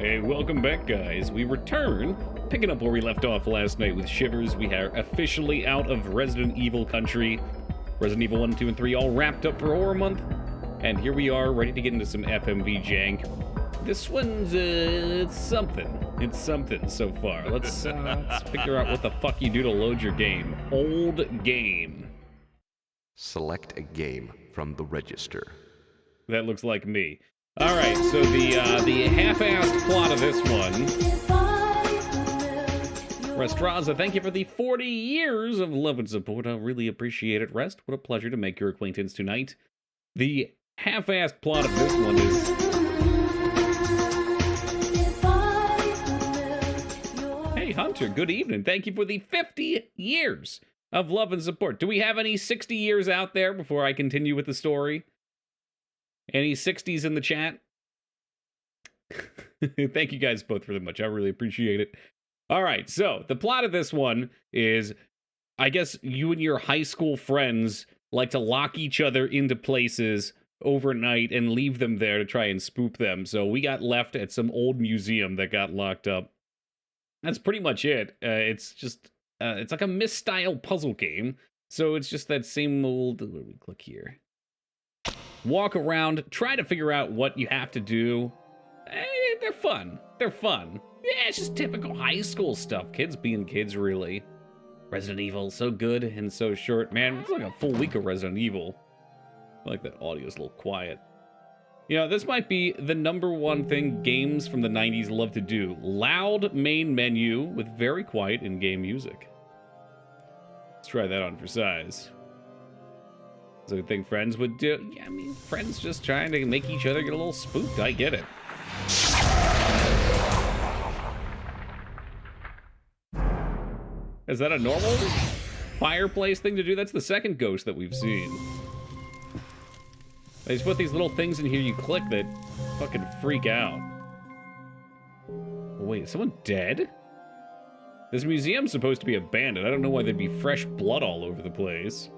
Hey, welcome back, guys. We return, picking up where we left off last night with Shivers. We are officially out of Resident Evil country. Resident Evil 1, 2, and 3 all wrapped up for Horror Month. And here we are, ready to get into some FMV jank. This one's, it's something. It's something so far. Let's figure out what the fuck you do to load your game. Old game. Select a game from the register. That looks like me. All right, so the half-assed plot of this one. Restraza, thank you for the 40 years of love and support. I really appreciate it, Rest. What a pleasure to make your acquaintance tonight. The half-assed plot of this one is... Hey, Hunter, good evening. Thank you for the 50 years of love and support. Do we have any 60 years out there before I continue with the story? Any 60s in the chat? Thank you guys both very much. I really appreciate it. All right, so the plot of this one is, I guess you and your high school friends like to lock each other into places overnight and leave them there to try and spook them. So we got left at some old museum that got locked up. That's pretty much it. It's just, it's like a Myst-style puzzle game. So it's just that same old, where do we click here? Walk around, try to figure out what you have to do. They're fun. They're fun. Yeah, it's just typical high school stuff. Kids being kids, really. Resident Evil, so good and so short. Man, it's like a full week of Resident Evil. I like that audio's a little quiet. You know, this might be the #1 thing games from the 90s love to do. Loud main menu with very quiet in-game music. Let's try that on for size. That's a thing friends would do. Yeah, I mean, friends just trying to make each other get a little spooked. I get it. Is that a normal fireplace thing to do? That's the second ghost that we've seen. They just put these little things in here you click that fucking freak out. Wait, is someone dead? This museum's supposed to be abandoned. I don't know why there'd be fresh blood all over the place.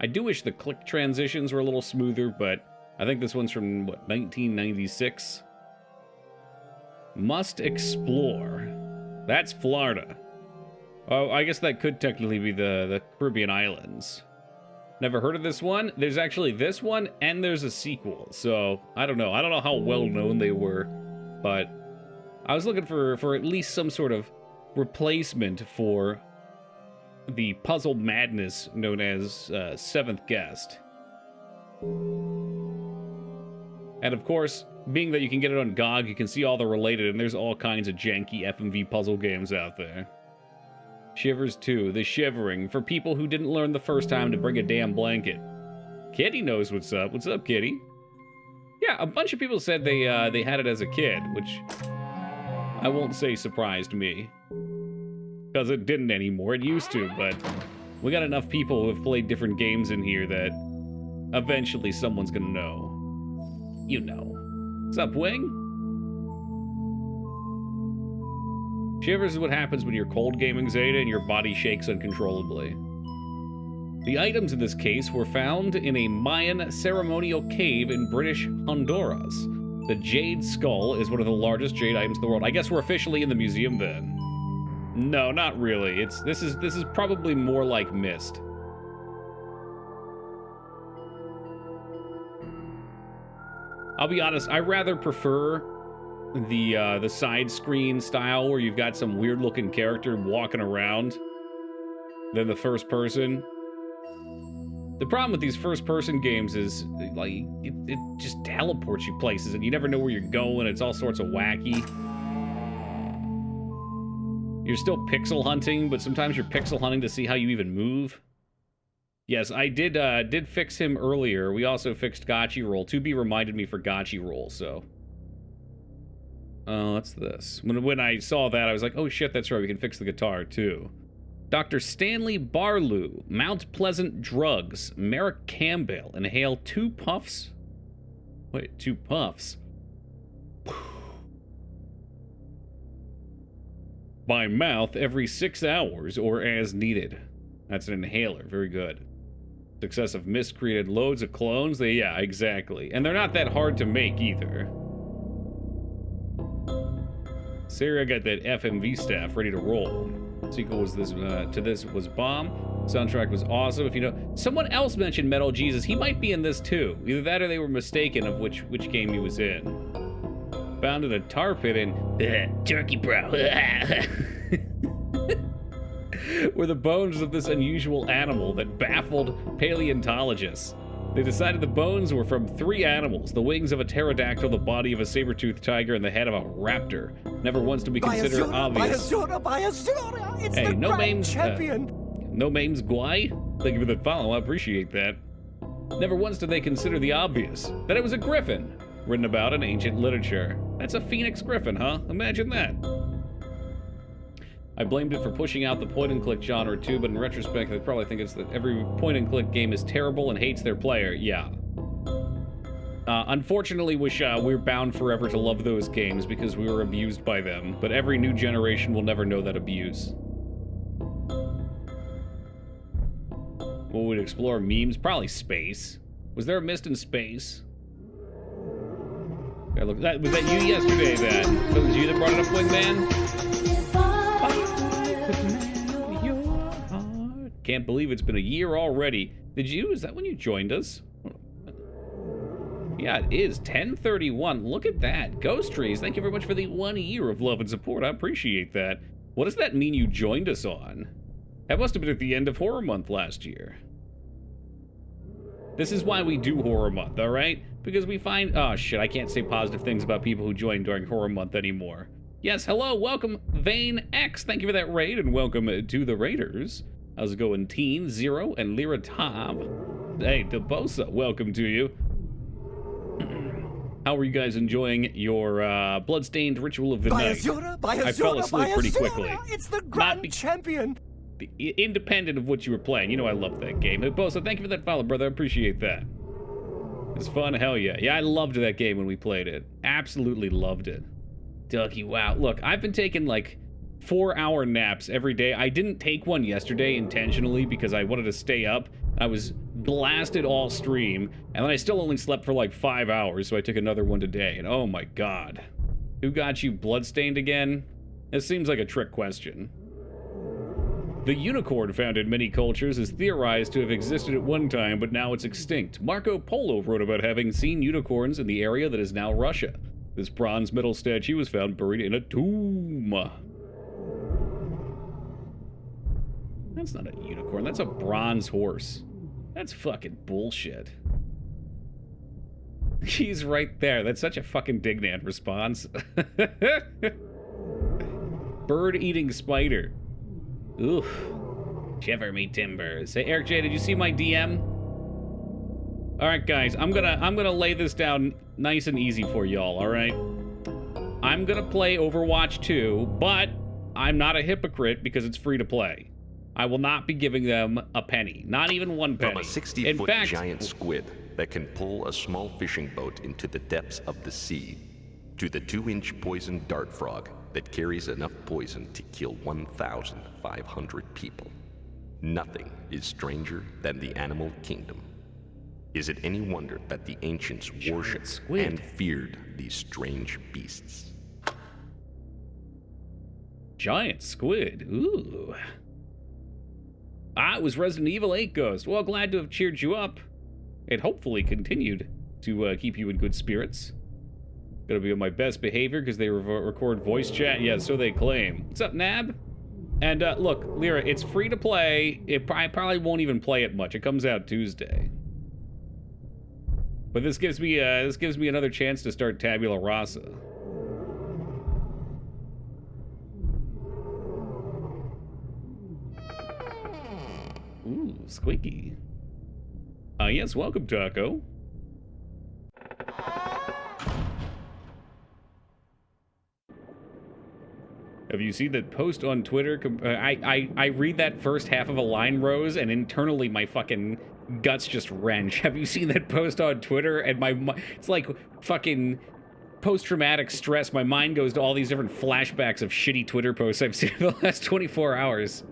I do wish the click transitions were a little smoother, but I think this one's from, what, 1996? Must explore. That's Florida. Oh, I guess that could technically be the Caribbean islands. Never heard of this one. There's actually this one, and there's a sequel. So, I don't know. I don't know how well known they were, but I was looking for at least some sort of replacement for the puzzle madness known as Seventh Guest. And of course, being that you can get it on GOG, you can see all the related, and there's all kinds of janky FMV puzzle games out there. Shivers 2, the shivering, for people who didn't learn the first time to bring a damn blanket. Kitty knows what's up. What's up, Kitty? Yeah, a bunch of people said they had it as a kid, which I won't say surprised me. Because it didn't anymore. It used to, but we got enough people who have played different games in here that eventually someone's gonna know. You know. What's up, Wing? Shivers is what happens when you're cold gaming Zeta and your body shakes uncontrollably. The items in this case were found in a Mayan ceremonial cave in British Honduras. The Jade Skull is one of the largest jade items in the world. I guess we're officially in the museum then. No, not really. This is probably more like Myst. I'll be honest, I rather prefer the side screen style where you've got some weird looking character walking around than the first person. The problem with these first person games is like it just teleports you places and you never know where you're going. It's all sorts of wacky. You're still pixel hunting, but sometimes you're pixel hunting to see how you even move. Yes, I did fix him earlier. We also fixed Gotchi Roll. 2B reminded me for Gotchi Roll, so. Oh, what's this? When I saw that, I was like, oh shit, that's right, we can fix the guitar too. Dr. Stanley Barlow, Mount Pleasant Drugs, Merrick Campbell, inhale 2 puffs. Wait, 2 puffs. By mouth every 6 hours or as needed. That's an inhaler. Very good. Success of Myst created loads of clones. Yeah, exactly. And they're not that hard to make either. Sarah got that FMV staff ready to roll. Sequel was this to this was bomb. Soundtrack was awesome. If you know, someone else mentioned Metal Jesus. He might be in this too. Either that or they were mistaken of which game he was in. Found in a tar pit in Turkey Bro. Were the bones of this unusual animal that baffled paleontologists. They decided the bones were from 3 animals: the wings of a pterodactyl, the body of a saber-toothed tiger, and the head of a raptor. Never once did we consider obvious. It's hey, the no grand names, champion. No names, Guai. Thank you for the follow. I appreciate that. Never once did they consider the obvious, that it was a griffin, written about in ancient literature. That's a phoenix griffin, huh? Imagine that. I blamed it for pushing out the point-and-click genre too, but in retrospect, I probably think it's that every point-and-click game is terrible and hates their player. Yeah. Unfortunately, we're bound forever to love those games because we were abused by them, but every new generation will never know that abuse. What would explore memes? Probably space. Was there a mist in space? Yeah, look, was that you yesterday, then? Was it you that brought it up, Wingman? Can't believe it's been a year already. Did you? Is that when you joined us? Yeah, it is. 10:31. Look at that. Ghost Trees, thank you very much for the 1 year of love and support. I appreciate that. What does that mean you joined us on? That must have been at the end of Horror Month last year. This is why we do Horror Month, alright? Because we find... Oh, shit, I can't say positive things about people who join during Horror Month anymore. Yes, hello, welcome, Vane X. Thank you for that raid, and welcome to the Raiders. How's it going, Teen, Zero, and Lyra Tom? Hey, Debosa, welcome to you. How are you guys enjoying your bloodstained ritual of the night? I fell asleep pretty quickly. It's the grand champion. Independent of what you were playing. You know I love that game. Debosa, thank you for that follow, brother. I appreciate that. It's fun, hell yeah. Yeah, I loved that game when we played it. Absolutely loved it. Ducky, wow. Look, I've been taking like 4-hour naps every day. I didn't take one yesterday intentionally because I wanted to stay up. I was blasted all stream, and then I still only slept for like 5 hours, so I took another one today, and oh my god. Who got you bloodstained again? This seems like a trick question. The unicorn found in many cultures is theorized to have existed at one time, but now it's extinct. Marco Polo wrote about having seen unicorns in the area that is now Russia. This bronze metal statue was found buried in a tomb. That's not a unicorn, that's a bronze horse. That's fucking bullshit. He's right there. That's such a fucking Dignant response. Bird-eating spider. Oof. Shiver me timbers. Hey, Eric J, did you see my DM? Alright, guys, I'm gonna lay this down nice and easy for y'all, alright? I'm gonna play Overwatch 2, but I'm not a hypocrite because it's free to play. I will not be giving them a penny. Not even 1 penny. From a 60-foot giant squid that can pull a small fishing boat into the depths of the sea, to the 2-inch poison dart frog that carries enough poison to kill 1,500 people. Nothing is stranger than the animal kingdom. Is it any wonder that the ancients worshipped and feared these strange beasts? Giant squid. Ooh. Ah, it was Resident Evil 8 Ghost. Well, glad to have cheered you up. It hopefully continued to keep you in good spirits. Gotta be on my best behavior because they record voice chat. Yeah, so they claim. What's up, Nab? And look, Lyra, it's free to play. I probably won't even play it much. It comes out Tuesday. But this gives me another chance to start Tabula Rasa. Ooh, squeaky. Yes, welcome, Taco. Have you seen that post on Twitter? I read that first half of a line, Rose, and internally my fucking guts just wrench. Have you seen that post on Twitter? And it's like fucking post-traumatic stress. My mind goes to all these different flashbacks of shitty Twitter posts I've seen in the last 24 hours.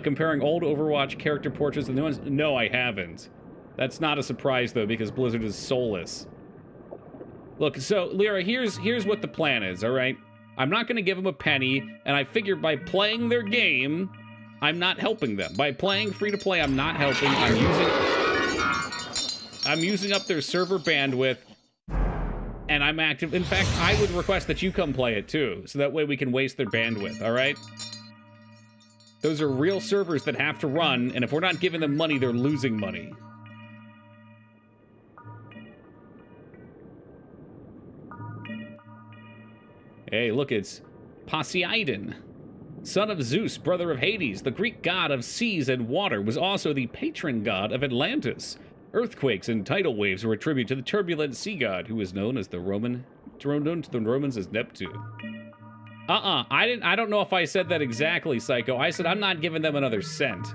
Comparing old Overwatch character portraits with new ones? No, I haven't. That's not a surprise, though, because Blizzard is soulless. Look, so, Lyra, here's what the plan is, all right? I'm not going to give them a penny, and I figure by playing their game, I'm not helping them. By playing free-to-play, I'm not helping. I'm using up their server bandwidth, and I'm active. In fact, I would request that you come play it too, so that way we can waste their bandwidth, all right? Those are real servers that have to run, and if we're not giving them money, they're losing money. Hey, look, it's Poseidon. Son of Zeus, brother of Hades, the Greek god of seas and water, was also the patron god of Atlantis. Earthquakes and tidal waves were a tribute to the turbulent sea god, who was known to the Romans as Neptune. I don't know if I said that exactly, Psycho. I said I'm not giving them another cent.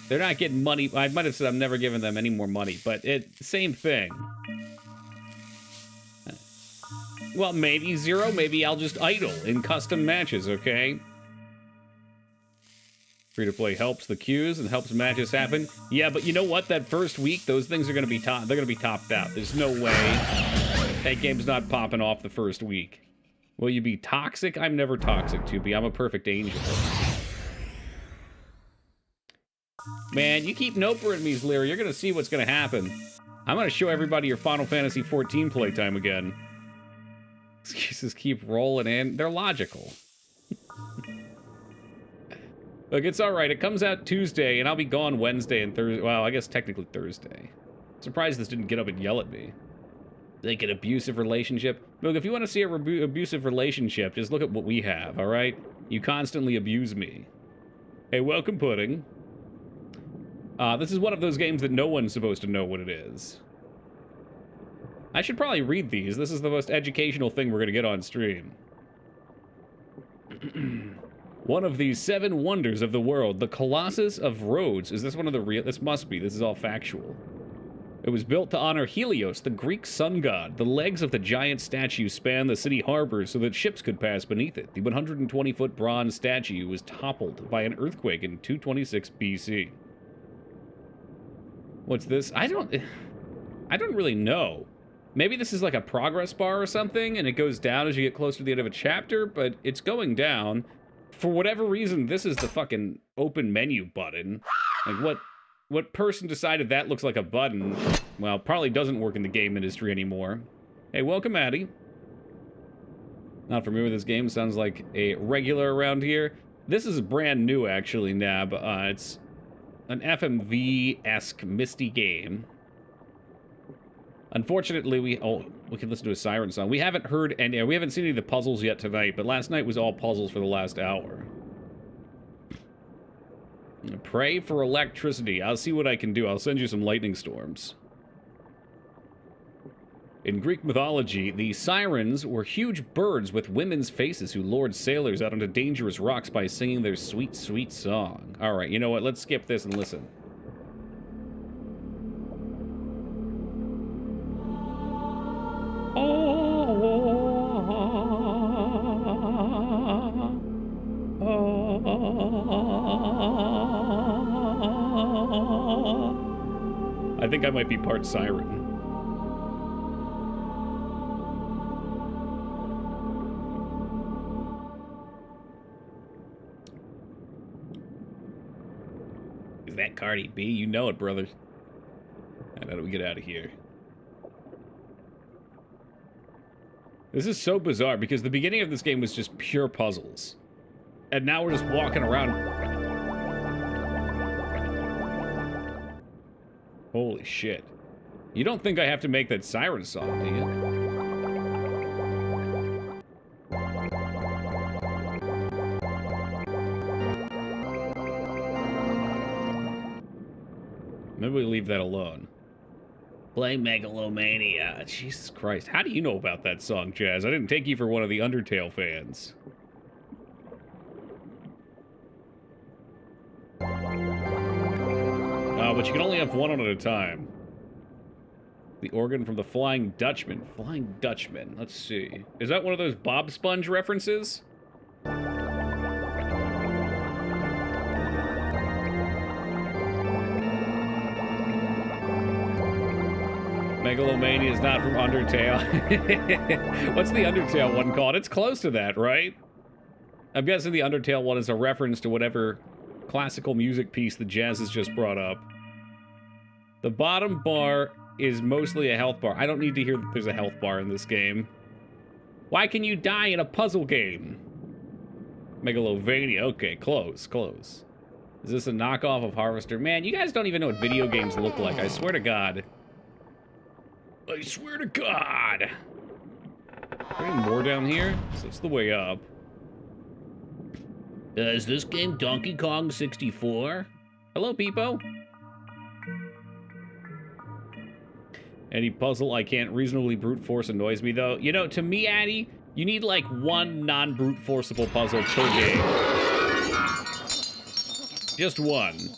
They're not getting money. I might have said I'm never giving them any more money, but same thing. Well, maybe zero, maybe I'll just idle in custom matches, okay? Free-to-play helps the queues and helps matches happen. Yeah, but you know what? That first week, those things are gonna be they're gonna be topped out. There's no way that game's not popping off the first week. Will you be toxic? I'm never toxic, 2B. I'm a perfect angel. Man, you keep nopering me, Lear. You're gonna see what's gonna happen. I'm gonna show everybody your Final Fantasy XIV playtime again. Excuses keep rolling in. They're logical. Look, it's alright. It comes out Tuesday, and I'll be gone Wednesday and Thursday. Well, I guess technically Thursday. Surprised this didn't get up and yell at me. Like an abusive relationship? Look, if you want to see an abusive relationship, just look at what we have, alright? You constantly abuse me. Hey, welcome, Pudding. This is one of those games that no one's supposed to know what it is. I should probably read these. This is the most educational thing we're going to get on stream. One of the 7 wonders of the world, the Colossus of Rhodes. Is this one of the real? This must be. This is all factual. It was built to honor Helios, the Greek sun god. The legs of the giant statue span the city harbor so that ships could pass beneath it. The 120-foot bronze statue was toppled by an earthquake in 226 BC. What's this? I don't really know. Maybe this is like a progress bar or something, and it goes down as you get closer to the end of a chapter, but it's going down. For whatever reason, this is the fucking open menu button. Like, what person decided that looks like a button? Well, probably doesn't work in the game industry anymore. Hey, welcome, Addy. Not familiar with this game. Sounds like a regular around here. This is brand new, actually, Nab. It's an FMV-esque Misty game. Unfortunately, we can listen to a siren song. We haven't heard any, we haven't seen any of the puzzles yet tonight, but last night was all puzzles for the last hour. Pray for electricity. I'll see what I can do. I'll send you some lightning storms. In Greek mythology, the sirens were huge birds with women's faces who lured sailors out onto dangerous rocks by singing their sweet, sweet song. All right, you know what? Let's skip this and listen. I think I might be part siren. Is that Cardi B? You know it, brother. And how do we get out of here? This is so bizarre because the beginning of this game was just pure puzzles. And now we're just walking around. Holy shit. You don't think I have to make that siren song, do you? Maybe we leave that alone. Play Megalomania. Jesus Christ. How do you know about that song, Jazz? I didn't take you for one of the Undertale fans. But you can only have one on at a time. The organ from the Flying Dutchman. Flying Dutchman. Let's see. Is that one of those Bob Sponge references? Megalomania is not from Undertale. What's the Undertale one called? It's close to that, right? I'm guessing the Undertale one is a reference to whatever classical music piece the Jazz has just brought up. The bottom bar is mostly a health bar. I don't need to hear that there's a health bar in this game. Why can you die in a puzzle game? Megalovania. Okay, close, close. Is this a knockoff of Harvester? Man, you guys don't even know what video games look like. I swear to God. I swear to God. Are there any more down here? So it's the way up. Is this game Donkey Kong 64? Hello, Peepo. Any puzzle I can't reasonably brute force annoys me, though. You know, to me, Addy, you need like one non-brute forceable puzzle per game. Just one.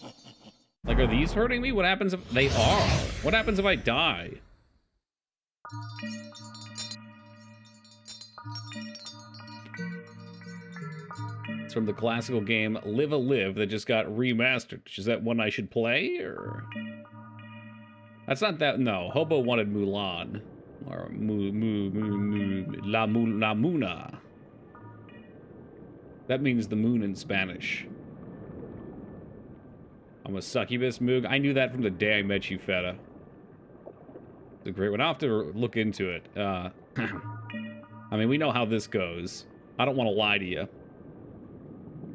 Like, are these hurting me? What happens if they are? What happens if I die? It's from the classical game Live a Live that just got remastered. Is that one I should play, or? That's not that. No, Hobo wanted Mulan. Or La Muna. That means the moon in Spanish. I'm a succubus, Moog. I knew that from the day I met you, Feta. It's a great one. I'll have to look into it. I mean, we know how this goes. I don't want to lie to you.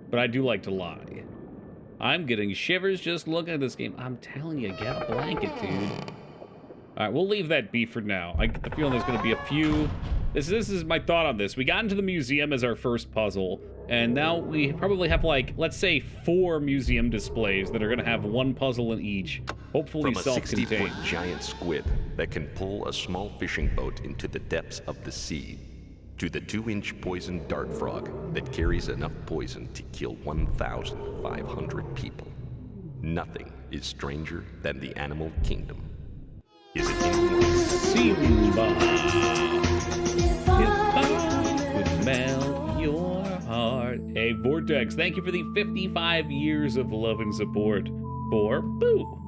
But I do like to lie. I'm getting shivers just looking at this game. I'm telling you, get a blanket, dude. Alright, we'll leave that be for now. I get the feeling there's going to be a few... This is my thought on this. We got into the museum as our first puzzle, and now we probably have, like, let's say 4 museum displays that are going to have one puzzle in each. Hopefully self-contained. From a 60-foot giant squid that can pull a small fishing boat into the depths of the sea, to the 2-inch poison dart frog that carries enough poison to kill 1,500 people. Nothing is stranger than the animal kingdom. Is it anything? Simba, if I could melt your heart. Hey, Vortex, thank you for the 55 years of love and support for Boo.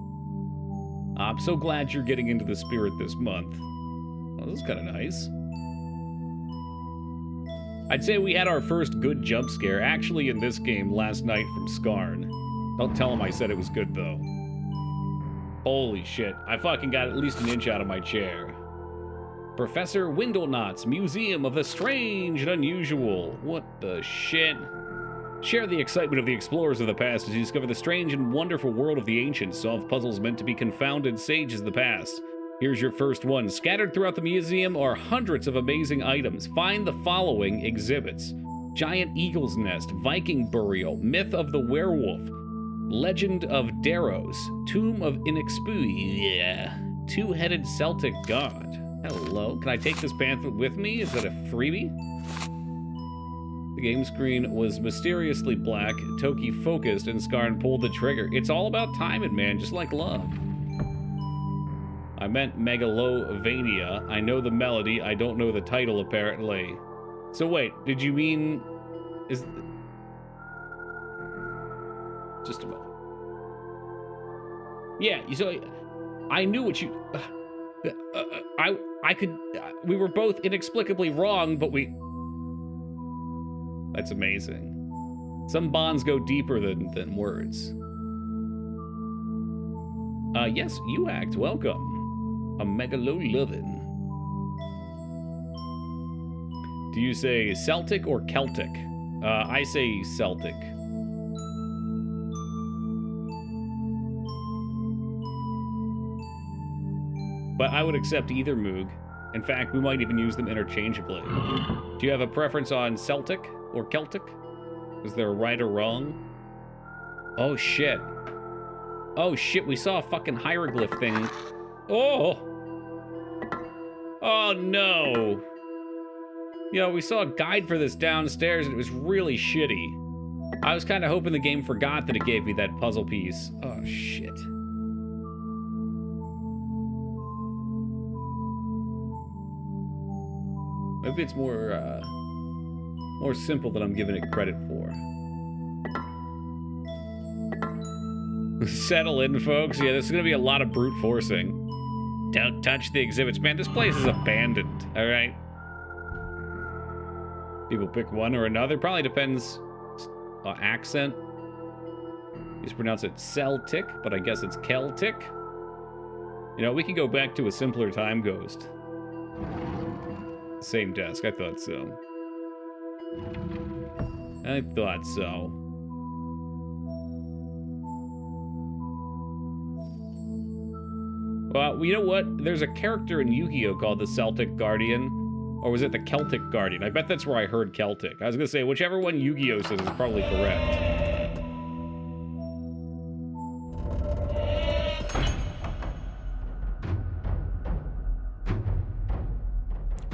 I'm so glad you're getting into the spirit this month. Well, this is kind of nice. I'd say we had our first good jump scare actually in this game last night from Skarn. Don't tell him I said it was good, though. Holy shit, I fucking got at least an inch out of my chair. Professor Windlenot's Museum of the Strange and Unusual. What the shit? Share the excitement of the explorers of the past as you discover the strange and wonderful world of the ancients. Solve puzzles meant to be confounded sages of the past. Here's your first one. Scattered throughout the museum are hundreds of amazing items. Find the following exhibits. Giant eagle's nest, Viking burial, myth of the werewolf, legend of Daros, tomb of Inexpui, two-headed Celtic god. Hello, can I take this pamphlet with me? Is that a freebie? The game screen was mysteriously black, Toki focused, and Skarn pulled the trigger. It's all about timing, man, just like love. I meant Megalovania. I know the melody, I don't know the title, apparently. So wait, did you mean... is... Just a moment. Yeah, so... I knew what you... I could... we were both inexplicably wrong, but we... That's amazing. Some bonds go deeper than words. Yes, you act. Welcome. A Megalo-lovin'. Do you say Celtic or Celtic? I say Celtic. But I would accept either, Moog. In fact, we might even use them interchangeably. Do you have a preference on Celtic or Celtic? Is there a right or wrong? Oh, shit. Oh, shit, we saw a fucking hieroglyph thing. Oh! Oh, no. You know, we saw a guide for this downstairs, and it was really shitty. I was kind of hoping the game forgot that it gave me that puzzle piece. Oh, shit. Maybe it's more simple than I'm giving it credit for. Settle in, folks. Yeah, there's going to be a lot of brute forcing. Don't touch the exhibits. Man, this place is abandoned, all right? People pick one or another. Probably depends on accent. You just pronounce it Celtic, but I guess it's Celtic. You know, we can go back to a simpler time, Ghost. Same desk. I thought so. I thought so. Well, you know what? There's a character in Yu-Gi-Oh! Called the Celtic Guardian. Or was it the Celtic Guardian? I bet that's where I heard Celtic. I was gonna say, whichever one Yu-Gi-Oh! Says is probably correct.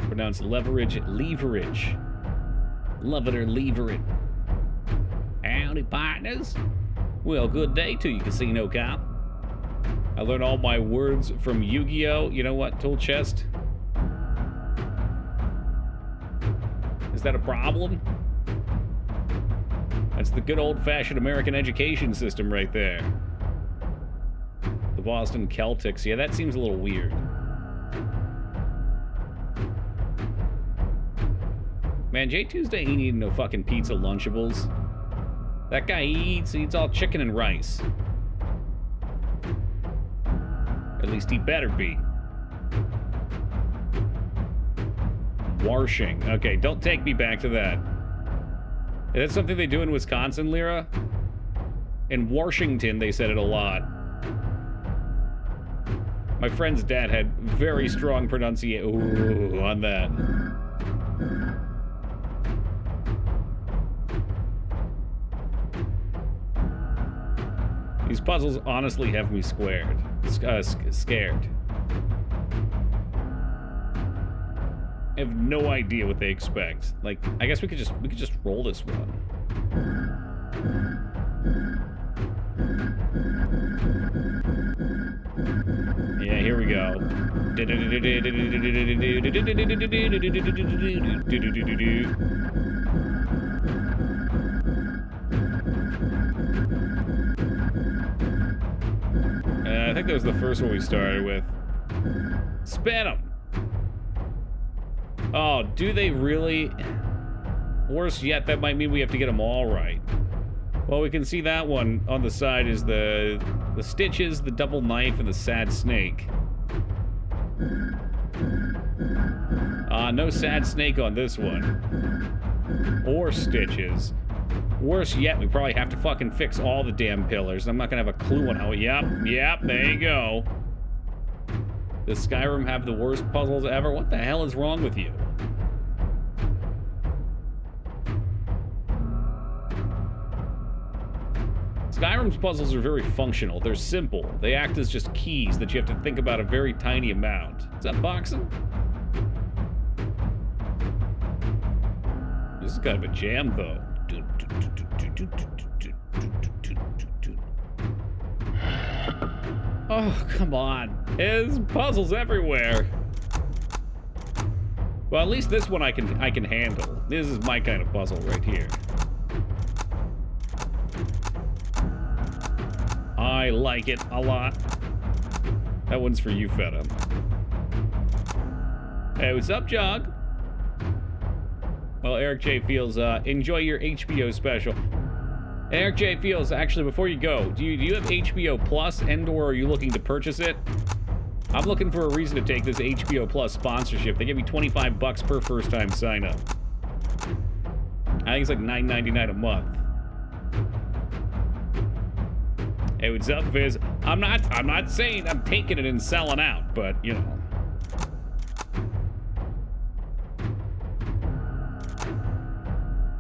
Pronounced leverage. Love it or lever it. Howdy, partners. Well, good day to you, Casino Cop. I learned all my words from Yu-Gi-Oh! You know what, Tool Chest? Is that a problem? That's the good old-fashioned American education system right there. The Boston Celtics. Yeah, that seems a little weird. Man, J Tuesday, he needed no fucking pizza Lunchables. That guy, he eats all chicken and rice. At least he better be. Washing. Okay, don't take me back to that. Is that something they do in Wisconsin, Lyra? In Washington, they said it a lot. My friend's dad had very strong pronunciation on that. These puzzles honestly have me scared. I have no idea what they expect. Like, I guess we could just roll this one. Yeah, here we go. I think that was the first one we started with. Spin them. Oh, do they really? Worse yet, that might mean we have to get them all right. Well, we can see that one on the side is the stitches, the double knife, and the sad snake. No sad snake on this one. Or stitches. Worse yet, we probably have to fucking fix all the damn pillars. I'm not gonna have a clue on how. Yep, there you go. Does Skyrim have the worst puzzles ever? What the hell is wrong with you? Skyrim's puzzles are very functional. They're simple. They act as just keys that you have to think about a very tiny amount. Is that boxing? This is kind of a jam, though. Oh, come on. There's puzzles everywhere. Well, at least this one I can handle. This is my kind of puzzle right here. I like it a lot. That one's for you, Feta. Hey, what's up, Jog? Well, Eric J. Feels, enjoy your HBO special. Eric J. Feels, actually, before you go, do you have HBO Plus, and/or are you looking to purchase it? I'm looking for a reason to take this HBO Plus sponsorship. They give me $25 per first-time sign-up. I think it's like $9.99 a month. Hey, what's up, Viz? I'm not saying I'm taking it and selling out, but, you know.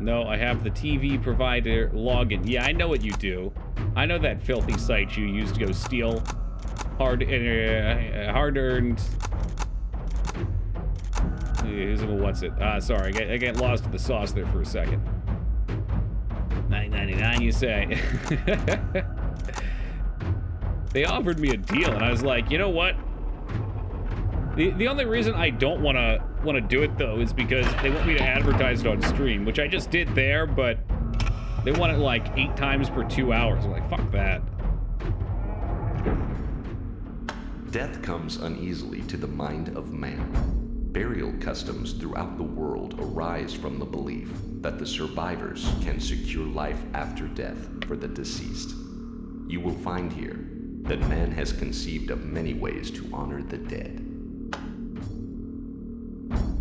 No, I have the TV provider login. Yeah, I know what you do. I know that filthy site you use to go steal hard-earned... What's it? Sorry, I get lost in the sauce there for a second. $9.99, you say? They offered me a deal, and I was like, you know what? The only reason I don't want to do it, though, is because they want me to advertise it on stream, which I just did there, but they want it like 8 times per 2 hours. I'm like, fuck that. Death comes uneasily to the mind of man. Burial customs throughout the world arise from the belief that the survivors can secure life after death for the deceased. You will find here that man has conceived of many ways to honor the dead.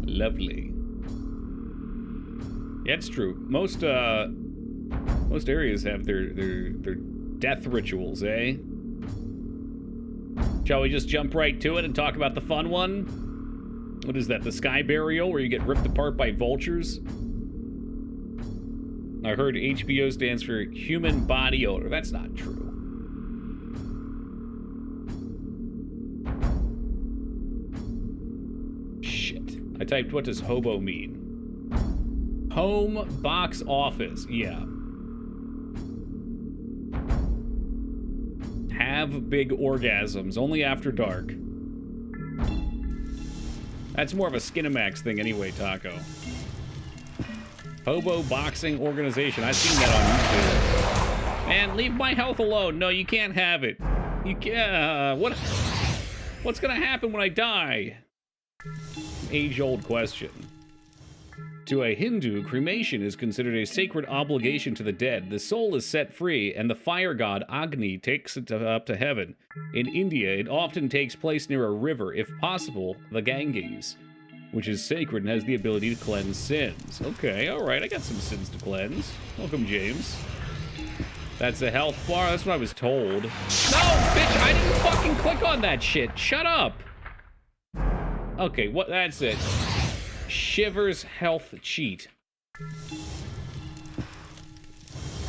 Lovely. Yeah, it's true. Most areas have their death rituals, eh? Shall we just jump right to it and talk about the fun one? What is that, the sky burial where you get ripped apart by vultures? I heard HBO stands for human body odor. That's not true. Shit. I typed, what does hobo mean? Home box office. Yeah. Have big orgasms, only after dark. That's more of a Skinamax thing anyway, Taco. Hobo Boxing Organization. I've seen that on YouTube. Man, leave my health alone. No, you can't have it. You can't. What's gonna happen when I die? Age-old question. To a Hindu, cremation is considered a sacred obligation to the dead. The soul is set free, and the fire god Agni takes it up to heaven. In India, it often takes place near a river, if possible, the Ganges, which is sacred and has the ability to cleanse sins. Okay, alright, I got some sins to cleanse. Welcome, James. That's a health bar? That's what I was told. No, bitch, I didn't fucking click on that shit. Shut up. Okay, what? That's it. Shivers health cheat.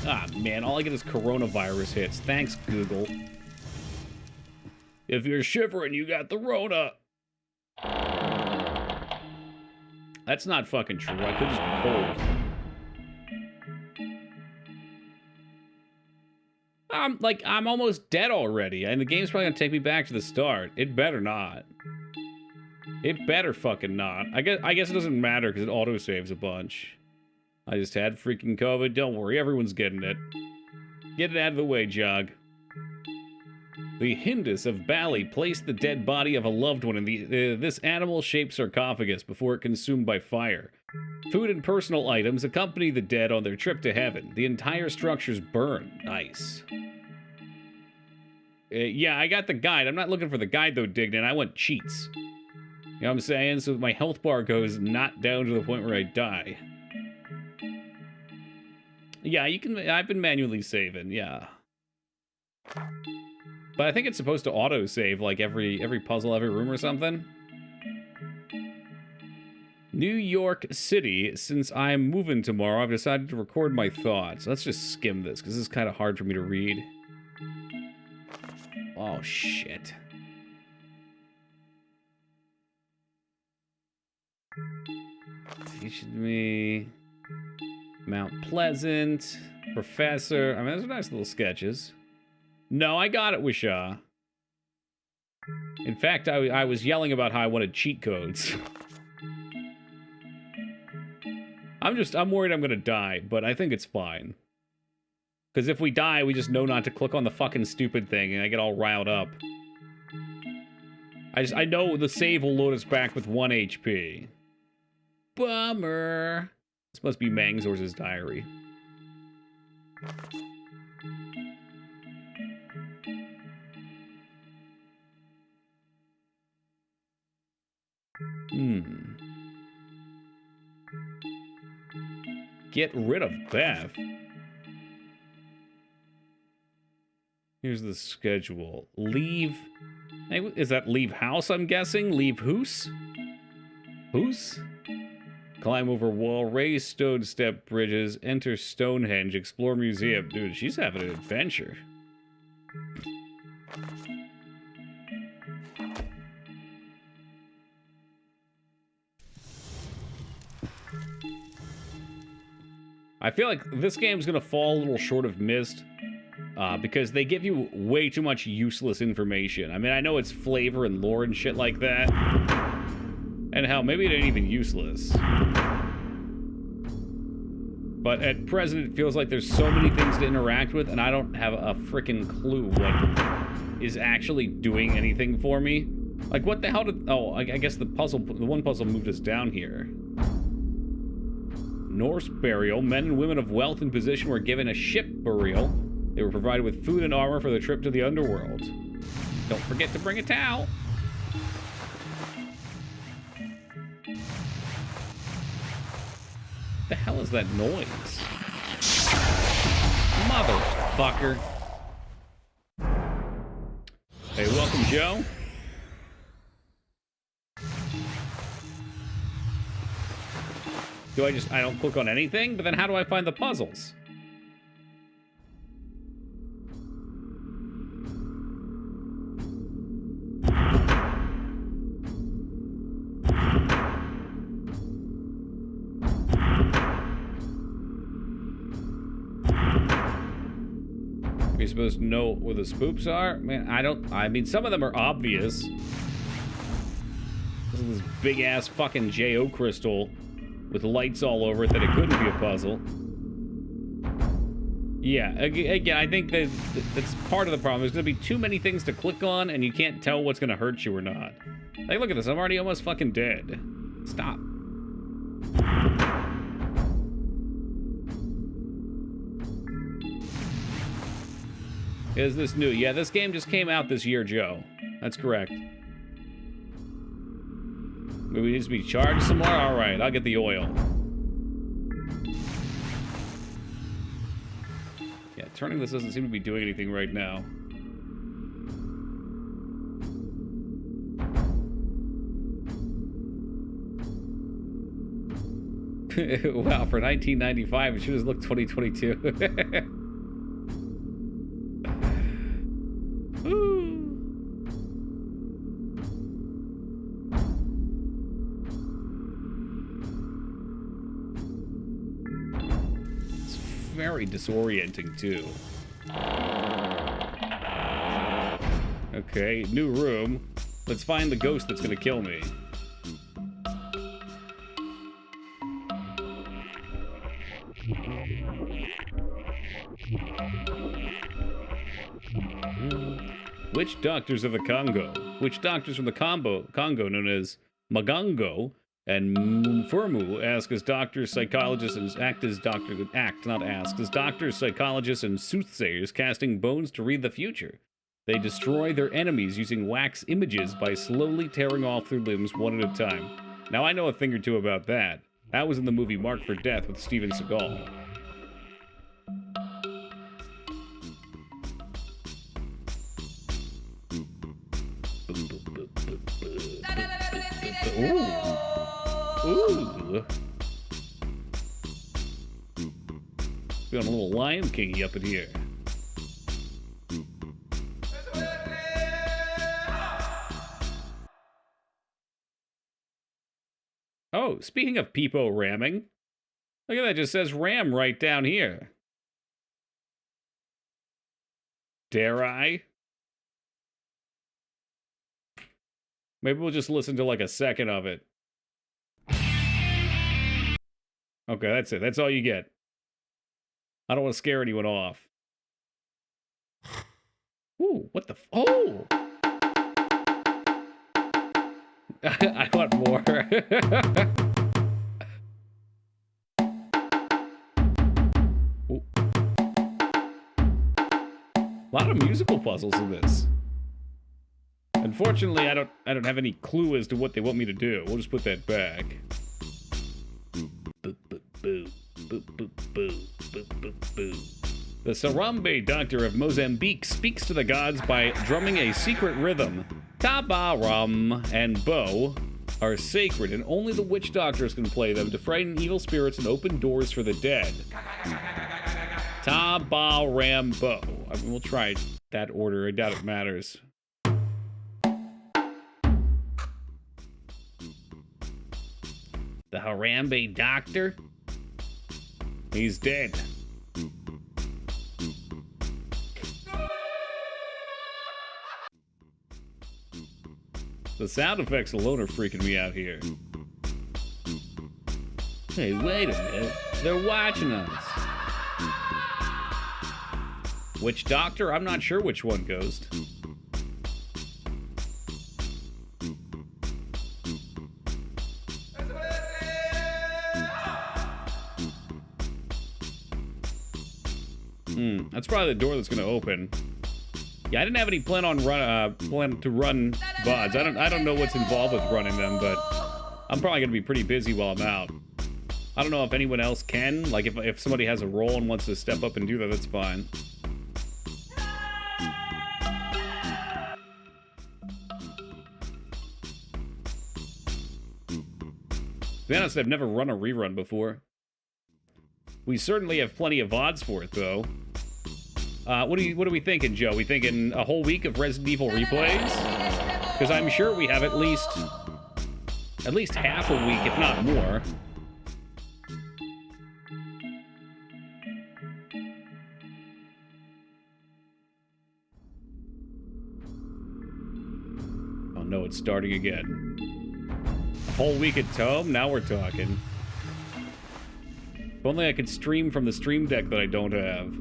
Ah, man, all I get is coronavirus hits. Thanks, Google. If you're shivering, you got the Rona. That's not fucking true. I could just pull. I'm almost dead already, and the game's probably gonna take me back to the start. It better not. It better fucking not. I guess it doesn't matter because it autosaves a bunch. I just had freaking COVID. Don't worry, everyone's getting it. Get it out of the way, Jog. The Hindus of Bali placed the dead body of a loved one in this animal-shaped sarcophagus before it consumed by fire. Food and personal items accompany the dead on their trip to heaven. The entire structure's burned. Nice. Yeah, I got the guide. I'm not looking for the guide, though, Dignan. I want cheats. You know what I'm saying? So my health bar goes not down to the point where I die. Yeah, you can. I've been manually saving, yeah. But I think it's supposed to auto-save, like, every puzzle, every room or something. New York City. Since I'm moving tomorrow, I've decided to record my thoughts. Let's just skim this, because this is kind of hard for me to read. Oh, shit. Teach me... Mount Pleasant. Professor. I mean, those are nice little sketches. No, I got it, Wishaw. In fact, I was yelling about how I wanted cheat codes. I'm worried I'm gonna die, but I think it's fine. Because if we die, we just know not to click on the fucking stupid thing, and I get all riled up. I know the save will load us back with 1 HP. Bummer. This must be Mangzor's diary. Get rid of Beth. Here's the schedule. Leave. Hey, is that leave house, I'm guessing? Leave hoose? Hoose? Climb over wall, raise stone step bridges, enter Stonehenge, explore museum. Dude, she's having an adventure. I feel like this game's gonna fall a little short of Myst, because they give you way too much useless information. I mean, I know it's flavor and lore and shit like that. And hell, maybe it ain't even useless. But at present, it feels like there's so many things to interact with, and I don't have a freaking clue what is actually doing anything for me. Like, what the hell did... Oh, I guess the one puzzle moved us down here. Norse burial. Men and women of wealth and position were given a ship burial. They were provided with food and armor for the trip to the underworld. Don't forget to bring a towel. What the hell is that noise? Motherfucker. Hey, welcome, Joe. I don't click on anything? But then how do I find the puzzles? Are you supposed to know where the spoops are? Man, I mean, some of them are obvious. This big ass fucking J.O. crystal with lights all over it that it couldn't be a puzzle. Yeah, again, I think that's part of the problem. There's gonna be too many things to click on and you can't tell what's gonna hurt you or not. Like, look at this, I'm already almost fucking dead. Stop. Is this new? Yeah, this game just came out this year, Joe. That's correct. Maybe it needs to be charged some more? Alright, I'll get the oil. Yeah, turning this doesn't seem to be doing anything right now. Wow, for 1995, it should have looked 2022. Very disorienting too. Okay, new room. Let's find the ghost that's gonna kill me. Witch doctors of the Congo. Witch doctors from the Congo known as Magongo and Mfurmu ask as doctors, psychologists, and as doctors, psychologists, and soothsayers, casting bones to read the future. They destroy their enemies using wax images by slowly tearing off their limbs one at a time. Now I know a thing or two about that. That was in the movie Marked for Death with Steven Seagal. Ooh. Feeling a little Lion King-y up in here. Oh, speaking of peepo ramming, look at that, it just says ram right down here. Dare I? Maybe we'll just listen to like a second of it. Okay, that's it. That's all you get. I don't want to scare anyone off. Ooh, what the oh! I want more. A lot of musical puzzles in this. Unfortunately, I don't have any clue as to what they want me to do. We'll just put that back. The Sarambe doctor of Mozambique speaks to the gods by drumming a secret rhythm. Tabaram and Bo are sacred, and only the witch doctors can play them to frighten evil spirits and open doors for the dead. Tabaram Bo. I mean, we'll try that order. I doubt it matters. The Harambe doctor? He's dead. The sound effects alone are freaking me out here. Hey, wait a minute. They're watching us. Which doctor? I'm not sure which one, Ghost. That's probably the door that's gonna open. Yeah, I didn't have any plan to run VODs. I don't know what's involved with running them, but I'm probably gonna be pretty busy while I'm out. I don't know if anyone else can. Like, if somebody has a role and wants to step up and do that, that's fine. To be honest, I've never run a rerun before. We certainly have plenty of VODs for it, though. What are we thinking, Joe? We thinking a whole week of Resident Evil replays? Because I'm sure we have at least half a week, if not more. Oh no, it's starting again. A whole week at Tome? Now we're talking. If only I could stream from the stream deck that I don't have.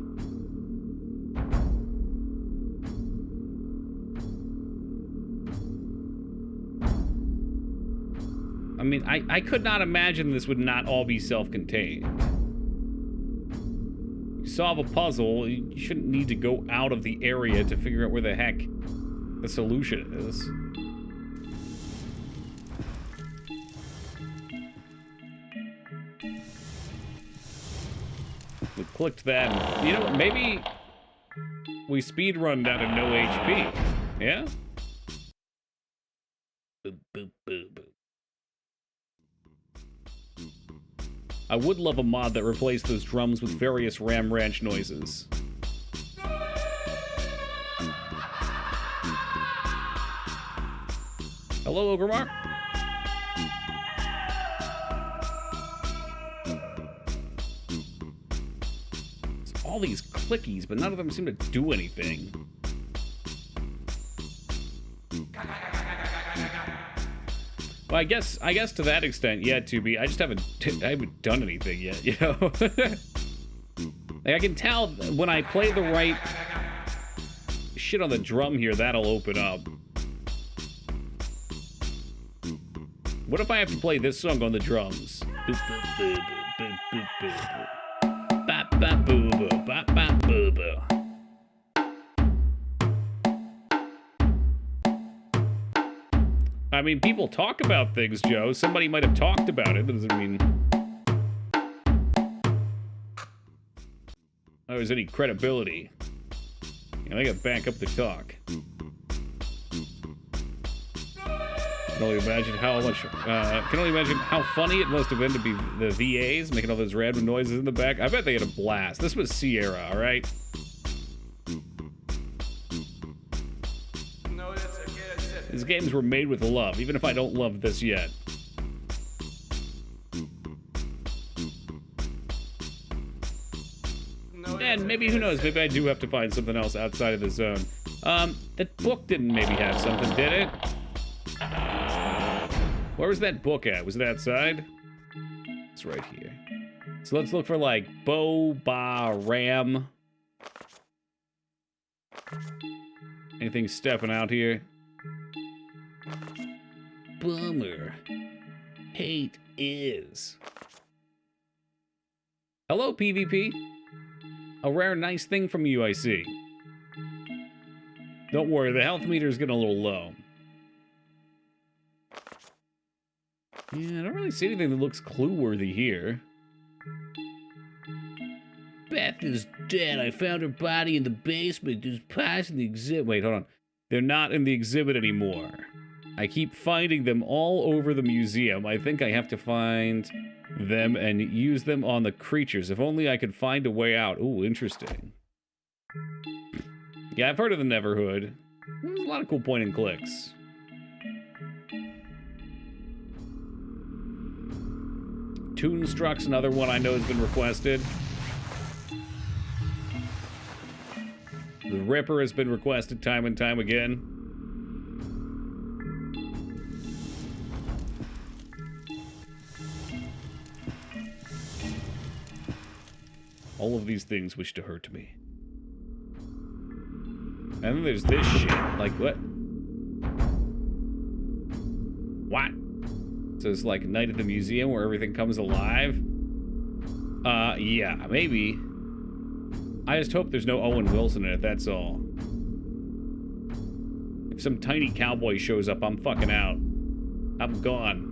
I mean, I could not imagine this would not all be self-contained. You solve a puzzle, you shouldn't need to go out of the area to figure out where the heck the solution is. We clicked that. You know, maybe we speedrun down to no HP. Yeah? Boop, boop, boop, boop. I would love a mod that replaced those drums with various Ram Ranch noises. Hello, Ogremar. There's all these clickies, but none of them seem to do anything. Well, I guess to that extent, yeah, 2B. I haven't done anything yet, you know. Like, I can tell when I play the right shit on the drum here, that'll open up. What if I have to play this song on the drums? Boop, boop, boop, boop, boop, boop, boop. Bop, bop, boo, boo, bop, bop, boo, boo. I mean, people talk about things, Joe. Somebody might have talked about it. That doesn't mean there's any credibility. You know, they gotta back up the talk. Can only imagine how funny it must have been to be the VAs making all those random noises in the back. I bet they had a blast. This was Sierra, all right? These games were made with love, even if I don't love this yet. And maybe, who knows, maybe I do have to find something else outside of the zone. That book didn't maybe have something, did it? Where was that book at? Was it outside? It's right here. So let's look for, like, Bo, Ba, Ram. Anything stepping out here? Bummer. Hate is. Hello, PvP. A rare nice thing from you, I see. Don't worry, the health meter's getting a little low. Yeah, I don't really see anything that looks clue-worthy here. Beth is dead. I found her body in the basement. There's pies in the exhibit. Wait, hold on. They're not in the exhibit anymore. I keep finding them all over the museum. I think I have to find them and use them on the creatures. If only I could find a way out. Ooh, interesting. Yeah, I've heard of the Neverhood. There's a lot of cool point and clicks. Toonstruck's another one I know has been requested. The Ripper has been requested time and time again. All of these things wish to hurt me. And then there's this shit. Like, what? What? So it's like Night at the Museum where everything comes alive? Yeah, maybe. I just hope there's no Owen Wilson in it, that's all. If some tiny cowboy shows up, I'm fucking out. I'm gone.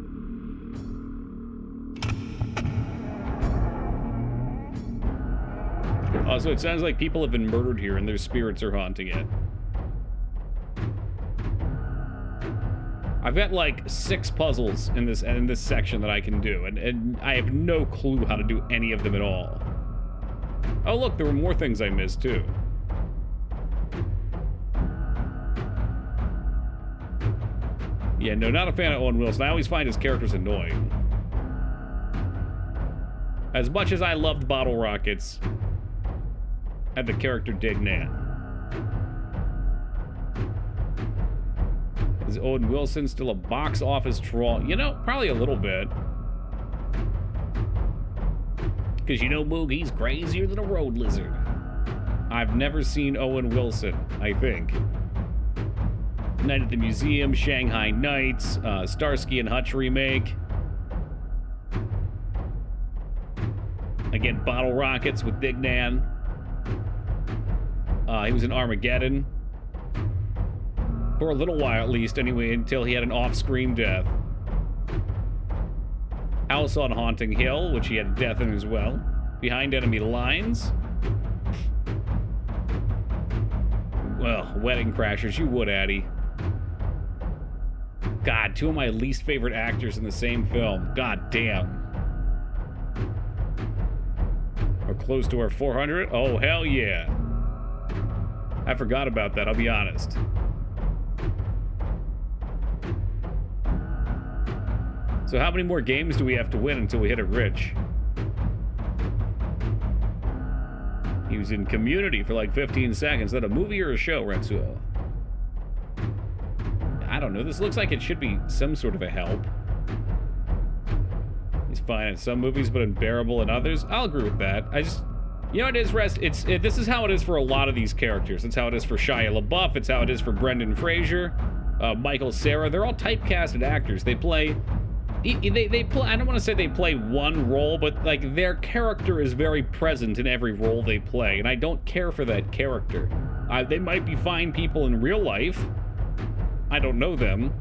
Oh, so it sounds like people have been murdered here and their spirits are haunting it. I've got like 6 puzzles in this section that I can do, and I have no clue how to do any of them at all. Oh look, there were more things I missed too. Yeah, no, not a fan of Owen Wilson. I always find his characters annoying. As much as I loved Bottle Rockets and the character Dignan. Is Owen Wilson still a box office troll? You know, probably a little bit. Because you know, Moog, he's crazier than a road lizard. I've never seen Owen Wilson, I think. Night at the Museum, Shanghai Nights, Starsky and Hutch remake. Again, Bottle Rockets with Dignan. He was in Armageddon. For a little while, at least, anyway, until he had an off-screen death. House on Haunting Hill, which he had a death in as well. Behind Enemy Lines. Well, Wedding Crashers, you would, Addy. God, 2 of my least favorite actors in the same film. God damn. We're close to our 400? Oh, hell yeah. I forgot about that, I'll be honest. So how many more games do we have to win until we hit it rich? He was in Community for like 15 seconds. Is that a movie or a show, Retsuo? I don't know. This looks like it should be some sort of a help. He's fine in some movies, but unbearable in others. I'll agree with that. You know what it is, Rest? This is how it is for a lot of these characters. It's how it is for Shia LaBeouf. It's how it is for Brendan Fraser, Michael Cera. They're all typecasted actors. They play... They play, I don't want to say they play one role, but like their character is very present in every role they play, and I don't care for that character. They might be fine people in real life. I don't know them,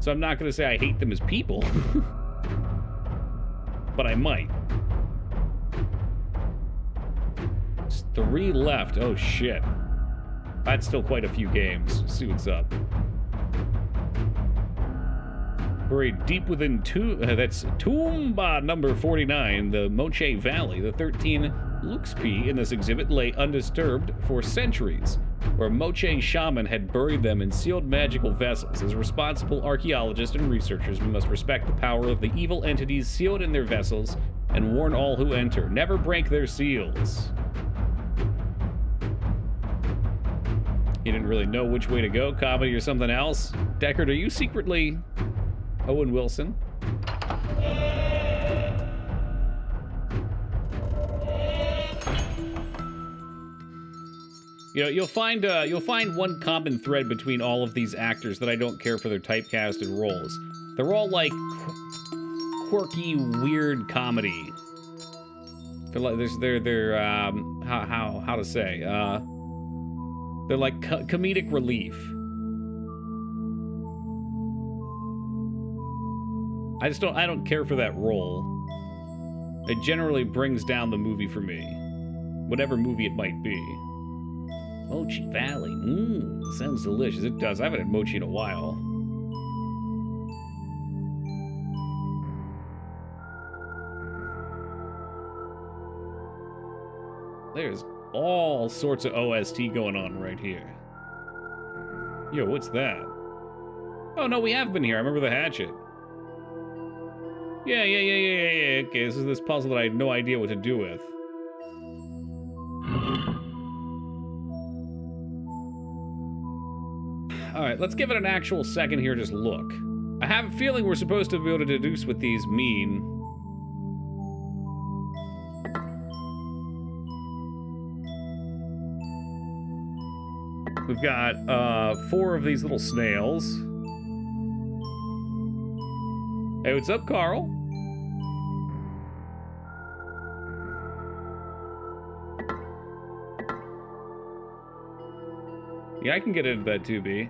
so I'm not going to say I hate them as people. But I might. It's 3 left. Oh shit. That's still quite a few games. Let's see what's up. Buried deep within that's Toomba number 49, the Moche Valley. The 13 Luxpi in this exhibit lay undisturbed for centuries, where Moche shaman had buried them in sealed magical vessels. As responsible archaeologists and researchers, we must respect the power of the evil entities sealed in their vessels and warn all who enter. Never break their seals. You didn't really know which way to go, comedy or something else? Deckard, are you secretly... Owen Wilson? You know, you'll find one common thread between all of these actors that I don't care for their typecasted roles. They're all like quirky, weird comedy. They're like they're how to say they're like comedic relief. I don't care for that role. It generally brings down the movie for me. Whatever movie it might be. Mochi Valley. Sounds delicious. It does. I haven't had mochi in a while. There's all sorts of OST going on right here. Yo, what's that? Oh, no, we have been here. I remember the hatchet. Yeah. Okay, this is this puzzle that I had no idea what to do with. Alright, let's give it an actual second here, just look. I have a feeling we're supposed to be able to deduce what these mean. We've got 4 of these little snails. Hey, what's up, Carl? Yeah, I can get into that 2B.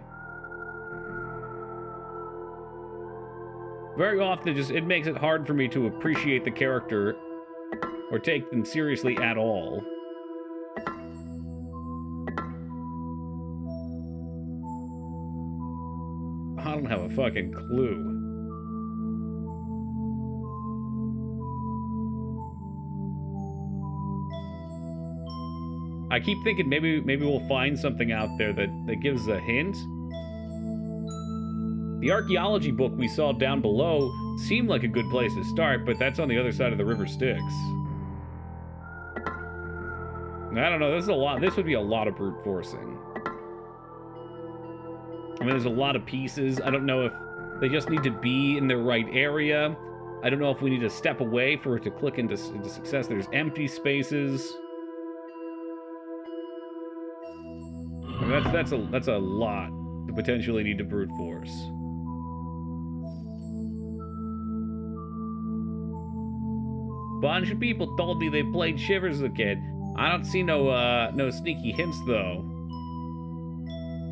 Very often, it makes it hard for me to appreciate the character or take them seriously at all. I don't have a fucking clue. I keep thinking maybe we'll find something out there that gives a hint. The archaeology book we saw down below seemed like a good place to start, but that's on the other side of the river Styx. I don't know, this is a lot. This would be a lot of brute forcing. I mean, there's a lot of pieces. I don't know if they just need to be in the right area. I don't know if we need to step away for it to click into success. There's empty spaces. I mean, that's a lot to potentially need to brute force. Bunch of people told me they played Shivers as a kid. I don't see no sneaky hints though.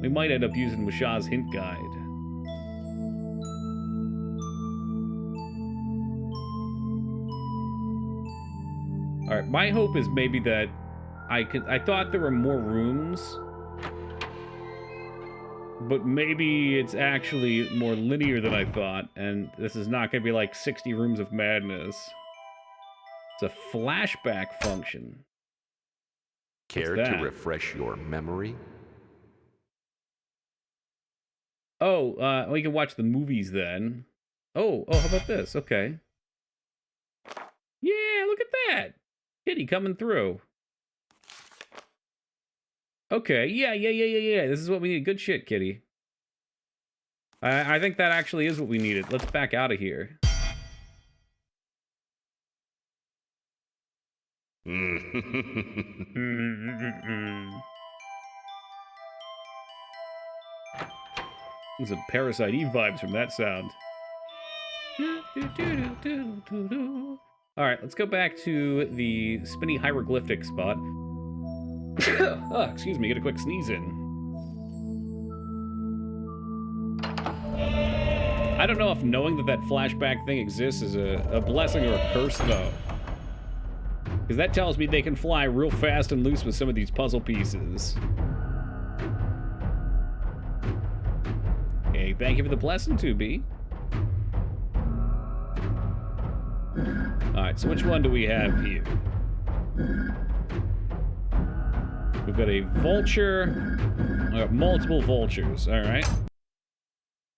We might end up using Washaw's hint guide. All right, my hope is maybe that I thought there were more rooms, but maybe it's actually more linear than I thought, and this is not gonna be like 60 rooms of madness. It's a flashback function. Care to refresh your memory? Oh, we can watch the movies then. Oh, how about this? Okay. Yeah, look at that. Kitty coming through. Okay, yeah. This is what we need. Good shit, Kitty. I think that actually is what we needed. Let's back out of here. There's some Parasite Eve vibes from that sound. Alright, let's go back to the spinny hieroglyphic spot. Oh, excuse me, get a quick sneeze in. I don't know if knowing that flashback thing exists is a blessing or a curse, though. Because that tells me they can fly real fast and loose with some of these puzzle pieces. Hey, thank you for the blessing, 2B. Alright, so which one do we have here? We've got a vulture. We've got multiple vultures, alright.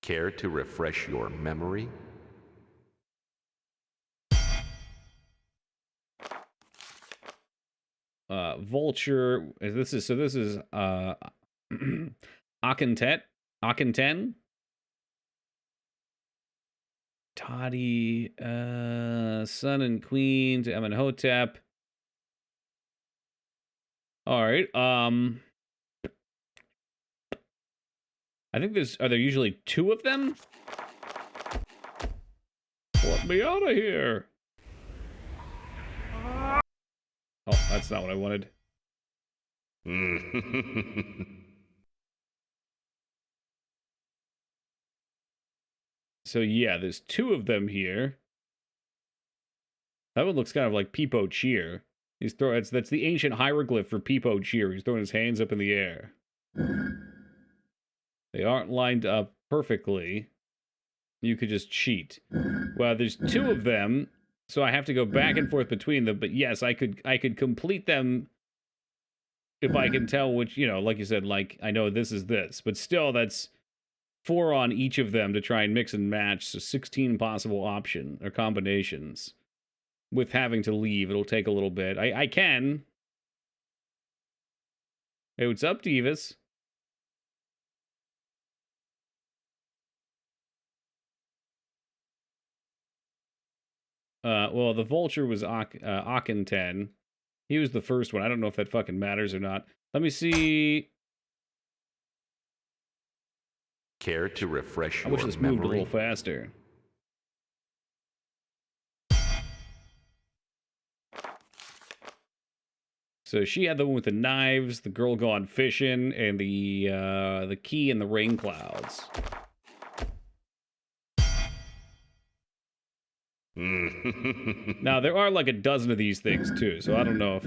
Care to refresh your memory? Vulture. This is Akhenten. Toddy, son and queen to Amenhotep. Alright, I think are there usually 2 of them? Let me out of here. Oh, that's not what I wanted. So yeah, there's 2 of them here. That one looks kind of like Peepo Cheer. He's that's the ancient hieroglyph for Peepo Cheer. He's throwing his hands up in the air. They aren't lined up perfectly. You could just cheat. Well, there's 2 of them, so I have to go back and forth between them. But yes, I could complete them if I can tell which, like you said, like I know this is this. But still, that's 4 on each of them to try and mix and match. So 16 possible option or combinations. With having to leave, it'll take a little bit. I can. Hey, what's up, Divas? Well, the vulture was Akhenten. He was the first one. I don't know if that fucking matters or not. Let me see. Care to refresh your memory? I wish this moved a little faster. So she had the one with the knives, the girl gone fishing, and the key in the rain clouds. Now, there are like a dozen of these things, too, so I don't know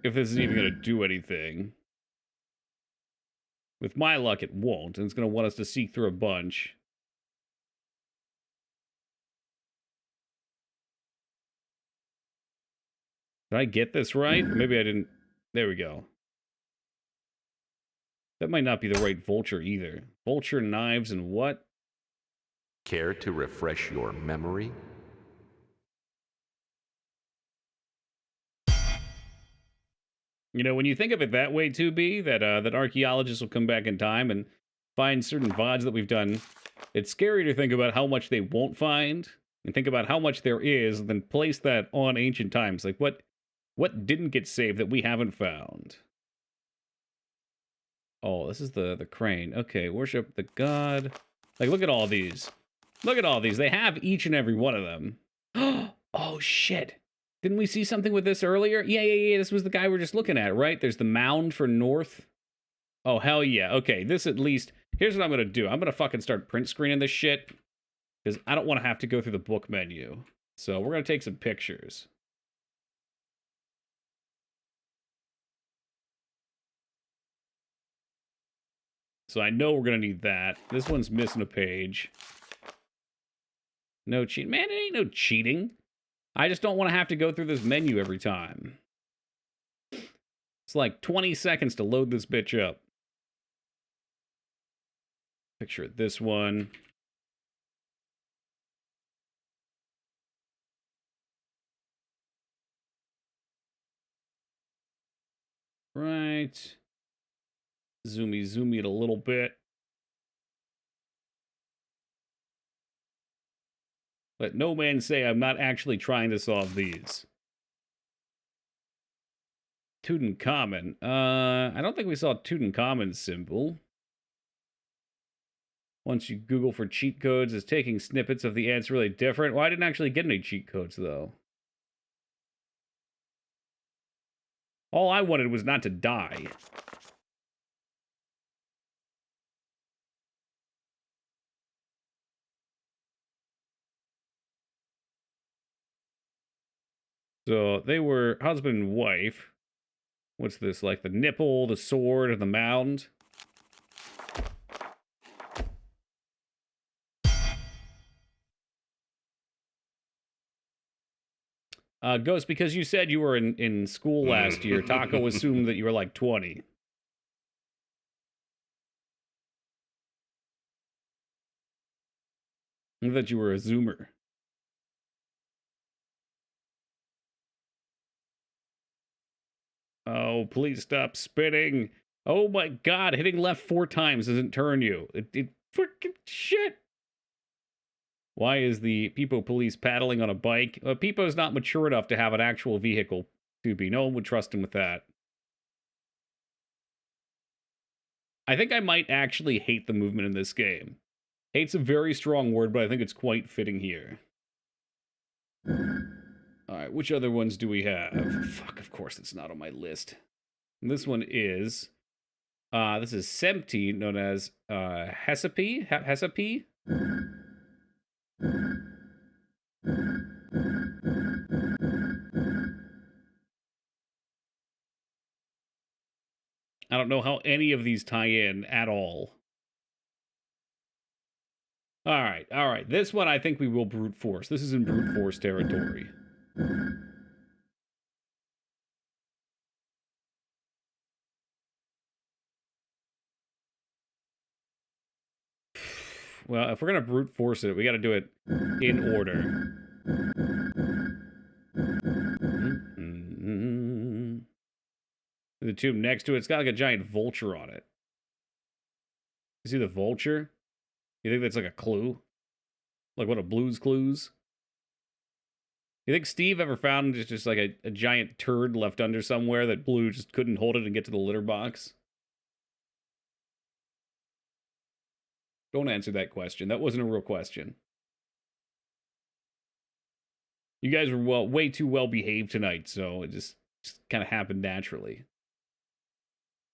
if this is even going to do anything. With my luck, it won't, and it's going to want us to seek through a bunch. Did I get this right? Maybe I didn't. There we go. That might not be the right vulture either. Vulture, knives, and what? Care to refresh your memory? You know, when you think of it that way, 2B, that archaeologists will come back in time and find certain VODs that we've done, it's scary to think about how much they won't find, and think about how much there is, and then place that on ancient times. Like, what didn't get saved that we haven't found? Oh, this is the crane. Okay, worship the god. Like, look at all these. Look at all these. They have each and every one of them. Oh, shit. Didn't we see something with this earlier? Yeah. This was the guy we're just looking at, right? There's the mound for north. Oh, hell yeah. Okay, this at least... Here's what I'm going to do. I'm going to fucking start print screening this shit. Because I don't want to have to go through the book menu. So we're going to take some pictures. So I know we're going to need that. This one's missing a page. No cheat. Man, it ain't no cheating. I just don't want to have to go through this menu every time. It's like 20 seconds to load this bitch up. Picture this one. Right. Zoomy it a little bit. Let no man say I'm not actually trying to solve these. Tutankhamun. I don't think we saw Tutankhamun's symbol. Once you Google for cheat codes, is taking snippets of the ants really different? Well, I didn't actually get any cheat codes, though. All I wanted was not to die. So they were husband and wife. What's this, like the nipple, the sword, and the mound? Ghost, because you said you were in school last year, Taco assumed that you were like 20. And that you were a Zoomer. Oh, please stop spitting. Oh my god, hitting left 4 times doesn't turn you. It freaking shit. Why is the Peepo police paddling on a bike? Peepo's not mature enough to have an actual vehicle, to be. No one would trust him with that. I think I might actually hate the movement in this game. Hate's a very strong word, but I think it's quite fitting here. Alright, which other ones do we have? Fuck, of course it's not on my list. And this one is... this is Sempti, known as Hesapy? Hesapy? I don't know how any of these tie in at all. Alright. This one I think we will brute force. This is in brute force territory. Well, if we're gonna brute force it, we gotta do it in order. The tomb next to it's got like a giant vulture on it. You see the vulture? You think that's like a clue? Like one of Blue's Clues? You think Steve ever found just like a giant turd left under somewhere that Blue just couldn't hold it and get to the litter box? Don't answer that question. That wasn't a real question. You guys were way too well behaved tonight, so it just kind of happened naturally.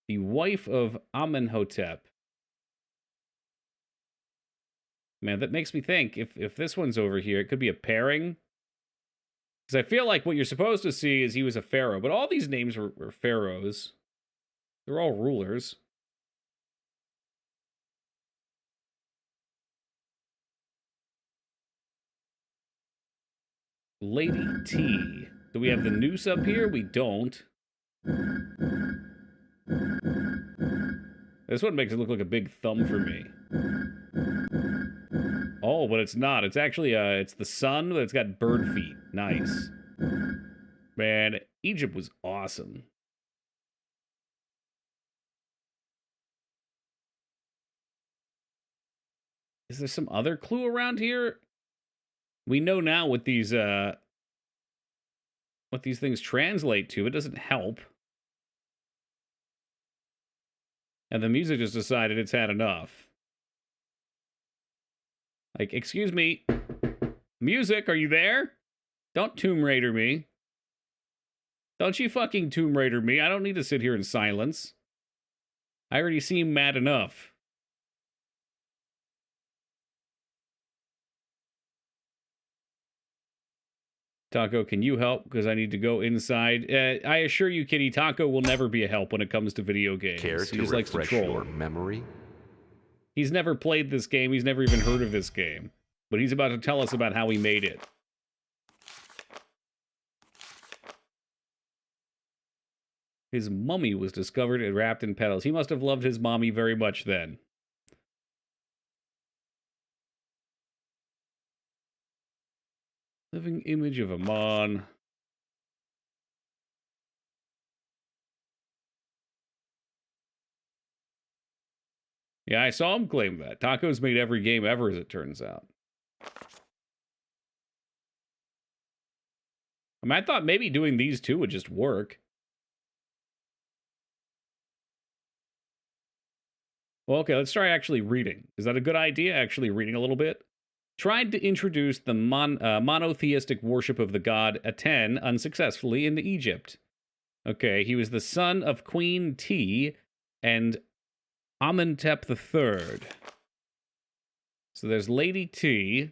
The wife of Amenhotep. Man, that makes me think, if this one's over here, it could be a pairing. Because I feel like what you're supposed to see is he was a pharaoh, but all these names were pharaohs. They're all rulers. Lady T. Do we have the noose up here? We don't. This one makes it look like a big thumb for me. Oh, but it's not. It's actually, it's the sun, but it's got bird feet. Nice. Man, Egypt was awesome. Is there some other clue around here? We know now what these things translate to. It doesn't help. And the music just decided it's had enough. Like, excuse me. Music, are you there? Don't Tomb Raider me. Don't you fucking Tomb Raider me. I don't need to sit here in silence. I already seem mad enough. Taco, can you help? Because I need to go inside. I assure you, Kitty, Taco will never be a help when it comes to video games. Care He to just likes to refresh troll. your memory? He's never played this game. He's never even heard of this game. But he's about to tell us about how he made it. His mummy was discovered and wrapped in petals. He must have loved his mommy very much then. Living image of Amon. Yeah, I saw him claim that. Taco's made every game ever, as it turns out. I mean, I thought maybe doing these two would just work. Well, okay, let's try actually reading. Is that a good idea, actually reading a little bit? Tried to introduce the monotheistic worship of the god Aten unsuccessfully in Egypt. Okay, he was the son of Queen T and Amenhotep III. So there's Lady T.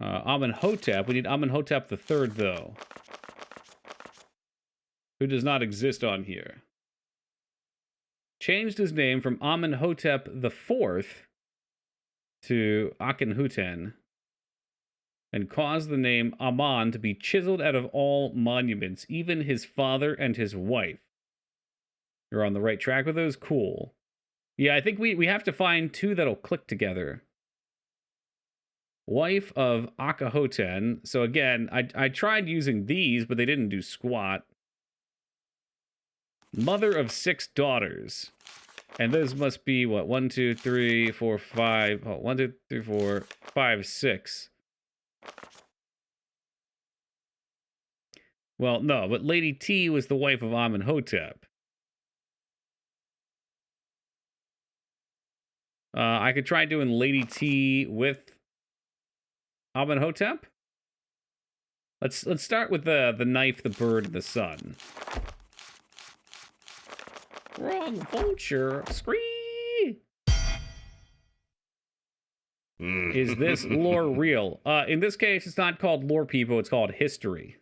Amenhotep. We need Amenhotep III, though. Who does not exist on here. Changed his name from Amenhotep IV to Akhenaten, and caused the name Amon to be chiseled out of all monuments, even his father and his wife. You're on the right track with those? Cool. Yeah, I think we have to find two that'll click together. Wife of Akhenaten. So again, I tried using these, but they didn't do squat. Mother of 6 daughters. And those must be, what, 1, 2, 3, 4, 5. Oh, 1, 2, 3, 4, 5, 6. Well, no, but Lady T was the wife of Amenhotep. I could try doing Lady T with Amenhotep. Let's start with the knife, the bird, and the sun. Wrong vulture. Scree! Is this lore real? In this case, it's not called lore, people. It's called history.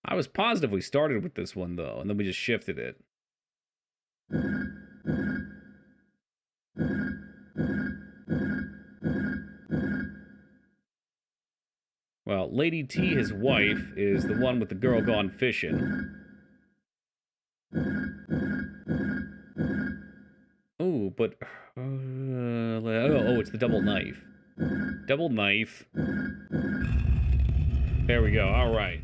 I was positive we started with this one, though, and then we just shifted it. Well, Lady T, his wife, is the one with the girl gone fishing. Oh, but... oh, it's the double knife. Double knife. There we go, alright.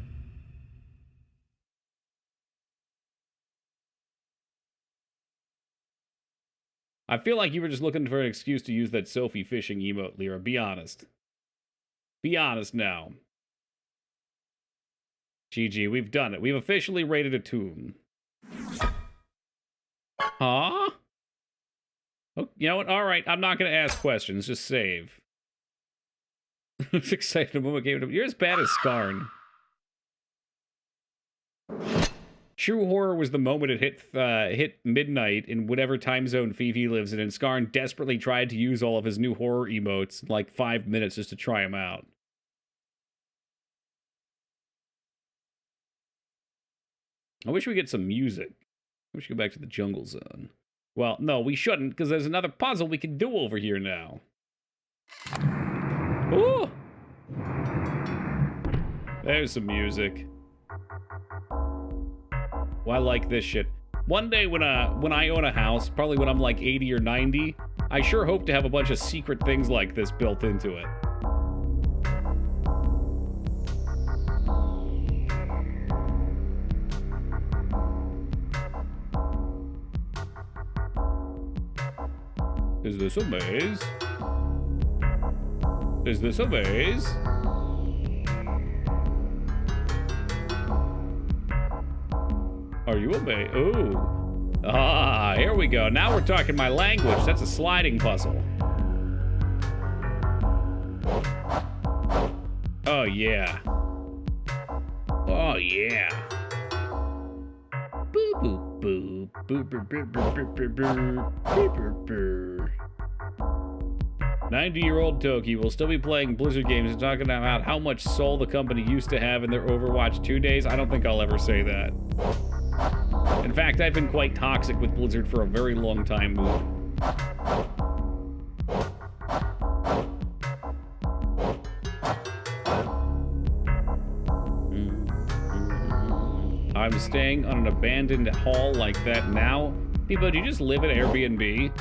I feel like you were just looking for an excuse to use that Sophie fishing emote, Lyra. Be honest. Be honest now. GG, we've done it. We've officially raided a tomb. Huh? Oh, you know what? All right, I'm not going to ask questions. Just save. I was excited when we gave it up. You're as bad as Skarn. True horror was the moment it hit midnight in whatever time zone Fifi lives in, and Skarn desperately tried to use all of his new horror emotes in like 5 minutes just to try them out. I wish we get some music. We should go back to the jungle zone. Well, no, we shouldn't, because there's another puzzle we can do over here now. Ooh! There's some music. Well, I like this shit. One day when I own a house, probably when I'm like 80 or 90, I sure hope to have a bunch of secret things like this built into it. Is this a maze? Is this a maze? Are you a maze? Ooh. Ah, here we go. Now we're talking my language. That's a sliding puzzle. Oh, yeah. Oh, yeah. Boo, boo, boo. Boo, boo, boo, boo, boo, boo, boo. Boo, boo, boo. 90-year-old Toki will still be playing Blizzard games and talking about how much soul the company used to have in their Overwatch 2 days. I don't think I'll ever say that. In fact, I've been quite toxic with Blizzard for a very long time. I'm staying on an abandoned hall like that now. People, do you just live at Airbnb?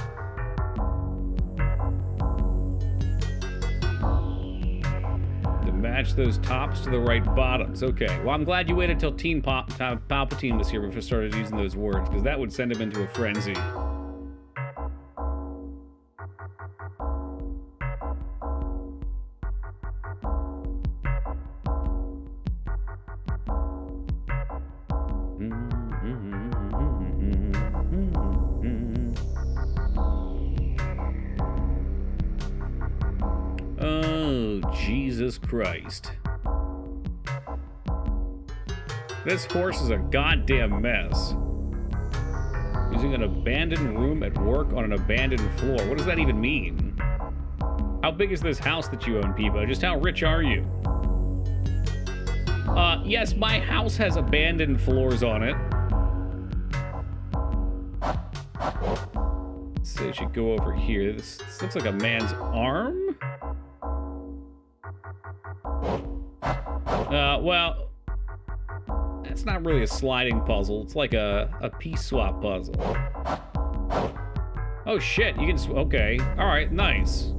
To match those tops to the right bottoms. Okay, well, I'm glad you waited till Palpatine was here before you started using those words, because that would send him into a frenzy. Oh, Jesus Christ. This horse is a goddamn mess. Using an abandoned room at work on an abandoned floor. What does that even mean? How big is this house that you own, Peebo? Just how rich are you? Yes, my house has abandoned floors on it. So I should go over here. This looks like a man's arm? Well, that's not really a sliding puzzle. It's like a piece swap puzzle. Oh shit, you can okay. Alright, nice.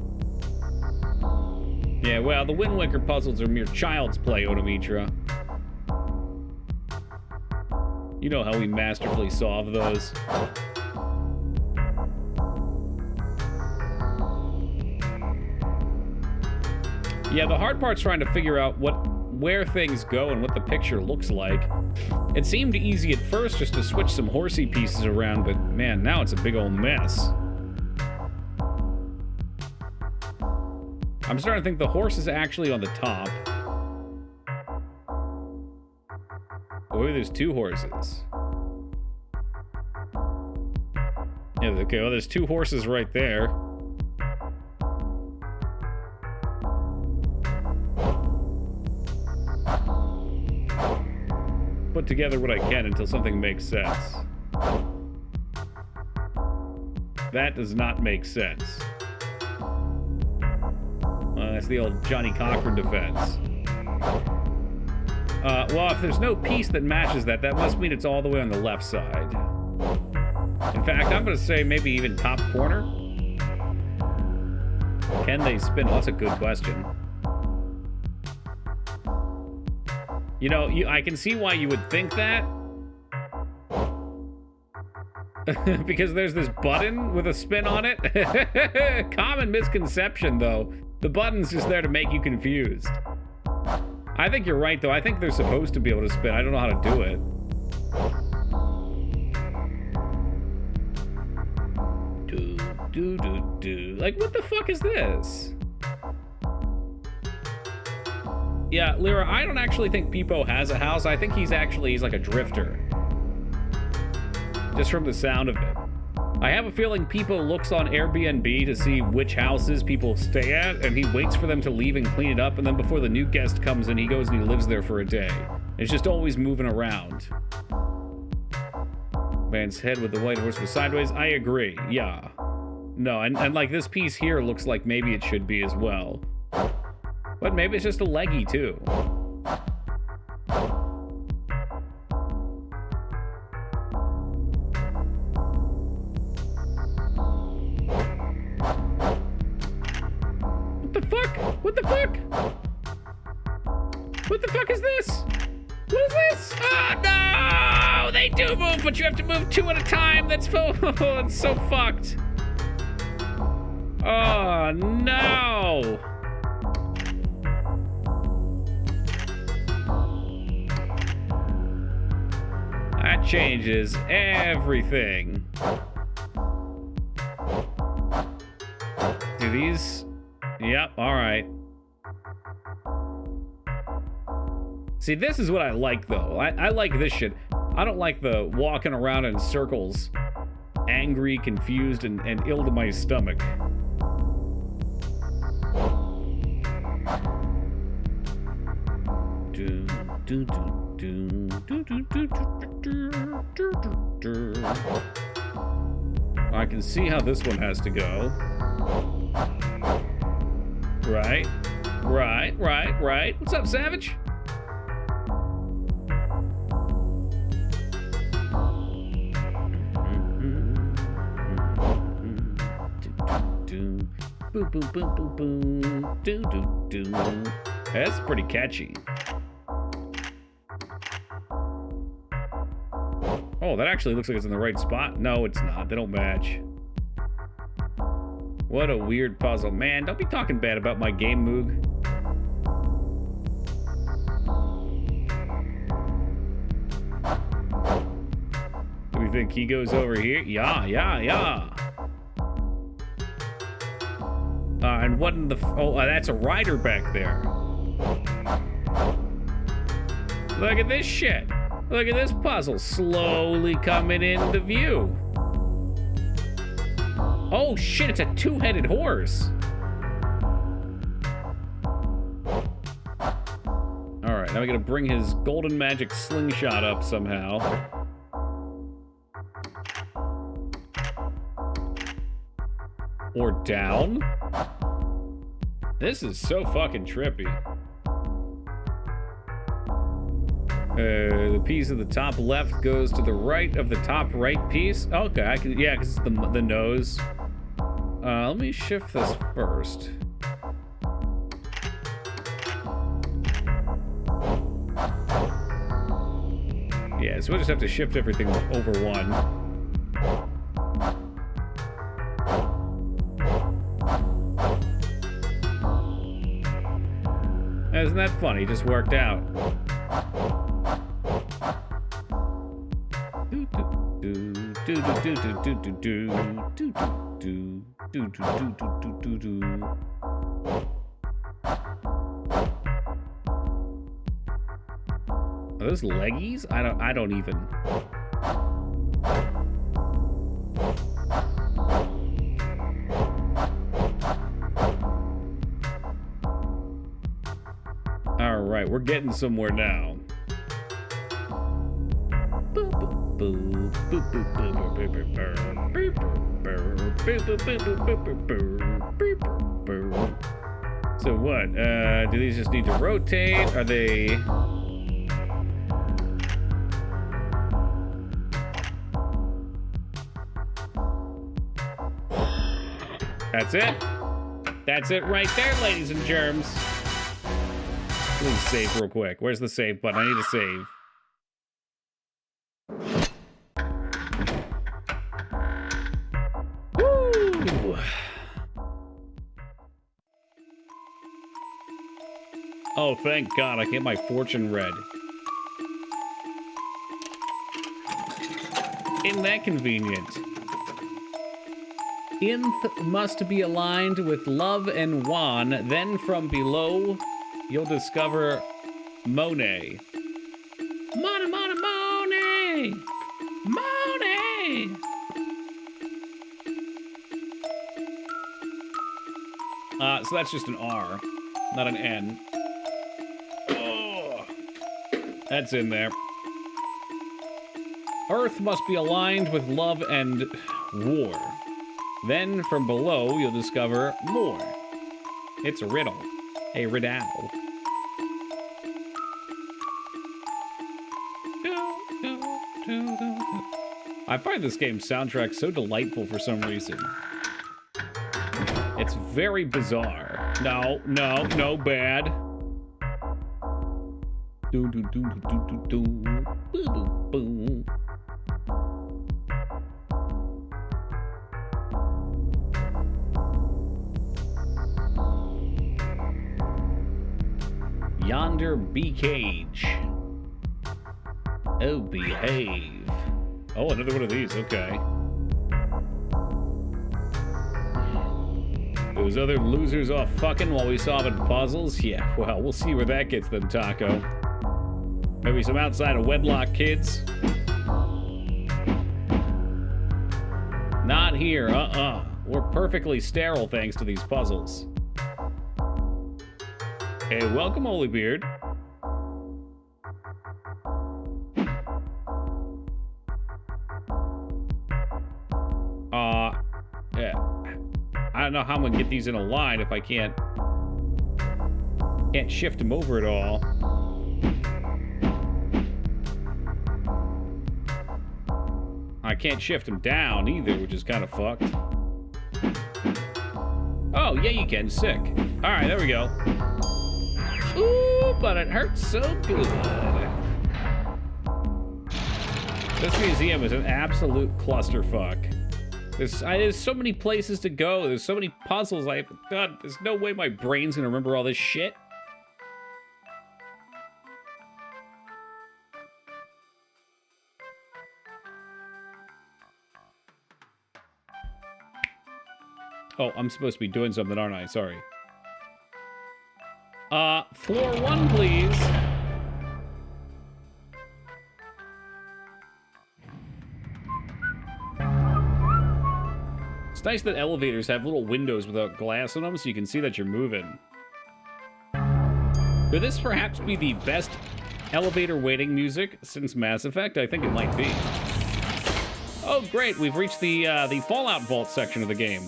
Yeah, well, the Wind Waker puzzles are mere child's play, Onomitra. You know how we masterfully solve those. Yeah, the hard part's trying to figure out where things go and what the picture looks like. It seemed easy at first just to switch some horsey pieces around, but man, now it's a big old mess. I'm starting to think the horse is actually on the top. Oh, there's two horses. Yeah, okay, well, there's two horses right there. Put together what I can until something makes sense. That does not make sense. That's the old Johnny Cochran defense. Well, if there's no piece that matches that, that must mean it's all the way on the left side. In fact, I'm going to say maybe even top corner. Can they spin? Oh, that's a good question. You know, I can see why you would think that. Because there's this button with a spin on it. Common misconception, though. The button's just there to make you confused. I think you're right, though. I think they're supposed to be able to spin. I don't know how to do it. Like, what the fuck is this? Yeah, Lyra, I don't actually think Peepo has a house. I think he's like a drifter. Just from the sound of it. I have a feeling Peepo looks on Airbnb to see which houses people stay at, and he waits for them to leave and clean it up, and then before the new guest comes in, he goes and he lives there for a day. It's just always moving around. Man's head with the white horse was sideways. I agree, yeah. No, and like this piece here looks like maybe it should be as well. But maybe it's just a leggy too. What the fuck? What the fuck? What the fuck is this? What is this? Oh no! They do move, but you have to move 2 at a time. That's it's so fucked. Oh no! That changes everything. Do these? Yep, alright. See, this is what I like, though. I like this shit. I don't like the walking around in circles, angry, confused, and ill to my stomach. I can see how this one has to go. Right. What's up, Savage? Boom, boom, boom, boom, boom. Do. That's pretty catchy. Oh, that actually looks like it's in the right spot. No, it's not. They don't match. What a weird puzzle. Man, don't be talking bad about my game, Moog. Do we think he goes over here? Yeah. And what in the... Oh, that's a rider back there. Look at this shit. Look at this puzzle slowly coming into view. Oh shit, it's a 2-headed horse. Alright, now we gotta bring his golden magic slingshot up somehow. Or down? This is so fucking trippy. The piece at the top left goes to the right of the top right piece. Okay, I can, yeah, because it's the nose. Let me shift this first. Yeah, so we'll just have to shift everything over one. Isn't that funny? It just worked out. Are those leggies? I don't even. All right, we're getting somewhere now. So what? Do these just need to rotate? Are they? That's it. That's it right there, ladies and germs. Please save real quick. Where's the save button? I need to save. Woo! Oh, thank God, I get my fortune read. Isn't that convenient? Inth must be aligned with love and Wan. Then from below, you'll discover Monet. Monet, Monet, Monet! Monet! So that's just an R, not an N. Oh, that's in there. Earth must be aligned with love and war. Then, from below, you'll discover more. It's a riddle. A riddle. I find this game's soundtrack so delightful for some reason. It's very bizarre. No, no, no, bad. Do do do do do do. Boo boo boo. Yonder bee cage. Oh, behave. Oh, another one of these. Okay. Those other losers off fucking while we solving puzzles? Yeah, well, we'll see where that gets them, Taco. Maybe some outside of wedlock kids? Not here, We're perfectly sterile thanks to these puzzles. Hey, welcome, Holybeard. Yeah. I don't know how I'm gonna get these in a line if I can't shift them over at all. I can't shift them down either, which is kind of fucked. Oh, yeah, you can. Sick. All right, there we go. Ooh, but it hurts so good. This museum is an absolute clusterfuck. There's so many places to go. There's so many puzzles I haven't done. There's no way my brain's gonna remember all this shit. Oh, I'm supposed to be doing something, aren't I? Sorry. Floor 1, please. It's nice that elevators have little windows without glass in them so you can see that you're moving. Could this perhaps be the best elevator waiting music since Mass Effect? I think it might be. Oh, great. We've reached the Fallout Vault section of the game.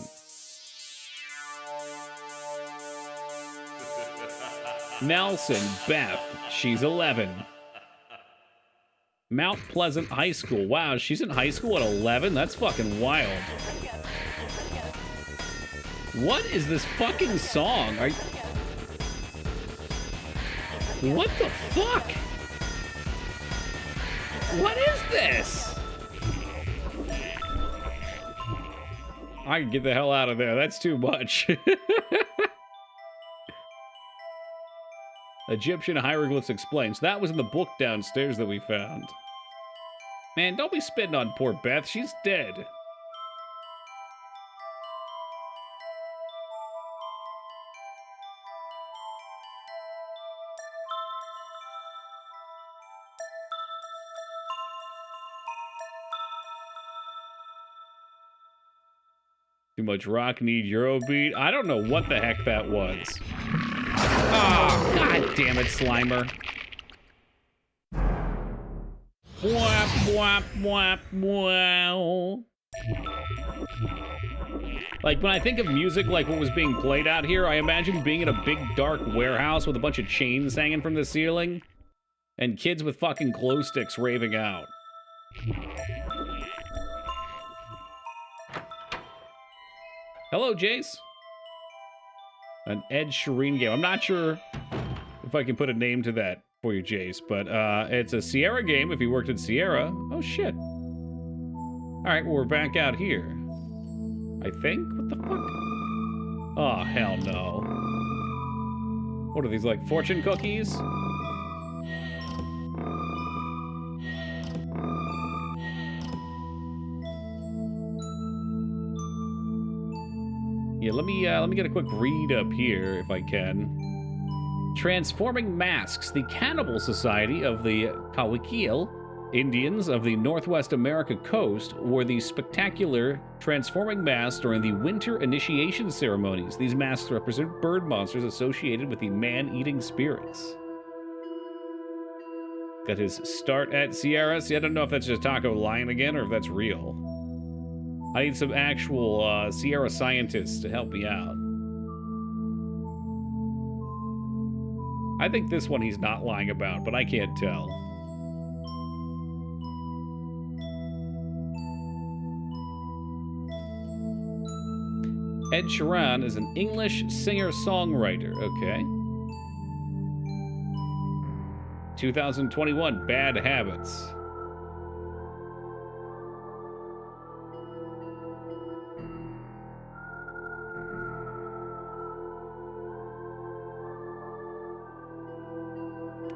Nelson, Beth, she's 11. Mount Pleasant High School. Wow, she's in high school at 11? That's fucking wild. What is this fucking song? What the fuck? What is this? I can get the hell out of there. That's too much. Egyptian hieroglyphs explained. So that was in the book downstairs that we found. Man, don't be spitting on poor Beth. She's dead. Too much rock, need Eurobeat. I don't know what the heck that was. Oh, god damn it, Slimer. Whap, whap, whap, wow. Like, when I think of music like what was being played out here, I imagine being in a big, dark warehouse with a bunch of chains hanging from the ceiling and kids with fucking glow sticks raving out. Hello, Jace. An Ed Sheeran game. I'm not sure if I can put a name to that for you, Jace, but it's a Sierra game if you worked at Sierra. Oh, shit. All right, well, we're back out here. I think? What the fuck? Oh, hell no. What are these, like, fortune cookies? Yeah, let me get a quick read up here if I can. Transforming Masks, the cannibal society of the Kawikiel Indians of the Northwest America coast wore these spectacular transforming masks during the winter initiation ceremonies. These masks represent bird monsters associated with the man-eating spirits. Got his start at Sierra. See, I don't know if that's just Taco lying again or if that's real. I need some actual Sierra scientists to help me out. I think this one he's not lying about, but I can't tell. Ed Sheeran is an English singer-songwriter. Okay. 2021, Bad Habits.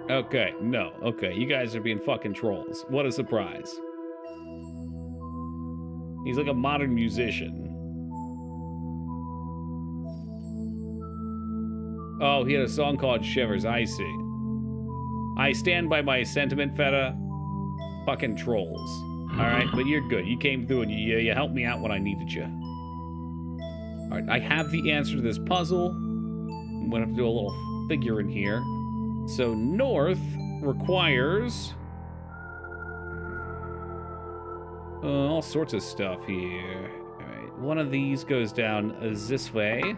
Okay, no. Okay, you guys are being fucking trolls. What a surprise. He's like a modern musician. Oh, he had a song called Shivers. I see. I stand by my sentiment, Feta. Fucking trolls. Alright, but you're good. You came through and you helped me out when I needed you. Alright, I have the answer to this puzzle. I'm gonna have to do a little figure in here. So north requires all sorts of stuff here. Alright, one of these goes down this way.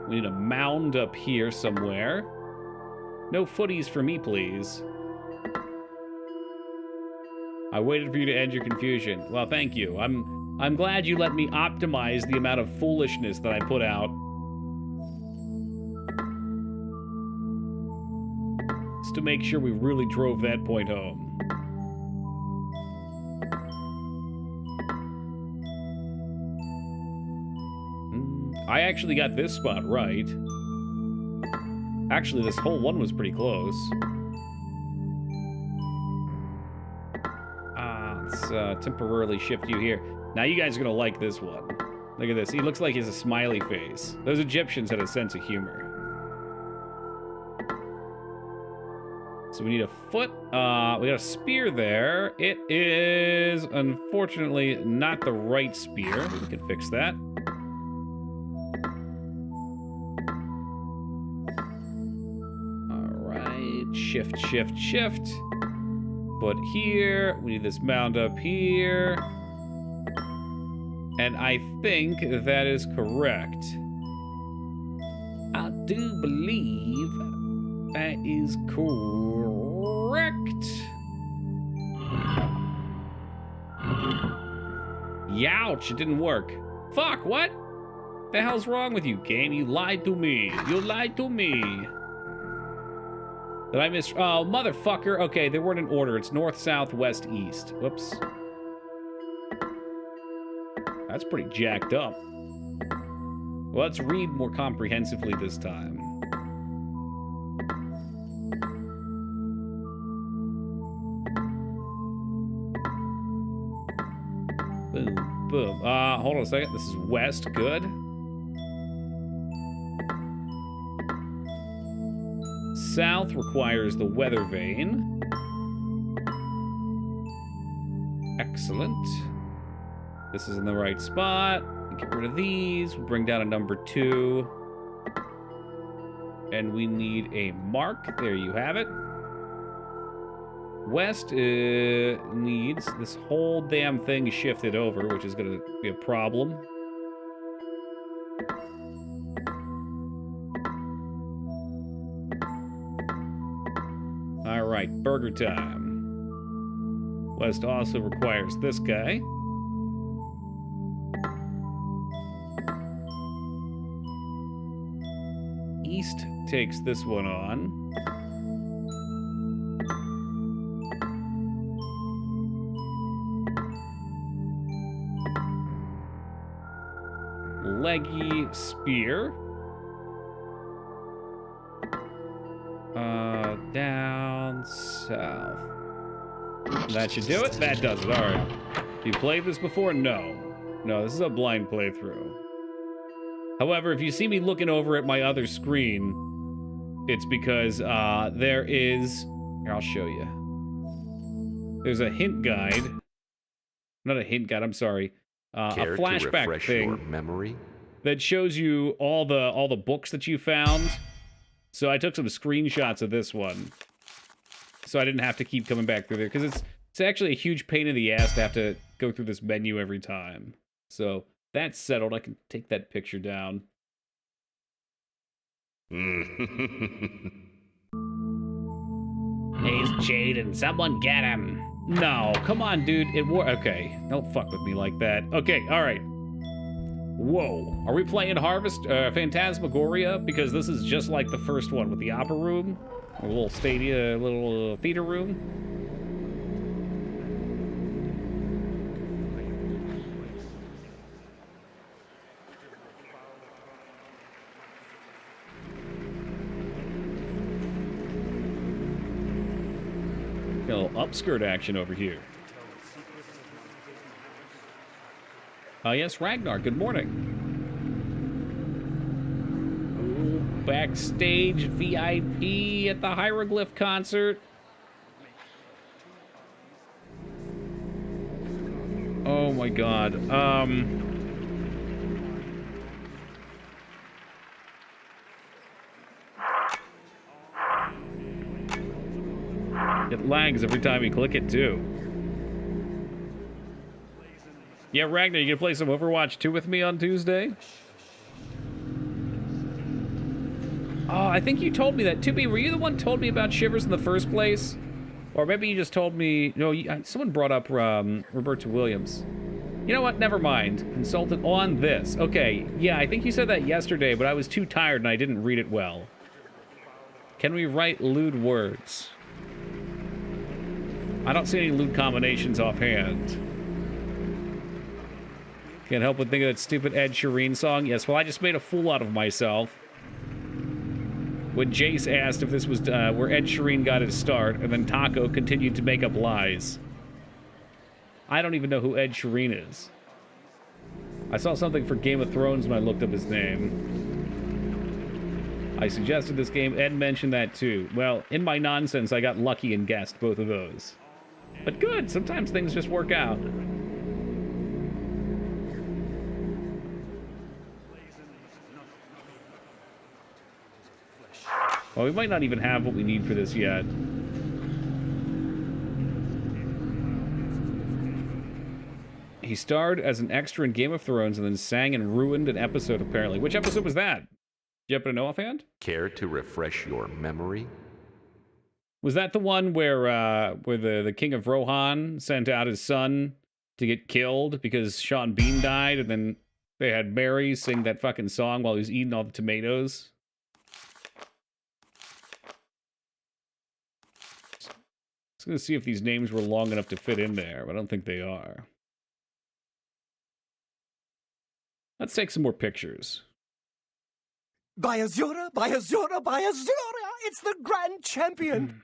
We need a mound up here somewhere. No footies for me, please. I waited for you to end your confusion. Well, thank you. I'm glad you let me optimize the amount of foolishness that I put out. Just to make sure we really drove that point home. I actually got this spot right. Actually, this whole one was pretty close. Let's temporarily shift you here. Now you guys are gonna like this one. Look at this. He looks like he has a smiley face. Those Egyptians had a sense of humor. So we need a foot. We got a spear there. It is, unfortunately, not the right spear. We can fix that. Shift, shift, shift. Foot here. We need this mound up here. And I think that is correct. I do believe that is correct. Youch, it didn't work. Fuck, what? The hell's wrong with you, game? You lied to me. You lied to me. Did I miss? Oh, motherfucker. Okay, they weren't in order. It's north, south, west, east. Whoops. That's pretty jacked up. Well, let's read more comprehensively this time. Boom, boom. Hold on a second. This is west. Good. South requires the weather vane. Excellent. This is in the right spot. Get rid of these. We'll bring down a number 2. And we need a mark. There you have it. West needs this whole damn thing shifted over, which is going to be a problem. All right, burger time. West also requires this guy. East takes this one on. Leggy spear. Down south. That should do it. That does it. All right. You played this before? No. No, this is a blind playthrough. However, if you see me looking over at my other screen, it's because there is... Here, I'll show you. There's a hint guide. Not a hint guide, I'm sorry. A flashback thing your memory? that shows you all the books that you found. So I took some screenshots of this one, so I didn't have to keep coming back through there, because it's actually a huge pain in the ass to have to go through this menu every time. So that's settled. I can take that picture down. Hey, it's Jaden. Someone get him. No, come on, dude. Okay, don't fuck with me like that. Okay, all right. Whoa, are we playing Harvest Phantasmagoria? Because this is just like the first one with the opera room, a little little theater room. A little upskirt action over here. Yes, Ragnar, good morning. Ooh, backstage VIP at the Hieroglyph concert. Oh my god. It lags every time you click it, too. Yeah, Ragnar, you gonna play some Overwatch 2 with me on Tuesday? Oh, I think you told me that. 2B, were you the one who told me about Shivers in the first place? Or maybe you just told me... No, someone brought up Roberta Williams. You know what? Never mind. Consultant on this. Okay, yeah, I think you said that yesterday, but I was too tired and I didn't read it well. Can we write lewd words? I don't see any lewd combinations offhand. Can't help but think of that stupid Ed Sheeran song. Yes, well, I just made a fool out of myself when Jace asked if this was where Ed Sheeran got his start, and then Taco continued to make up lies. I don't even know who Ed Sheeran is. I saw something for Game of Thrones when I looked up his name. I suggested this game. Ed mentioned that too. Well, in my nonsense, I got lucky and guessed both of those. But good, sometimes things just work out. Well, we might not even have what we need for this yet. He starred as an extra in Game of Thrones and then sang and ruined an episode, apparently. Which episode was that? Do you happen to know offhand? Care to refresh your memory? Was that the one where the King of Rohan sent out his son to get killed because Sean Bean died, and then they had Mary sing that fucking song while he was eating all the tomatoes? I was going to see if these names were long enough to fit in there, but I don't think they are. Let's take some more pictures. By Azura, by Azura, by Azura! It's the grand champion!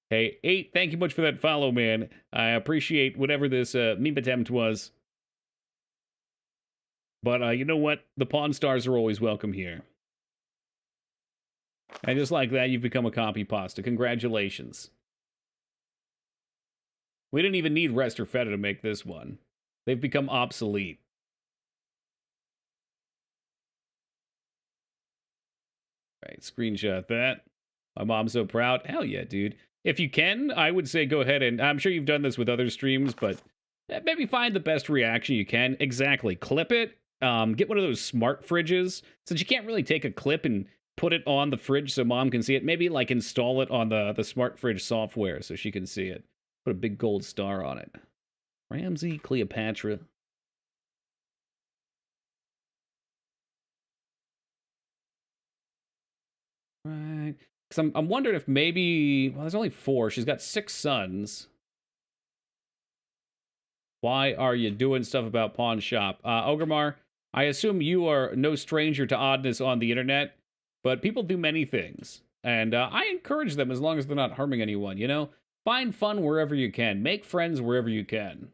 Hey, 8, thank you much for that follow, man. I appreciate whatever this meme attempt was. But you know what? The Pawn Stars are always welcome here. And just like that, you've become a copy pasta. Congratulations. We didn't even need Rest or Feta to make this one. They've become obsolete. Right, screenshot that. My mom's so proud. Hell yeah, dude. If you can, I would say go ahead and... I'm sure you've done this with other streams, but maybe find the best reaction you can. Exactly. Clip it. Get one of those smart fridges. Since you can't really take a clip and put it on the fridge so mom can see it, maybe like install it on the smart fridge software so she can see it. Put a big gold star on it. Ramsey, Cleopatra. Right. Because I'm wondering if maybe... Well, there's only 4. She's got 6 sons. Why are you doing stuff about Pawn Shop? Ogremar, I assume you are no stranger to oddness on the internet, but people do many things. And I encourage them as long as they're not harming anyone, you know? Find fun wherever you can. Make friends wherever you can.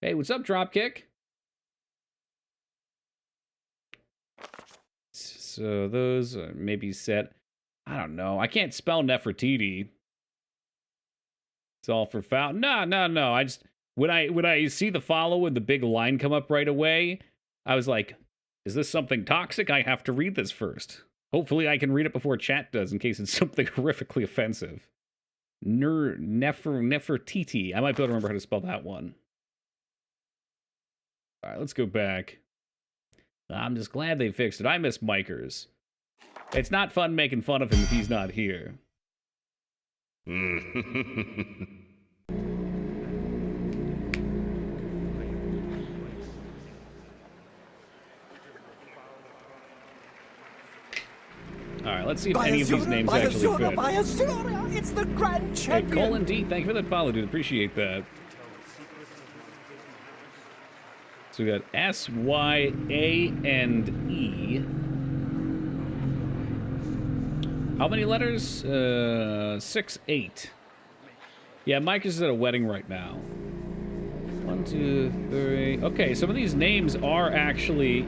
Hey, what's up, Dropkick? So those maybe set. I don't know. I can't spell Nefertiti. It's all for foul. No. I just when I see the follow and the big line come up right away, I was like, is this something toxic? I have to read this first. Hopefully I can read it before chat does in case it's something horrifically offensive. Nefertiti. I might be able to remember how to spell that one. All right, let's go back. I'm just glad they fixed it. I miss Mikers. It's not fun making fun of him if he's not here. All right, let's see if any of these names actually fit. It's the grand champion. Hey, Colin D, thank you for that follow, dude. Appreciate that. So we got S, Y, A, and E. How many letters? 6, 8. Yeah, Mike is at a wedding right now. 1, 2, 3. Okay, some of these names are actually...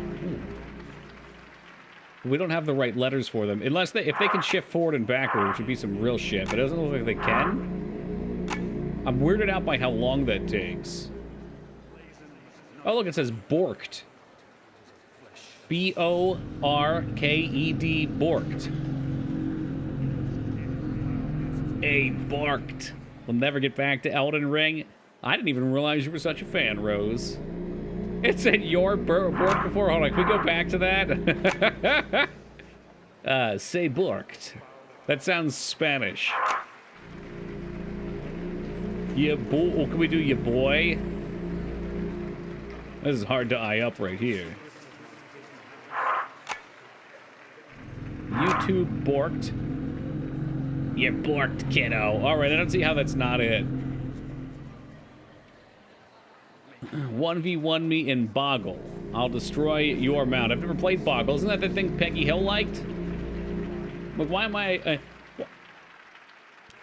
We don't have the right letters for them. Unless if they can shift forward and backward, which would be some real shit. But it doesn't look like they can. I'm weirded out by how long that takes. Oh, look, it says Borked. B-O-R-K-E-D, Borked. Hey, Borked. We'll never get back to Elden Ring. I didn't even realize you were such a fan, Rose. It said your Borked before. Hold on, can we go back to that? Say Borked. That sounds Spanish. Yeah, boy. Oh, can we do ya boy? This is hard to eye up right here. YouTube borked. You borked, kiddo. Alright, I don't see how that's not it. 1v1 me in Boggle. I'll destroy your mount. I've never played Boggle. Isn't that the thing Peggy Hill liked? But why am I...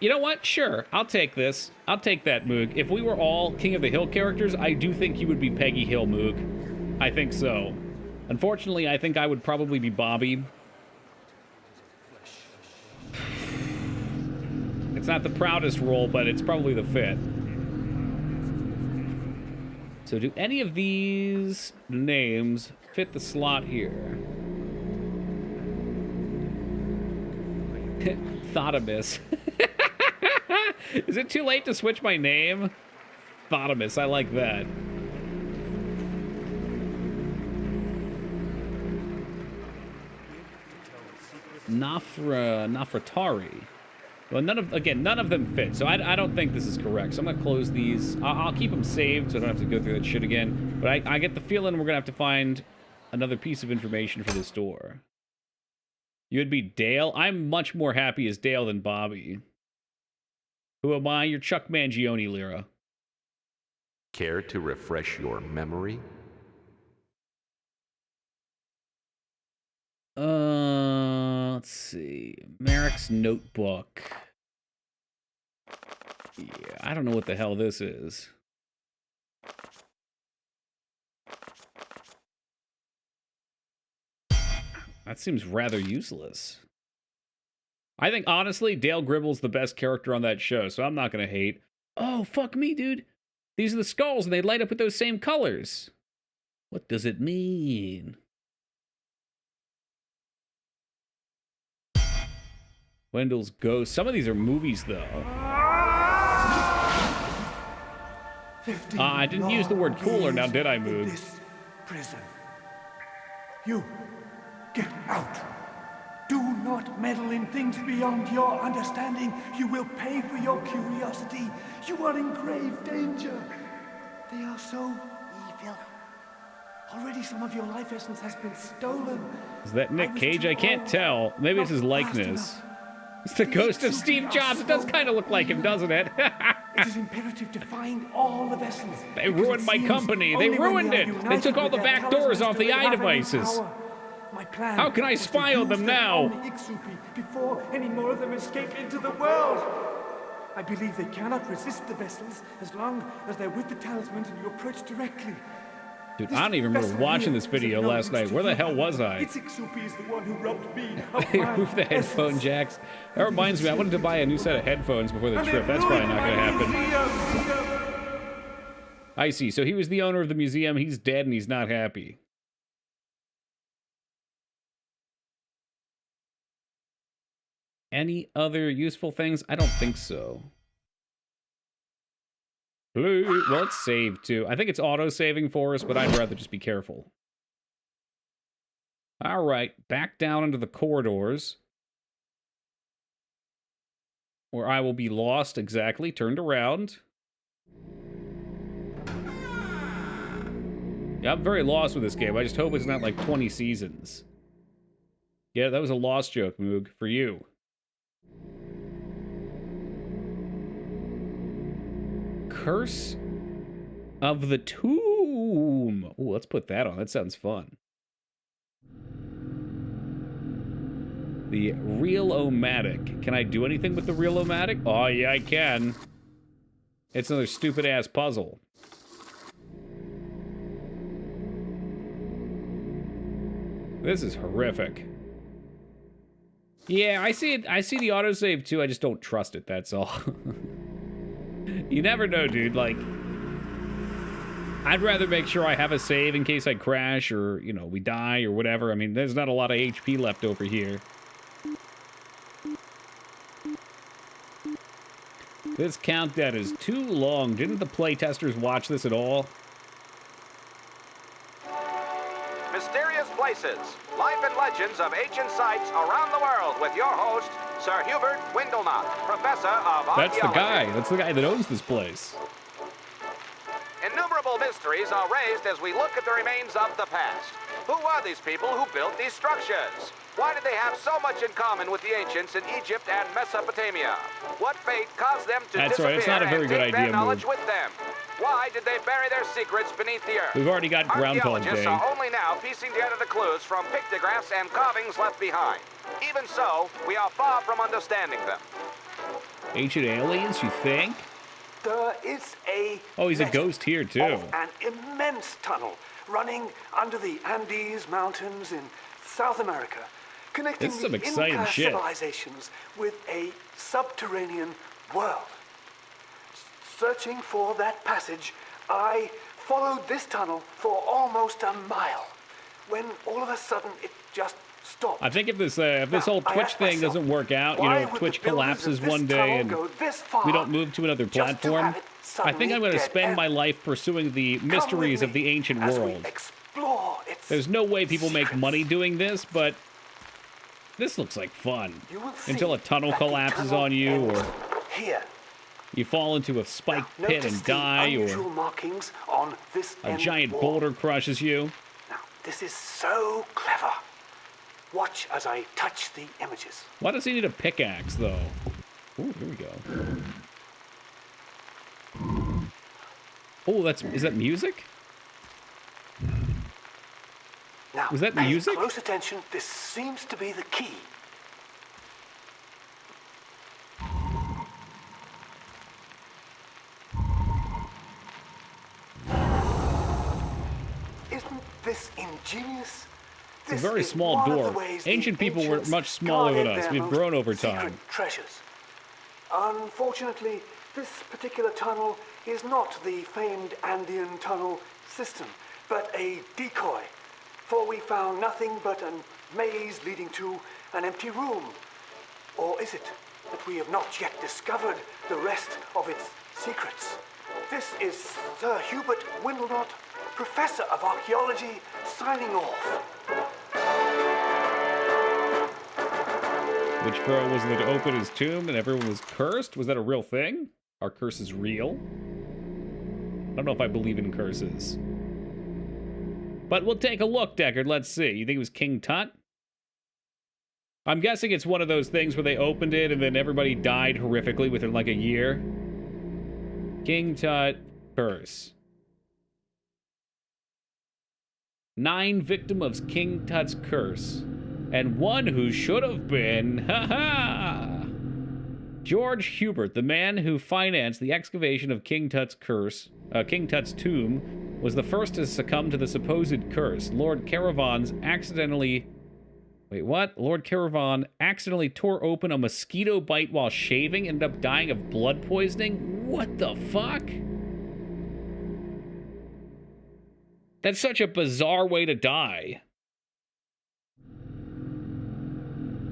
You know what? Sure, I'll take this. I'll take that, Moog. If we were all King of the Hill characters, I do think you would be Peggy Hill, Moog. I think so. Unfortunately, I think I would probably be Bobby. It's not the proudest role, but it's probably the fit. So do any of these names fit the slot here? Thotimus. Is it too late to switch my name? Thotimus, I like that. Nafratari. Well, none of them fit, so I don't think this is correct. So I'm gonna close these. I'll keep them saved so I don't have to go through that shit again. But I get the feeling we're gonna have to find another piece of information for this door. You'd be Dale? I'm much more happy as Dale than Bobby. Who am I? You're Chuck Mangione, Lyra. Care to refresh your memory? Let's see. Merrick's notebook. Yeah, I don't know what the hell this is. That seems rather useless. I think, honestly, Dale Gribble's the best character on that show, so I'm not gonna hate. Oh, fuck me, dude. These are the skulls, and they light up with those same colors. What does it mean? Wendell's Ghost. Some of these are movies, though. I didn't use the word cooler, now did I, Mood? This prison. You, get out. Do not meddle in things beyond your understanding. You will pay for your curiosity. You are in grave danger. They are so evil. Already some of your life essence has been stolen. Is that Nick Cage? I can't tell. Maybe it's his likeness. It's the ghost of Steve Jobs. It does kind of look like him, doesn't it? It is imperative to find all the vessels. They ruined my company. They ruined it. They took all the back doors off the iDevices. My plan. How can I spy on them now? Before any more of them escape into the world. I believe they cannot resist the vessels as long as they're with the talisman and you approach directly. Dude, This I don't even remember vessel watching here this is video of no last use night. to Where the you. hell was I? Itziksupi is the one who robbed me of They my removed the headphone essence. jacks. That reminds me, I wanted to buy a new set of headphones before the And trip. they That's probably ruined not going to my happen. museum. I see. So he was the owner of the museum. He's dead and he's not happy. Any other useful things? I don't think so. Well, let's save too. I think it's auto-saving for us, but I'd rather just be careful. All right, back down into the corridors. Where I will be lost, exactly, turned around. Yeah, I'm very lost with this game. I just hope it's not like 20 seasons. Yeah, that was a lost joke, Moog, for you. Curse of the Tomb. Ooh, let's put that on. That sounds fun. The Reel-O-Matic. Can I do anything with the Reel-O-Matic? Oh, yeah, I can. It's another stupid-ass puzzle. This is horrific. Yeah, I see it. I see the autosave too. I just don't trust it, that's all. You never know, dude. Like, I'd rather make sure I have a save in case I crash or, you know, we die or whatever. I mean, there's not a lot of HP left over here. This countdown is too long. Didn't the playtesters watch this at all? Mysterious Places, Life and Legends of Ancient Sites Around the World with your host, Sir Hubert Windlenot, Professor of That's Archaeology. the guy. That's the guy that owns this place. Innumerable mysteries are raised as we look at the remains of the past. Who were these people who built these structures? Why did they have so much in common with the ancients in Egypt and Mesopotamia? What fate caused them to That's right, disappear it's not a very and good take idea, their knowledge Moog. with them? Why did they bury their secrets beneath the earth? We've already got Groundhog Archaeologists Day. are only now piecing together the clues from pictographs and carvings left behind. Even so, we are far from understanding them. Ancient aliens, you think? There is a Oh, he's a legend ghost here, too. of an immense tunnel running under the Andes Mountains in South America, connecting This is some the exciting Inca shit. civilizations with a subterranean world. Searching for that passage, I followed this tunnel for almost a mile, when all of a sudden it just stopped. I think if this whole I Twitch asked thing myself, doesn't work out, you why know, if would Twitch the builders collapses of this one day tunnel and go this far we don't move to another just to platform, have it I think I'm going to suddenly spend dead my end? life pursuing the Come mysteries with of the me ancient as we world. explore its There's no way people make secrets. money doing this, but this looks like fun. You will see Until a tunnel that the collapses tunnel on you, ends or here. you fall into a spiked Now, pit notice and the die, unusual or markings on this a end giant wall. boulder crushes you. Now, this is so clever. Watch as I touch the images. Why does he need a pickaxe, though? Ooh, here we go. Oh, is that music? Now, Was that pay music? close attention. This seems to be the key. Isn't this ingenious? It's a very small door. Ancient people were much smaller than us. We've grown over time. Treasures. Unfortunately, this particular tunnel is not the famed Andean tunnel system, but a decoy. For we found nothing but a maze leading to an empty room. Or is it that we have not yet discovered the rest of its secrets? This is Sir Hubert Windlenot, Professor of Archaeology, signing off. Which pharaoh was it that opened his tomb and everyone was cursed? Was that a real thing? Are curses real? I don't know if I believe in curses. But we'll take a look, Deckard. Let's see. You think it was King Tut? I'm guessing it's one of those things where they opened it and then everybody died horrifically within like a year. King Tut curse. 9 victim of King Tut's curse. And 1 who should have been. Ha ha! George Hubert, the man who financed the excavation of King Tut's tomb, was the first to succumb to the supposed curse. Lord Caravan accidentally tore open a mosquito bite while shaving, ended up dying of blood poisoning? What the fuck? That's such a bizarre way to die.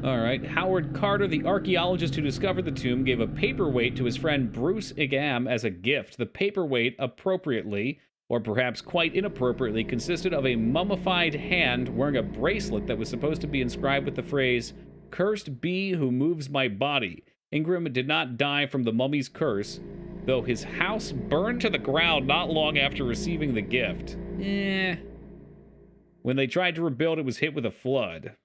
All right. Howard Carter, the archaeologist who discovered the tomb, gave a paperweight to his friend Bruce Igam as a gift. The paperweight, appropriately, or perhaps quite inappropriately, consisted of a mummified hand wearing a bracelet that was supposed to be inscribed with the phrase, "Cursed be who moves my body." Ingram did not die from the mummy's curse, though his house burned to the ground not long after receiving the gift. When they tried to rebuild, it was hit with a flood.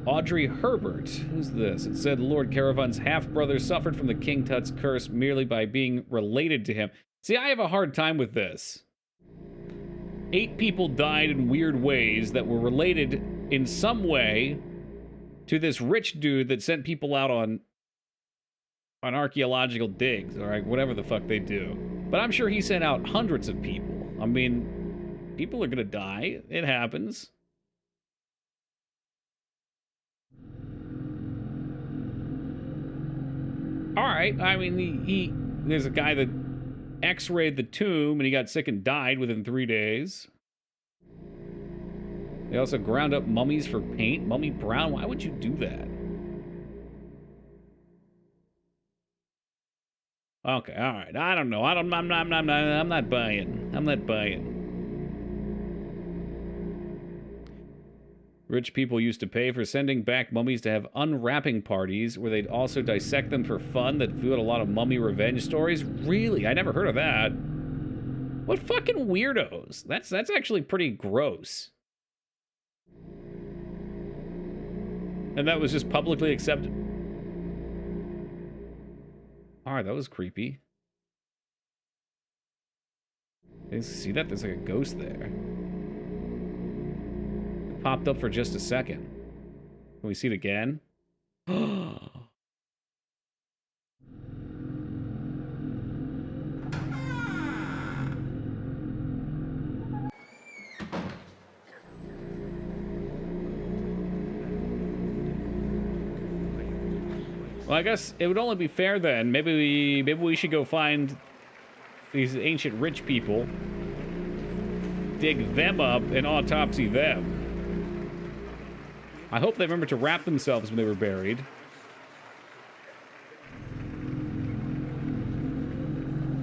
Audrey Herbert. Who's this? It said Lord Caravan's half-brother suffered from the King Tut's curse merely by being related to him. See, I have a hard time with this. 8 people died in weird ways that were related in some way to this rich dude that sent people out on archaeological digs, all right, whatever the fuck they do. But I'm sure he sent out hundreds of people. I mean, people are gonna die. It happens. All right, I mean, there's a guy that x-rayed the tomb and he got sick and died within 3 days. They also ground up mummies for paint. Mummy brown, why would you do that? Okay, all right, I don't know. I'm not buying. I'm not buying. Rich people used to pay for sending back mummies to have unwrapping parties where they'd also dissect them for fun that fueled a lot of mummy revenge stories. Really? I never heard of that. What fucking weirdos? That's actually pretty gross. And that was just publicly accepted. Alright, that was creepy. You see that? There's like a ghost there. Popped up for just a second. Can we see it again? Well, I guess it would only be fair then. Maybe we should go find these ancient rich people, dig them up, and autopsy them. I hope they remember to wrap themselves when they were buried.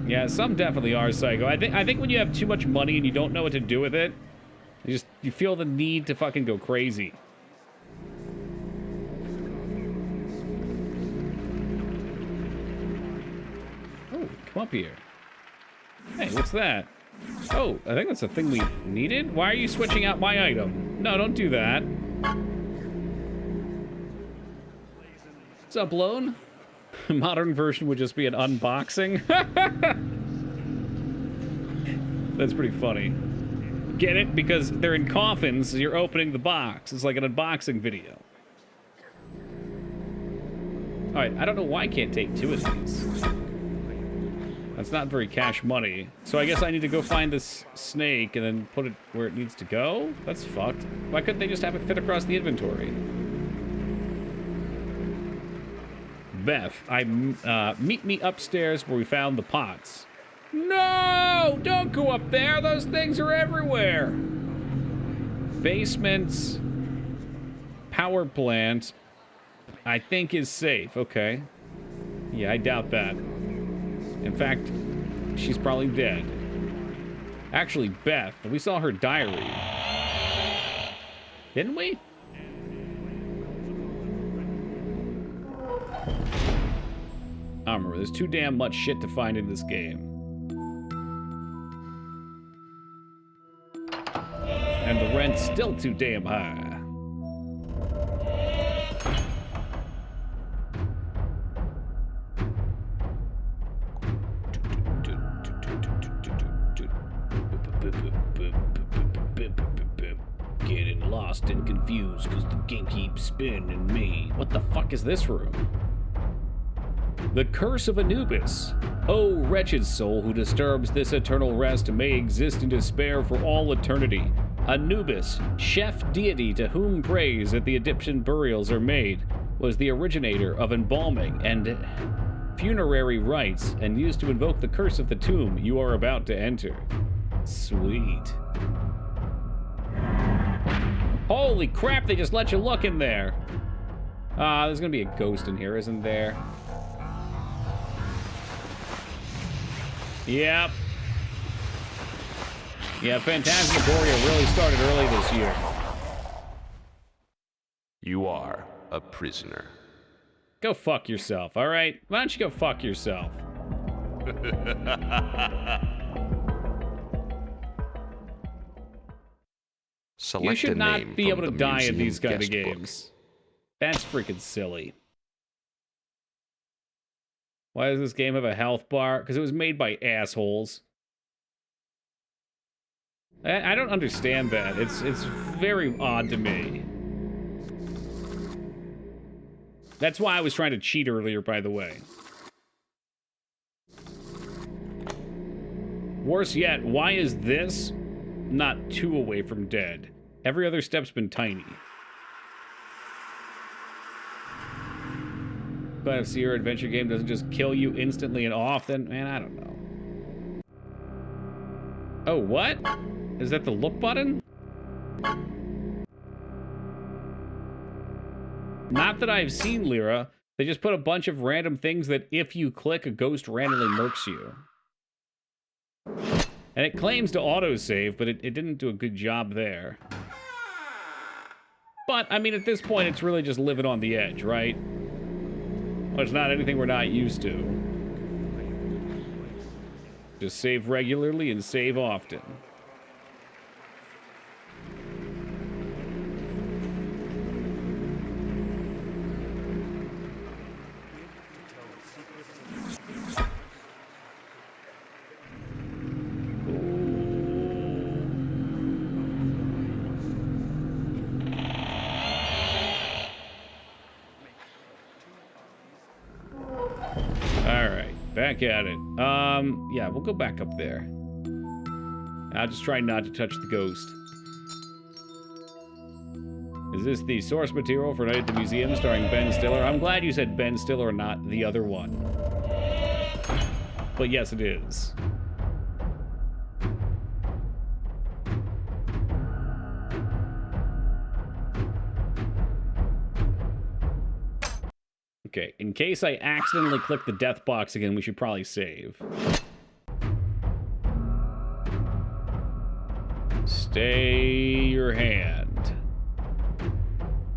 Yeah, some definitely are psycho. I think when you have too much money and you don't know what to do with it, you feel the need to fucking go crazy. Oh, come up here. Hey, what's that? Oh, I think that's the thing we needed. Why are you switching out my item? No, don't do that. What's up, Lone? Modern version would just be an unboxing. That's pretty funny. Get it? Because they're in coffins, so you're opening the box. It's like an unboxing video. Alright, I don't know why I can't take 2 of these. That's not very cash money. So I guess I need to go find this snake and then put it where it needs to go? That's fucked. Why couldn't they just have it fit across the inventory? Beth, meet me upstairs where we found the pots. No! Don't go up there! Those things are everywhere! Basements. Power plant. I think is safe. Okay. Yeah, I doubt that. In fact, she's probably dead. Actually, Beth, we saw her diary. Didn't we? I don't remember. There's too damn much shit to find in this game. And the rent's still too damn high. Getting lost lost and confused because the game keeps spinning me. What the fuck is this room? The Curse of Anubis. O wretched soul who disturbs this eternal rest may exist in despair for all eternity. Anubis, chef deity to whom praise at the Egyptian burials are made, was the originator of embalming and funerary rites and used to invoke the curse of the tomb you are about to enter. Sweet. Holy crap, they just let you look in there. There's gonna be a ghost in here, isn't there? Yep. Yeah, Phantasmagoria really started early this year. You are a prisoner. Go fuck yourself, alright? Why don't you go fuck yourself? Select You should a not name be from able to the die in museum these kind of guest book. games. That's freaking silly. Why does this game have a health bar? Because it was made by assholes. I don't understand that. It's very odd to me. That's why I was trying to cheat earlier, by the way. Worse yet, why is this not 2 away from dead? Every other step's been tiny. But if Sierra adventure game doesn't just kill you instantly and off, then, man, I don't know. Oh, what? Is that the look button? Not that I've seen, Lyra. They just put a bunch of random things that if you click, a ghost randomly murks you. And it claims to autosave, but it didn't do a good job there. But, I mean, at this point, it's really just living on the edge, right? Well, it's not anything we're not used to. Just save regularly and save often. Back at it. Yeah, we'll go back up there. I'll just try not to touch the ghost. Is this the source material for Night at the Museum starring Ben Stiller? I'm glad you said Ben Stiller and not the other one. But yes, it is. Okay, in case I accidentally click the death box again, we should probably save. Stay your hand.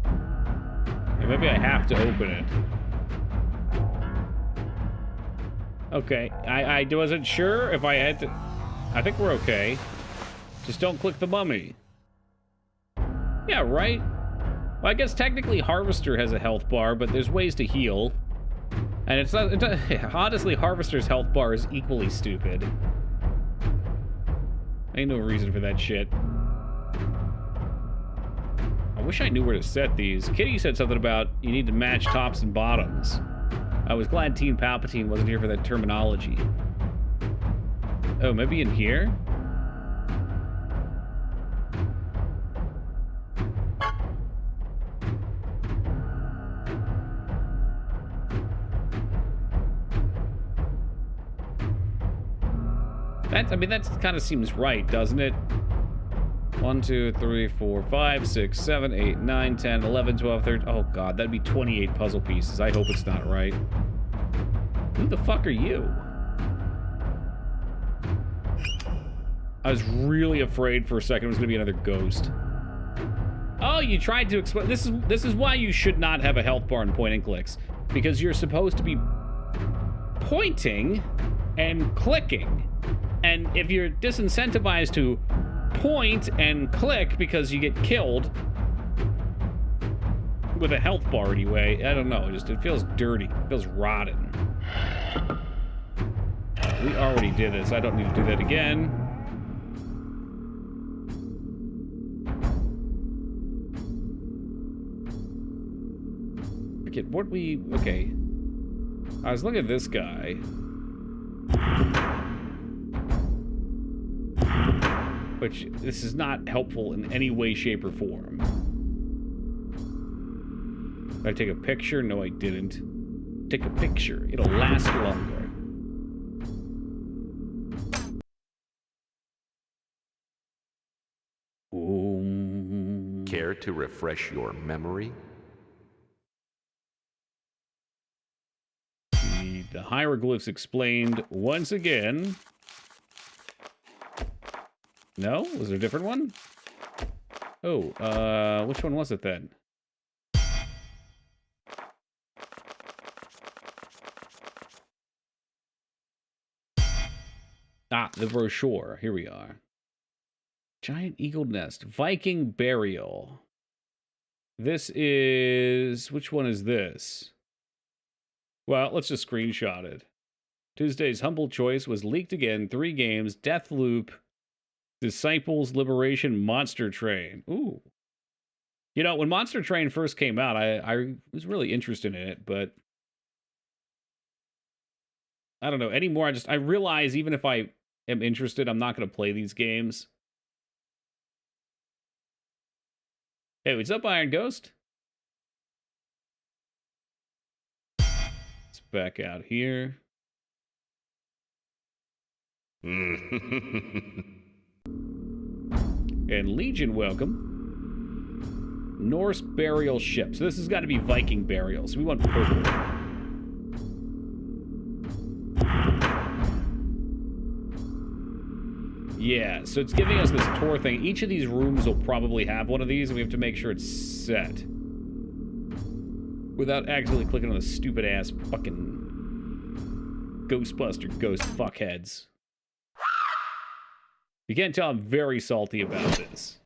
Yeah, maybe I have to open it. Okay, I wasn't sure if I had to... I think we're okay. Just don't click the mummy. Yeah, right? Well, I guess technically Harvester has a health bar, but there's ways to heal. And it's not... honestly, Harvester's health bar is equally stupid. Ain't no reason for that shit. I wish I knew where to set these. Kitty said something about you need to match tops and bottoms. I was glad Teen Palpatine wasn't here for that terminology. Oh, maybe in here? I mean, that kind of seems right, doesn't it? 1, 2, 3, 4, 5, 6, 7, 8, 9, 10, 11, 12, 13... Oh, God, that'd be 28 puzzle pieces. I hope it's not right. Who the fuck are you? I was really afraid for a second it was going to be another ghost. Oh, you tried to explain... This is why you should not have a health bar in point and clicks. Because you're supposed to be pointing and clicking. And if you're disincentivized to point and click because you get killed with a health bar anyway, I don't know, it feels dirty. It feels rotten. We already did this. I don't need to do that again. forget what we... Okay. I was looking at this guy. Which, this is not helpful in any way, shape, or form. Did I take a picture? No, I didn't. Take a picture. It'll last longer. Care to refresh your memory? The hieroglyphs explained once again. No? Was there a different one? Oh, which one was it then? Ah, the brochure. Here we are. Giant eagle nest. Viking burial. This is... Which one is this? Well, let's just screenshot it. Tuesday's humble choice was leaked again. 3 games. Deathloop. Disciples, Liberation, Monster Train. Ooh. You know, when Monster Train first came out, I was really interested in it, but... I don't know. Anymore, I realize even if I am interested, I'm not going to play these games. Hey, what's up, Iron Ghost? Let's back out here. And Legion, welcome. Norse burial ship. So this has got to be Viking burial. So we want purple. Yeah, so it's giving us this tour thing. Each of these rooms will probably have one of these, and we have to make sure it's set. Without actually clicking on the stupid-ass fucking Ghostbuster ghost fuckheads. You can't tell I'm very salty about this.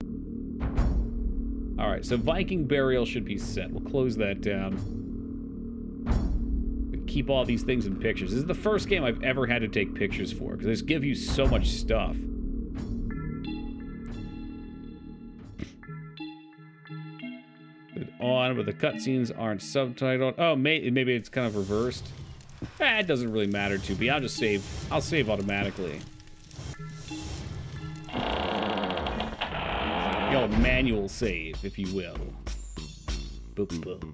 Alright, so Viking burial should be set. We'll close that down. Keep all these things in pictures. This is the first game I've ever had to take pictures for, because they just give you so much stuff. On, but the cutscenes aren't subtitled. Oh, maybe it's kind of reversed. It doesn't really matter to me. I'll just save. I'll save automatically. The old manual save, if you will. Boop, boop.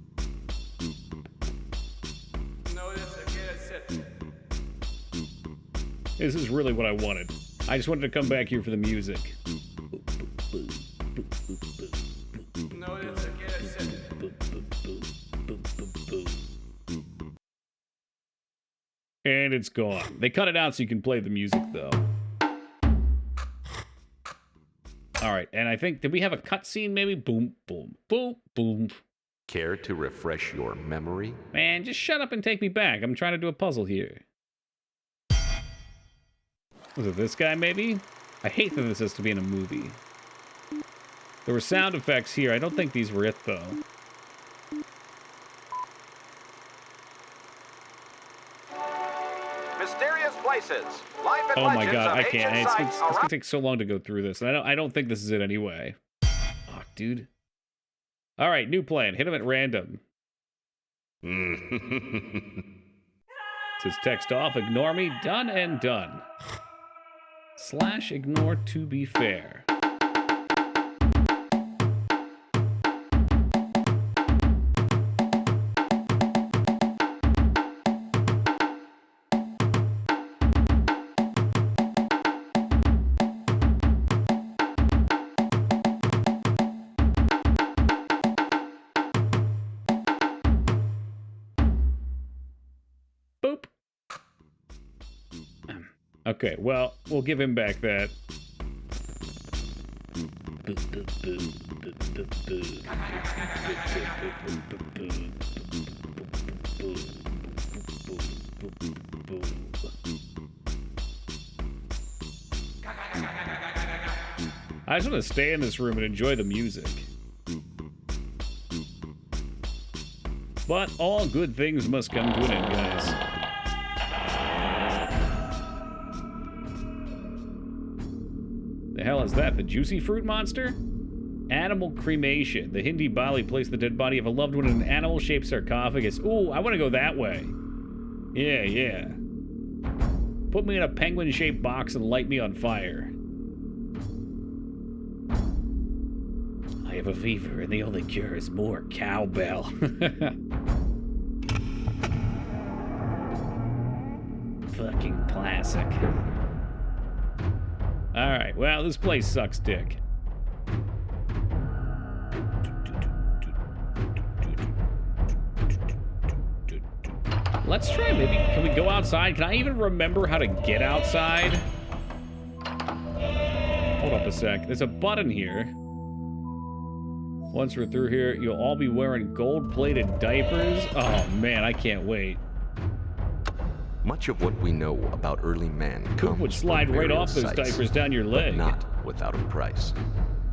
This is really what I wanted. I just wanted to come back here for the music. And it's gone. They cut it out so you can play the music, though. Alright, and I think, did we have a cutscene, maybe? Boom, boom, boom, boom. Care to refresh your memory? Man, just shut up and take me back. I'm trying to do a puzzle here. Was it this guy, maybe? I hate that this has to be in a movie. There were sound effects here. I don't think these were it, though. Mysterious places. Life and Oh my legends god, of I can't. ancient It's sites gonna take so long to go through this. And I don't think this is it anyway. Fuck, dude. Alright, new plan. Hit him at random. Says text off, ignore me, done and done. / ignore to be fair. Boop. Okay, well, we'll give him back that. I just want to stay in this room and enjoy the music. But all good things must come to an end, guys. The hell is that? The juicy fruit monster? Animal cremation. The Hindi Bali placed the dead body of a loved one in an animal-shaped sarcophagus. Ooh, I want to go that way. Yeah, yeah. Put me in a penguin-shaped box and light me on fire. I have a fever, and the only cure is more cowbell. Fucking classic. Alright, well, this place sucks dick. Let's try maybe, can we go outside? Can I even remember how to get outside? Hold up a sec. There's a button here. Once we're through here, you'll all be wearing gold-plated diapers. Oh man, I can't wait. Much of what we know about early man Poop would slide right off those diapers down your leg. But not without a price.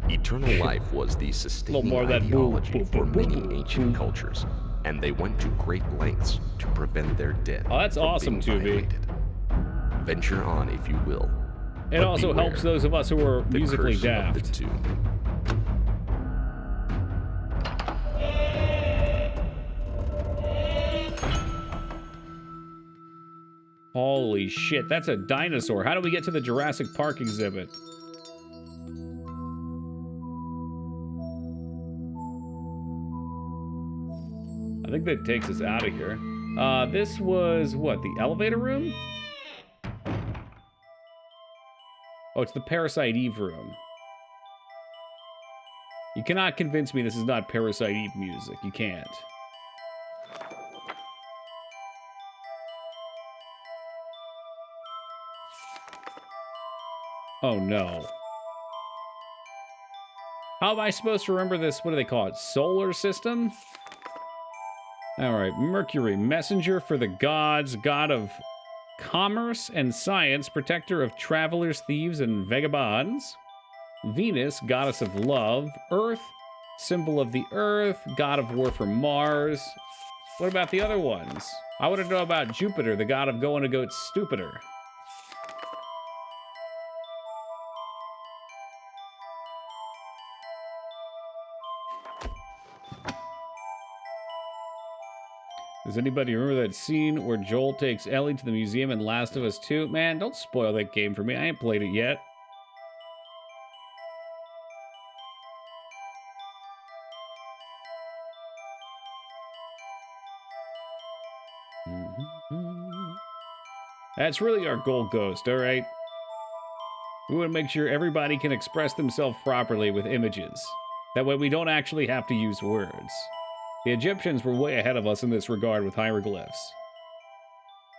Eternal life was the sustaining ideology for many ancient cultures, and they went to great lengths to prevent their dead. Oh, that's awesome, Tubi. Venture on, if you will. It also helps those of us who are musically daft. Holy shit, that's a dinosaur. How do we get to the Jurassic Park exhibit? I think that takes us out of here. This was, what, the elevator room? Oh, it's the Parasite Eve room. You cannot convince me this is not Parasite Eve music. You can't. Oh no. How am I supposed to remember this? What do they call it? Solar system? Alright, Mercury, messenger for the gods, god of commerce and science, protector of travelers, thieves, and vagabonds. Venus, goddess of love. Earth, symbol of the earth, god of war for Mars. What about the other ones? I want to know about Jupiter, the god of going to go stupider. Does anybody remember that scene where Joel takes Ellie to the museum in Last of Us 2? Man, don't spoil that game for me. I ain't played it yet. That's really our goal, Ghost, alright? We want to make sure everybody can express themselves properly with images. That way we don't actually have to use words. The Egyptians were way ahead of us in this regard with hieroglyphs.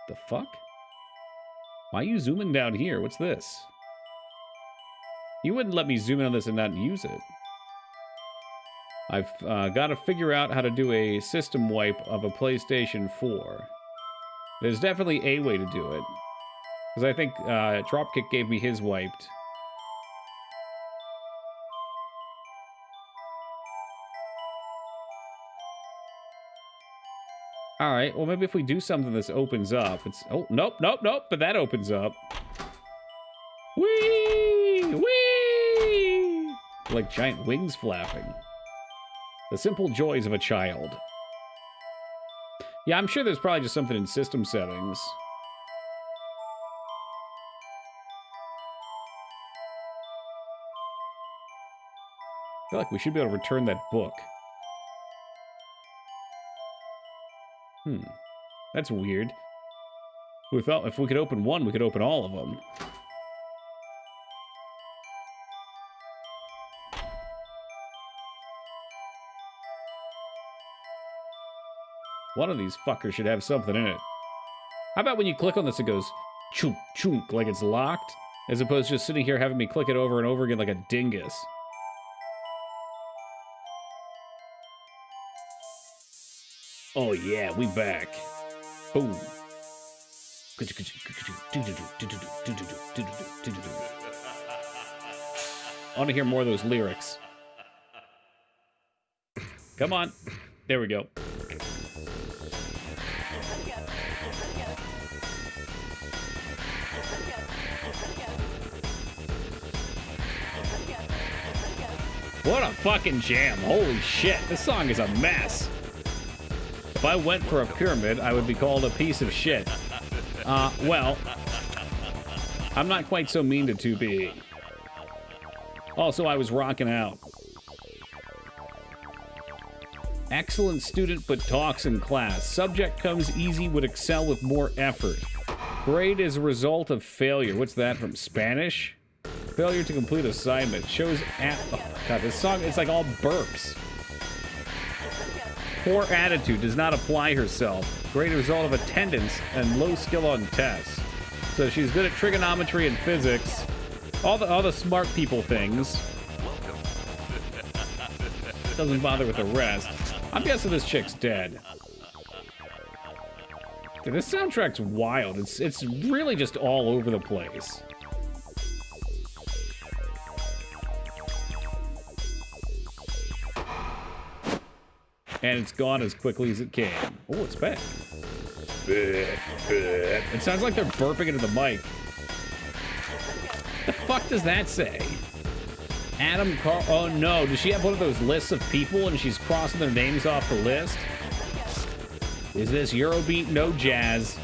The fuck? Why are you zooming down here? What's this? You wouldn't let me zoom in on this and not use it. I've got to figure out how to do a system wipe of a PlayStation 4. There's definitely a way to do it. Because I think Dropkick gave me his wiped. Alright, well maybe if we do something this opens up, it's... Oh, nope, nope, nope, but that opens up. Whee! Whee! Like giant wings flapping. The simple joys of a child. Yeah, I'm sure there's probably just something in system settings. I feel like we should be able to return that book. That's weird. We thought if we could open one, we could open all of them. One of these fuckers should have something in it. How about when you click on this, it goes chunk, chunk, like it's locked, as opposed to just sitting here having me click it over and over again like a dingus. Oh yeah, we back. Boom. I want to hear more of those lyrics. Come on. There we go. What a fucking jam. Holy shit, this song is a mess. If I went for a pyramid, I would be called a piece of shit. Well, I'm not quite so mean to 2B. Also, I was rocking out. Excellent student but talks in class. Subject comes easy, would excel with more effort. Grade is a result of failure. What's that from Spanish? Failure to complete assignment. Shows at... Oh, God, this song, it's like all burps. Poor attitude, does not apply herself. Great result of attendance and low skill on tests. So she's good at trigonometry and physics. All the smart people things. Doesn't bother with the rest. I'm guessing this chick's dead. Dude, this soundtrack's wild. It's really just all over the place. And it's gone as quickly as it came. Oh, it's back. It sounds like they're burping into the mic. The fuck does that say? Adam Carl. Oh no, does she have one of those lists of people and she's crossing their names off the list? Is this Eurobeat? No jazz.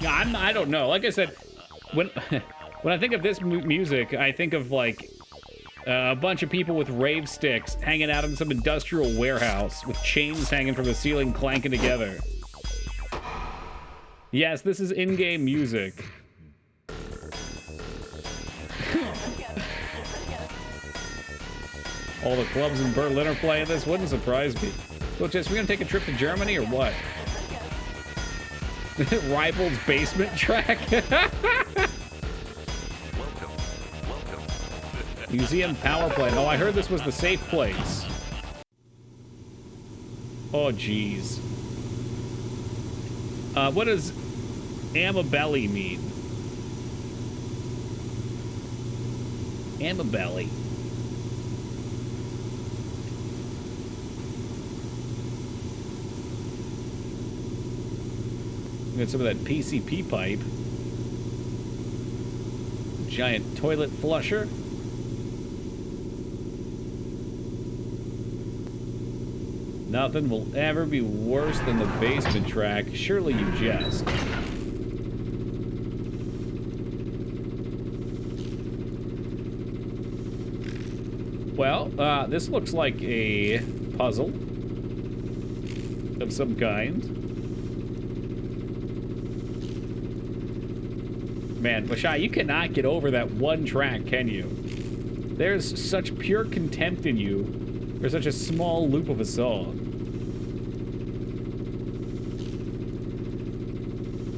I don't know. Like I said, when I think of this music, I think of like a bunch of people with rave sticks hanging out in some industrial warehouse with chains hanging from the ceiling clanking together. Yes, this is in-game music. All the clubs in Berlin are playing this. Wouldn't surprise me. Well, Jess, we gonna take a trip to Germany or what? Rivals basement track? Museum power plant. Oh, I heard this was the safe place. Oh, jeez. What does Amabelli mean? Amabelli. Got some of that PCP pipe. Giant toilet flusher. Nothing will ever be worse than the basement track. Surely you jest. Well, this looks like a puzzle of some kind. Man, Mashai, you cannot get over that one track, can you? There's such pure contempt in you for such a small loop of a song.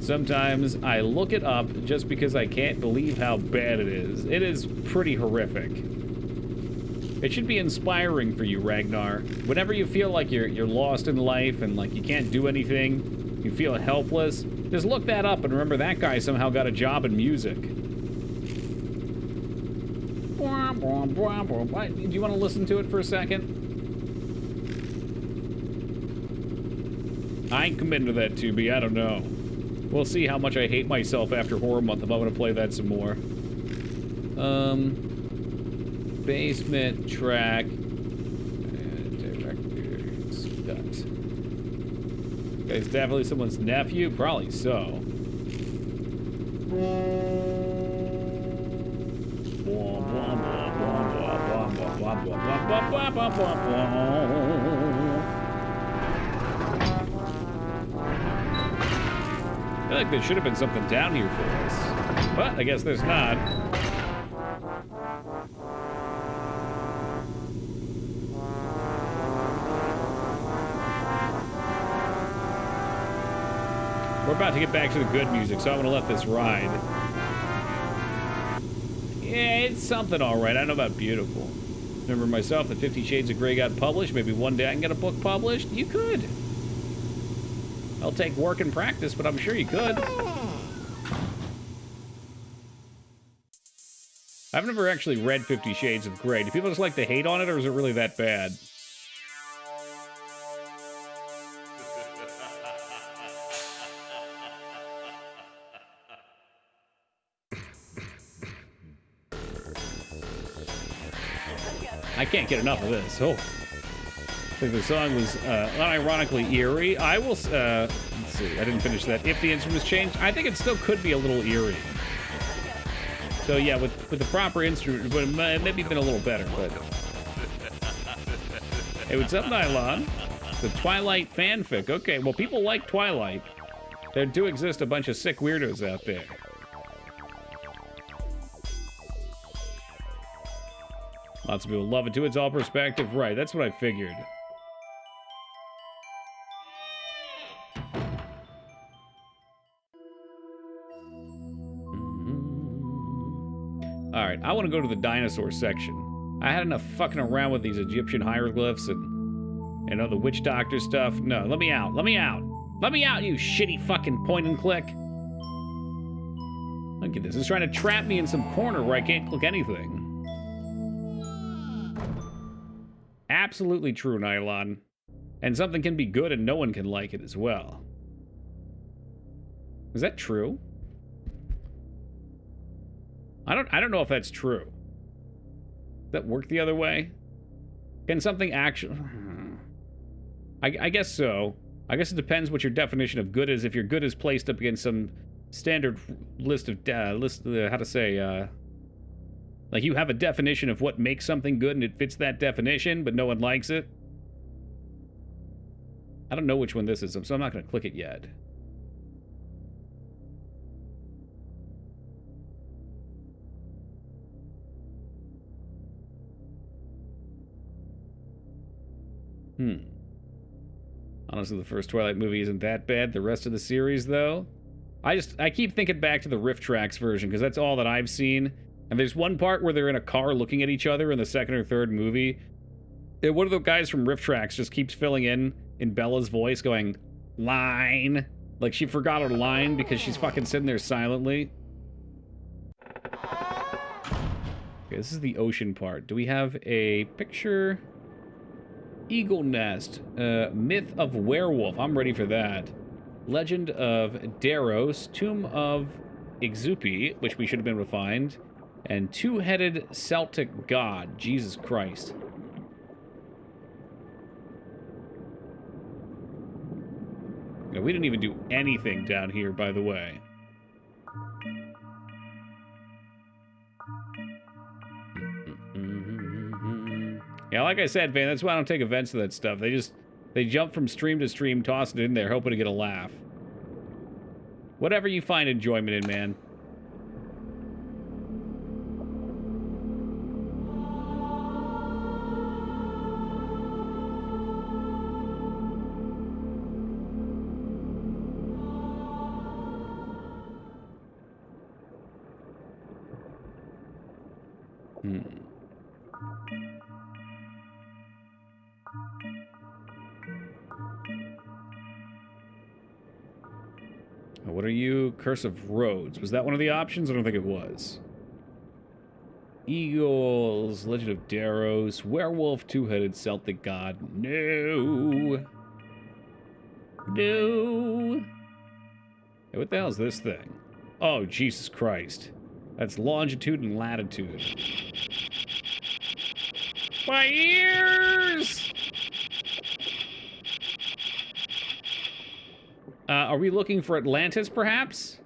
Sometimes I look it up just because I can't believe how bad it is. It is pretty horrific. It should be inspiring for you, Ragnar. Whenever you feel like you're lost in life and like you can't do anything, you feel helpless, just look that up and remember that guy somehow got a job in music. Do you want to listen to it for a second? I ain't committing to that, 2B. I don't know. We'll see how much I hate myself after Horror Month if I'm gonna play that some more. Basement track. Director's cut. Guy's definitely someone's nephew? Probably so. I feel like there should have been something down here for us. But I guess there's not. We're about to get back to the good music, so I'm gonna let this ride. Yeah, it's something alright. I know about beautiful. Remember myself that 50 Shades of Grey got published? Maybe one day I can get a book published? You could. I'll take work and practice, but I'm sure you could. I've never actually read 50 Shades of Grey. Do people just like to hate on it, or is it really that bad? I can't get enough of this. Oh. I think the song was unironically eerie. I will, let's see, I didn't finish that. If the instruments changed, I think it still could be a little eerie. So yeah, with the proper instrument, but it maybe been a little better, but... Hey, what's up, Nylon? The Twilight fanfic. Okay, well, people like Twilight. There do exist a bunch of sick weirdos out there. Lots of people love it too. It's all perspective. Right, that's what I figured. All right, I want to go to the dinosaur section. I had enough fucking around with these Egyptian hieroglyphs and all the witch doctor stuff. No, let me out. Let me out. Let me out, you shitty fucking point and click. Look at this. It's trying to trap me in some corner where I can't click anything. Absolutely true, Nylon. And something can be good and no one can like it as well. Is that true? I don't know if that's true. Does that work the other way? Can something actually... I guess so. I guess it depends what your definition of good is. If your good is placed up against some standard list of... how to say... like you have a definition of what makes something good and it fits that definition, but no one likes it. I don't know which one this is, so I'm not going to click it yet. Honestly, the first Twilight movie isn't that bad. The rest of the series, though, I keep thinking back to the Riff Tracks version, because that's all that I've seen. And there's one part where they're in a car looking at each other in the second or third movie. And one of the guys from Riff Tracks just keeps filling in Bella's voice, going, line. Like she forgot her line because she's fucking sitting there silently. Okay, this is the ocean part. Do we have a picture? Eagle Nest. Myth of Werewolf. I'm ready for that. Legend of Daros. Tomb of Ixupi, which we should have been able to find. And two-headed Celtic god. Jesus Christ. Now, we didn't even do anything down here, by the way. Yeah, like I said, Van, that's why I don't take offense to that stuff. They jump from stream to stream, toss it in there, hoping to get a laugh. Whatever you find enjoyment in, man. What are you? Curse of Rhodes. Was that one of the options? I don't think it was. Eagles, Legend of Daros, Werewolf, two-headed Celtic god. No. No. Hey, what the hell is this thing? Oh, Jesus Christ. That's longitude and latitude. My ears! Are we looking for Atlantis, perhaps?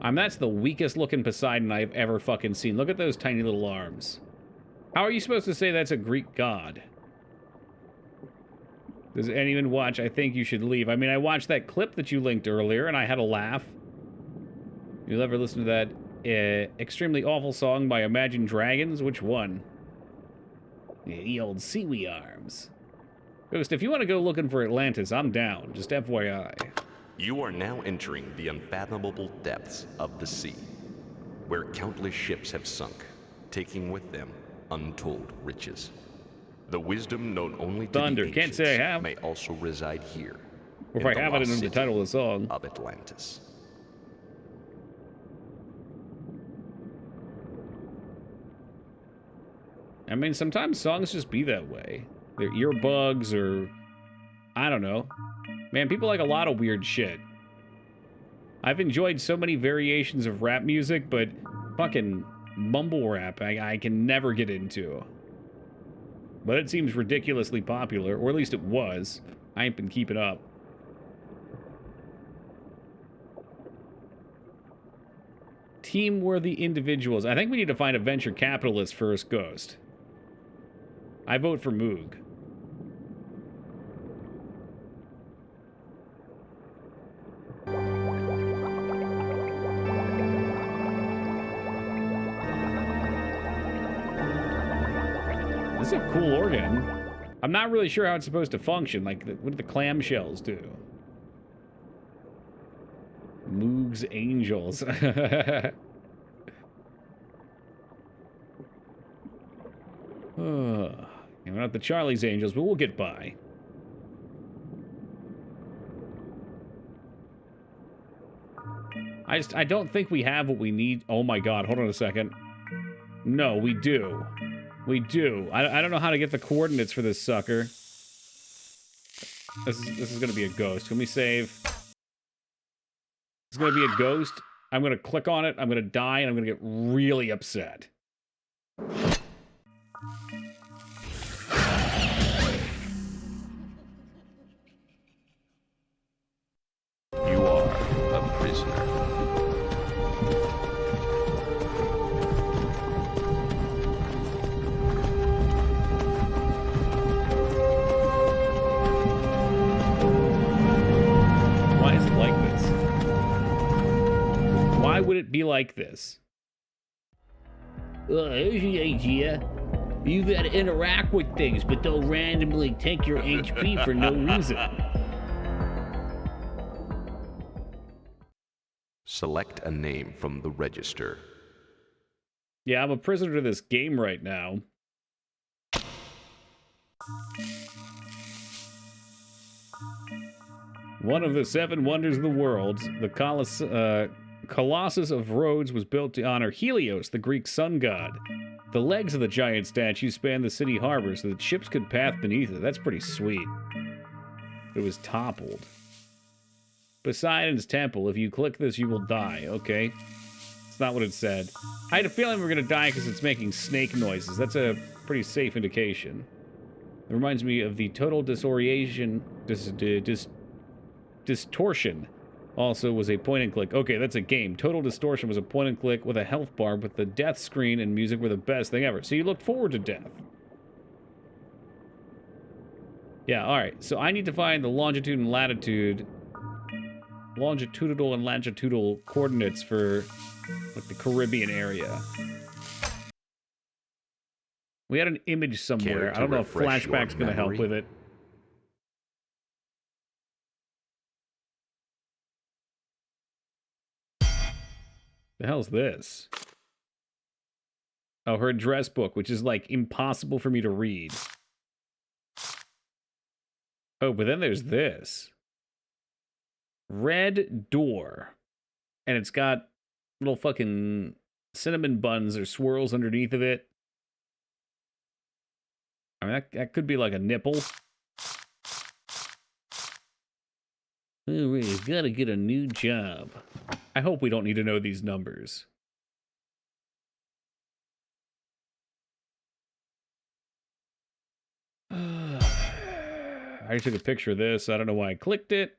That's the weakest looking Poseidon I've ever fucking seen. Look at those tiny little arms. How are you supposed to say that's a Greek god? Does anyone watch? I think you should leave. I mean, I watched that clip that you linked earlier, and I had a laugh. You'll ever listen to that extremely awful song by Imagine Dragons? Which one? The old Seaweed arms. Ghost, if you want to go looking for Atlantis, I'm down. Just FYI. You are now entering the unfathomable depths of the sea, where countless ships have sunk, taking with them untold riches. The wisdom known only to Thunder. the Can't say I have. may also reside here. Or if I have it in the title of the song. Of Atlantis. I mean, sometimes songs just be that way. They're earbugs or... I don't know. Man, people like a lot of weird shit. I've enjoyed so many variations of rap music, but fucking mumble rap I can never get into. But it seems ridiculously popular, or at least it was. I ain't been keeping up. Team-worthy individuals. I think we need to find a venture capitalist first, Ghost. I vote for Moog. This is a cool organ. I'm not really sure how it's supposed to function. Like, what do the clamshells do? Moog's Angels. We're not the Charlie's Angels, but we'll get by. I don't think we have what we need. Oh my god, hold on a second. No, we do. We do. I don't know how to get the coordinates for this sucker. This is gonna be a ghost. Can we save? It's gonna be a ghost. I'm gonna click on it, I'm gonna die, and I'm gonna get really upset. You are a prisoner. Why is it like this? Why would it be like this? Here's the idea. You gotta interact with things, but they'll randomly take your HP for no reason. Select a name from the register. Yeah, I'm a prisoner to this game right now. One of the 7 wonders of the world, the Colossus of Rhodes was built to honor Helios, the Greek sun god. The legs of the giant statue span the city harbor so that ships could pass beneath it. That's pretty sweet. It was toppled. Poseidon's temple. If you click this, you will die. Okay. It's not what it said. I had a feeling we were going to die because it's making snake noises. That's a pretty safe indication. It reminds me of the total disorientation... Distortion also was a point and click. Okay, that's a game. Total Distortion was a point and click with a health bar, but the death screen and music were the best thing ever. So you looked forward to death. Yeah, alright. So I need to find the longitudinal and latitudinal coordinates for like the Caribbean area. We had an image somewhere. I don't know if flashback's going to help with it. The hell's this? Oh, her address book, which is like impossible for me to read. Oh, but then there's this. Red door. And it's got little fucking cinnamon buns or swirls underneath of it. I mean, that could be like a nipple. We've got to get a new job. I hope we don't need to know these numbers. I took a picture of this. I don't know why I clicked it.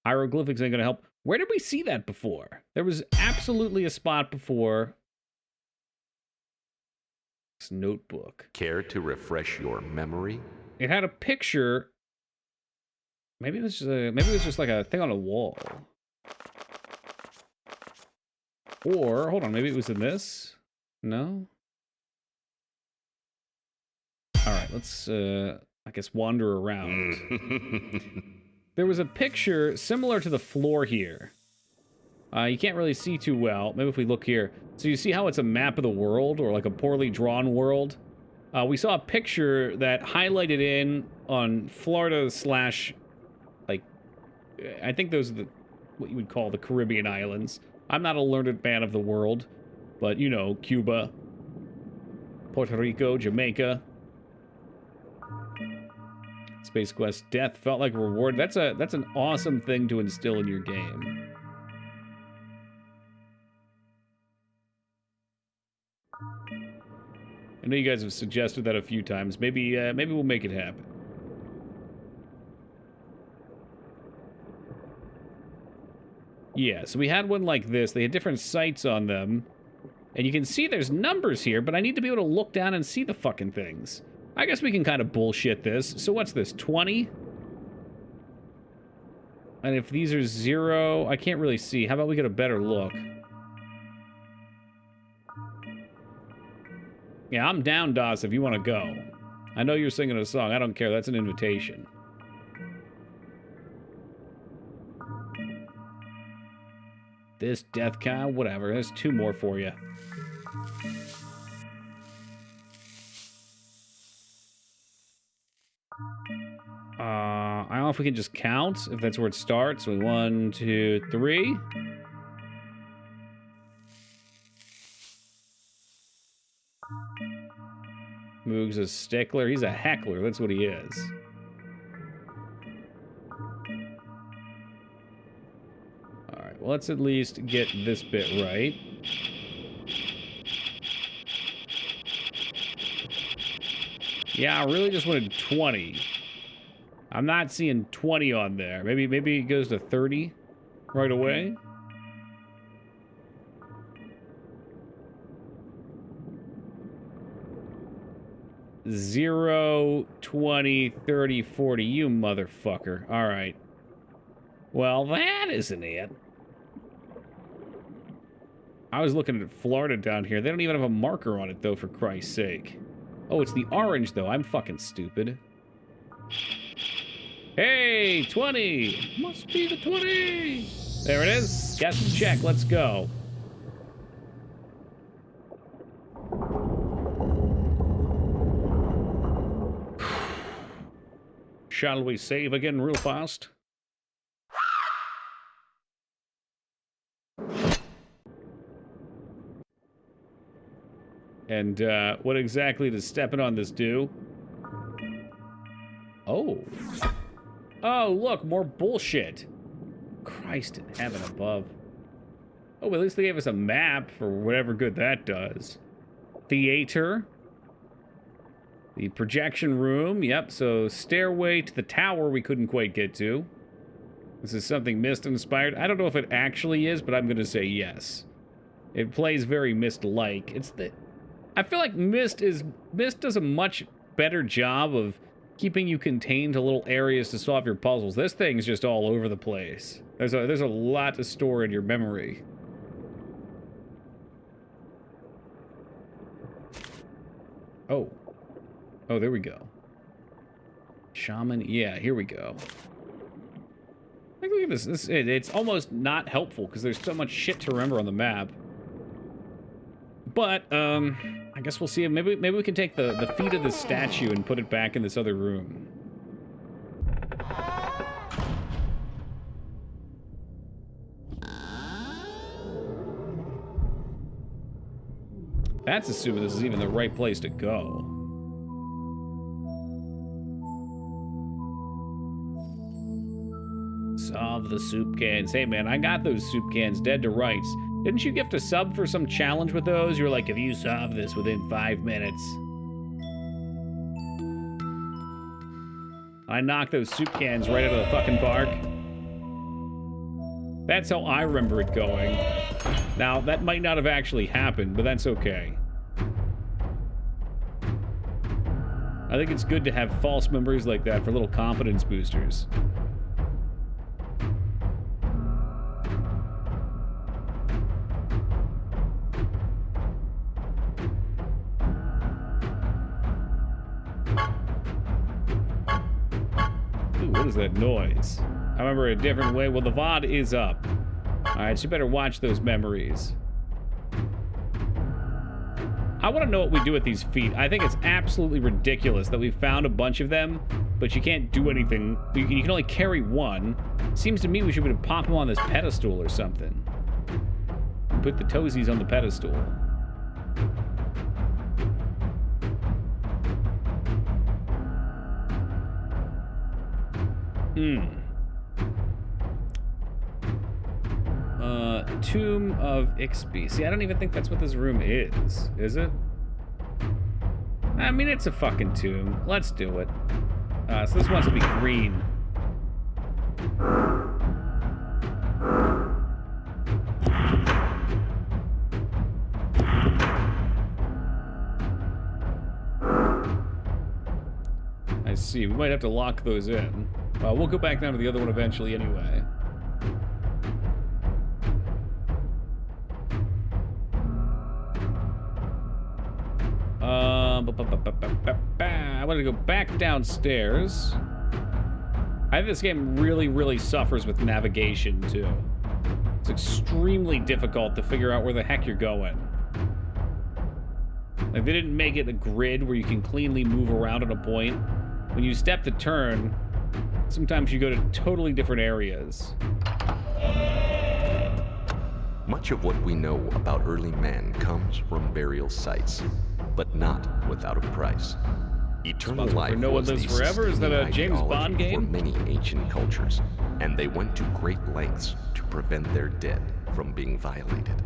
Hieroglyphics ain't gonna help. Where did we see that before? There was absolutely a spot before. This notebook. Care to refresh your memory? It had a picture. Maybe it was just like a thing on a wall. Or hold on, maybe it was in this. No. All right, let's I guess wander around. There was a picture similar to the floor here. You can't really see too well. Maybe if we look here. So you see how it's a map of the world, or like a poorly drawn world? We saw a picture that highlighted in on Florida / like, I think those are what you would call the Caribbean islands. I'm not a learned man of the world, but you know, Cuba, Puerto Rico, Jamaica. Space Quest death felt like a reward. That's an awesome thing to instill in your game. I know you guys have suggested that a few times. Maybe we'll make it happen. Yeah, so we had one like this. They had different sights on them. And you can see there's numbers here, but I need to be able to look down and see the fucking things. I guess we can kind of bullshit this. So what's this, 20? And if these are 0, I can't really see. How about we get a better look? Yeah, I'm down, Doss, if you want to go. I know you're singing a song. I don't care. That's an invitation. This death cow, whatever. There's 2 more for you. I don't know if we can just count, if that's where it starts. So 1, 2, 3. Moog's a stickler. He's a heckler. That's what he is. Alright, well, let's at least get this bit right. Yeah, I really just wanted 20. I'm not seeing 20 on there. Maybe it goes to 30 right away. Zero, 20, 30, 40. You motherfucker. All right. Well, that isn't it. I was looking at Florida down here. They don't even have a marker on it, though, for Christ's sake. Oh, it's the orange, though. I'm fucking stupid. Hey, 20! Must be the 20! There it is. Guess and check. Let's go. Shall we save again real fast? And what exactly does stepping on this do? Oh. Oh, look, more bullshit. Christ in heaven above. Oh, at least they gave us a map for whatever good that does. Theater. The projection room. Yep, so stairway to the tower we couldn't quite get to. This is something Myst-inspired. I don't know if it actually is, but I'm going to say yes. It plays very Myst-like. It's the... I feel like Myst does a much better job of keeping you contained to little areas to solve your puzzles. This thing's just all over the place. There's a lot to store in your memory. Oh. Oh, there we go. Shaman. Yeah, here we go. Like, look at this. It's almost not helpful because there's so much shit to remember on the map. But, I guess we'll see. Maybe we can take the feet of the statue and put it back in this other room. That's assuming this is even the right place to go. Solve the soup cans. Hey, man, I got those soup cans dead to rights. Didn't you gift a sub for some challenge with those? You were like, if you solve this within 5 minutes. I knocked those soup cans right out of the fucking park. That's how I remember it going. Now, that might not have actually happened, but that's okay. I think it's good to have false memories like that for little confidence boosters. What is that noise? I remember a different way. Well, the VOD is up. Alright, so you better watch those memories. I want to know what we do with these feet. I think it's absolutely ridiculous that we found a bunch of them, but you can't do anything. You can only carry one. Seems to me we should be able to pop them on this pedestal or something. Put the toesies on the pedestal. Tomb of Ixby. See, I don't even think that's what this room is it? I mean, it's a fucking tomb. Let's do it. So this wants to be green. I see. We might have to lock those in. We'll go back down to the other one eventually anyway. I want to go back downstairs. I think this game really, really suffers with navigation, too. It's extremely difficult to figure out where the heck you're going. Like, they didn't make it a grid where you can cleanly move around at a point. When you step to turn, sometimes you go to totally different areas. Much of what we know about early man comes from burial sites, but not without a price. Eternal life No One was Lives the Forever? Is that a sustaining James Bond ideology game? for many ancient cultures, and they went to great lengths to prevent their dead from being violated.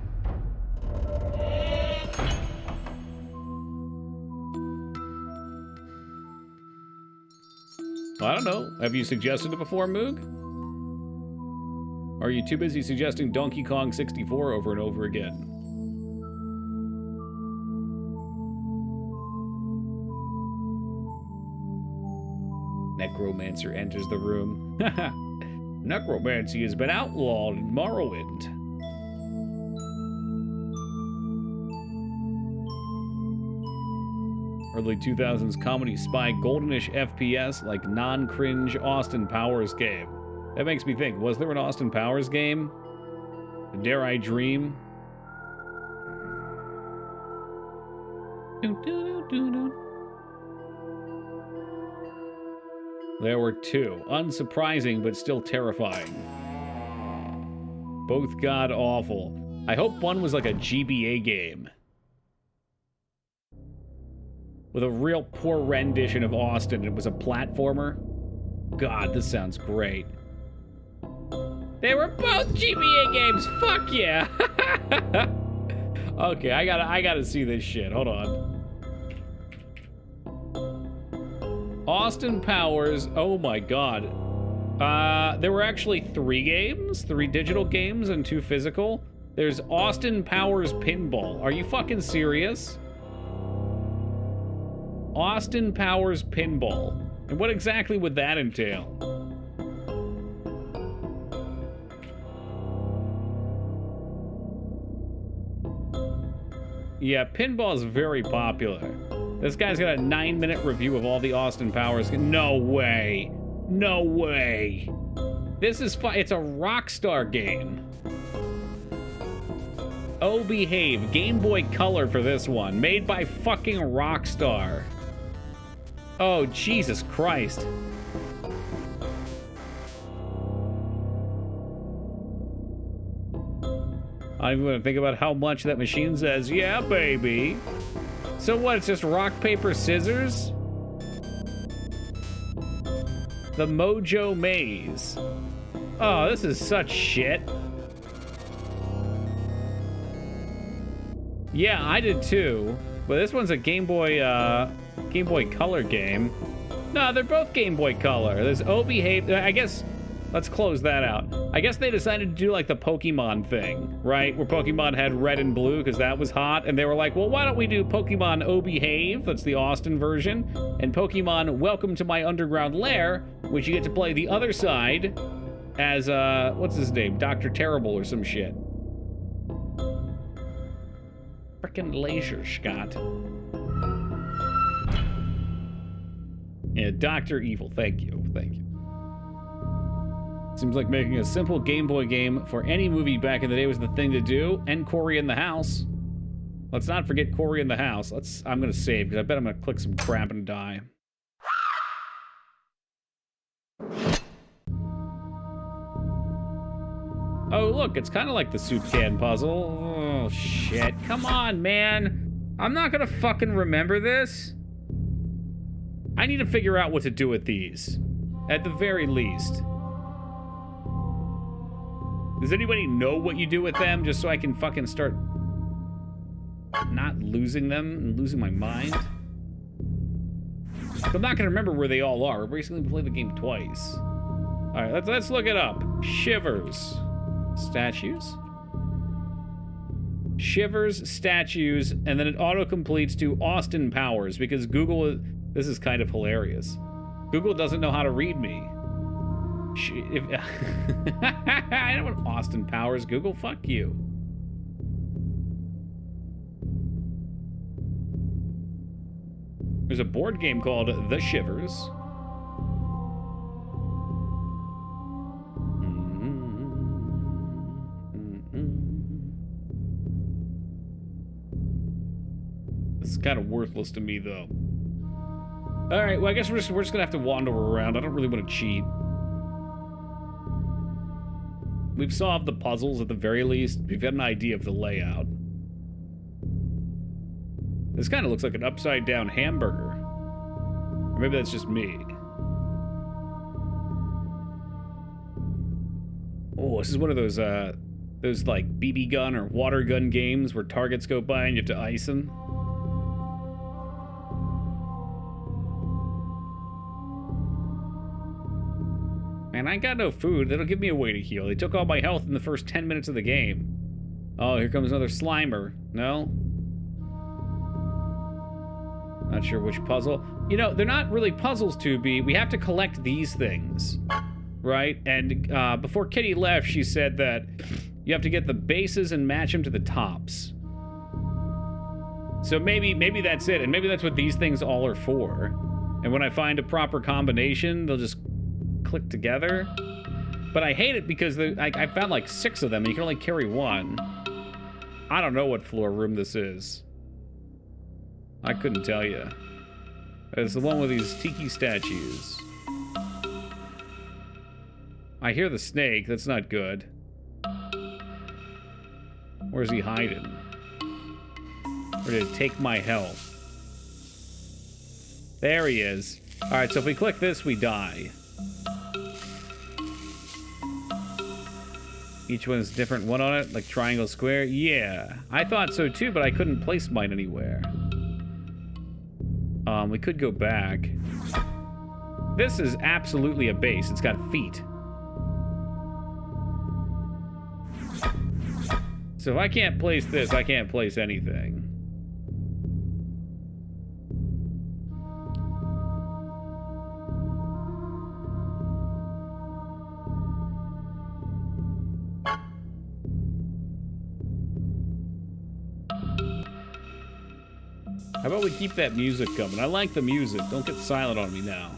I don't know. Have you suggested it before, Moog? Or are you too busy suggesting Donkey Kong 64 over and over again? Necromancer enters the room. Necromancy has been outlawed in Morrowind. Early 2000s comedy spy goldenish FPS like non-cringe Austin Powers game. That makes me think, was there an Austin Powers game? Dare I Dream? There were two. Unsurprising, but still terrifying. Both god-awful. I hope one was like a GBA game. With a real poor rendition of Austin. It was a platformer. God, this sounds great. They were both GBA games. Fuck yeah. Okay, I gotta see this shit. Hold on. Austin Powers. Oh my god. There were actually 3 games, 3 digital games and 2 physical. There's Austin Powers Pinball. Are you fucking serious? Austin Powers Pinball. And what exactly would that entail? Yeah, pinball is very popular. This guy's got a 9-minute review of all the Austin Powers. No way. No way. This is it's a Rockstar game. Oh, behave. Game Boy Color for this one. Made by fucking Rockstar. Oh, Jesus Christ. I don't even want to think about how much that machine says, yeah, baby. So what, it's just rock, paper, scissors? The Mojo Maze. Oh, this is such shit. Yeah, I did too. But this one's a Game Boy Color game. No, they're both Game Boy Color. There's Oh Behave. I guess, let's close that out. I guess they decided to do like the Pokemon thing, right? Where Pokemon had red and blue because that was hot. And they were like, well, why don't we do Pokemon Oh Behave? That's the Austin version. And Pokemon Welcome to My Underground Lair, which you get to play the other side as, what's his name? Dr. Terrible or some shit. Frickin' Laser Scott. Yeah, Dr. Evil. Thank you. Thank you. Seems like making a simple Game Boy game for any movie back in the day was the thing to do. And Cory in the House. Let's not forget Cory in the House. I'm gonna save, because I bet I'm gonna click some crap and die. Oh, look, it's kind of like the soup can puzzle. Oh, shit. Come on, man. I'm not gonna fucking remember this. I need to figure out what to do with these. At the very least. Does anybody know what you do with them, just so I can fucking start not losing them and losing my mind? I'm not gonna remember where they all are. We're basically gonna play the game twice. Alright, let's look it up. Shivers. Statues? Shivers, statues, and then it auto-completes to Austin Powers, because Google... This is kind of hilarious. Google doesn't know how to read me. I don't want Austin Powers, Google. Fuck you. There's a board game called The Shivers. This is kind of worthless to me, though. Alright, well, I guess we're just gonna have to wander around. I don't really want to cheat. We've solved the puzzles at the very least. We've got an idea of the layout. This kind of looks like an upside-down hamburger. Or maybe that's just me. Oh, this is one of those like BB gun or water gun games where targets go by and you have to ice them. Man, I ain't got no food. They don't give me a way to heal. They took all my health in the first 10 minutes of the game. Oh, here comes another Slimer. No? Not sure which puzzle. You know, they're not really puzzles to be. We have to collect these things, right? And before Kitty left, she said that you have to get the bases and match them to the tops. So maybe that's it, and maybe that's what these things all are for. And when I find a proper combination, they'll just click together. But I hate it because I found like 6 of them, and you can only carry 1. I don't know what floor room this is. I couldn't tell you. It's the one with these tiki statues. I hear the snake. That's not good. Where's he hiding? Or did it take my health? There he is. Alright, so if we click this, we die. Each one has a different one on it, like triangle, square. Yeah, I thought so too, but I couldn't place mine anywhere. We could go back. This is absolutely a base. It's got feet. So if I can't place this, I can't place anything. How about we keep that music coming? I like the music. Don't get silent on me now.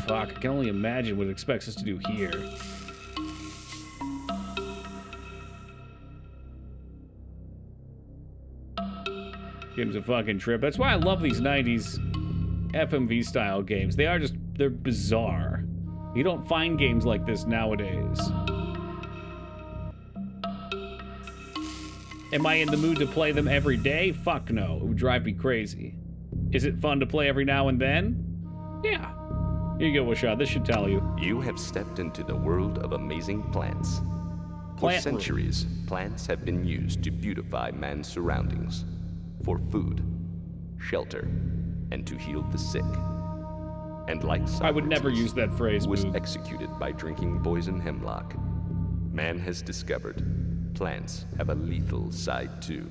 Fuck, I can only imagine what it expects us to do here. Game's a fucking trip. That's why I love these 90s FMV style games. They're bizarre. You don't find games like this nowadays. Am I in the mood to play them every day? Fuck no. It would drive me crazy. Is it fun to play every now and then? Yeah. Here you go, Washad. This should tell you. You have stepped into the world of amazing plants. For centuries, plants have been used to beautify man's surroundings. For food, shelter, and to heal the sick. And like Socrates, I would never use that phrase, was Boog. executed by drinking poison hemlock. Man has discovered plants have a lethal side too.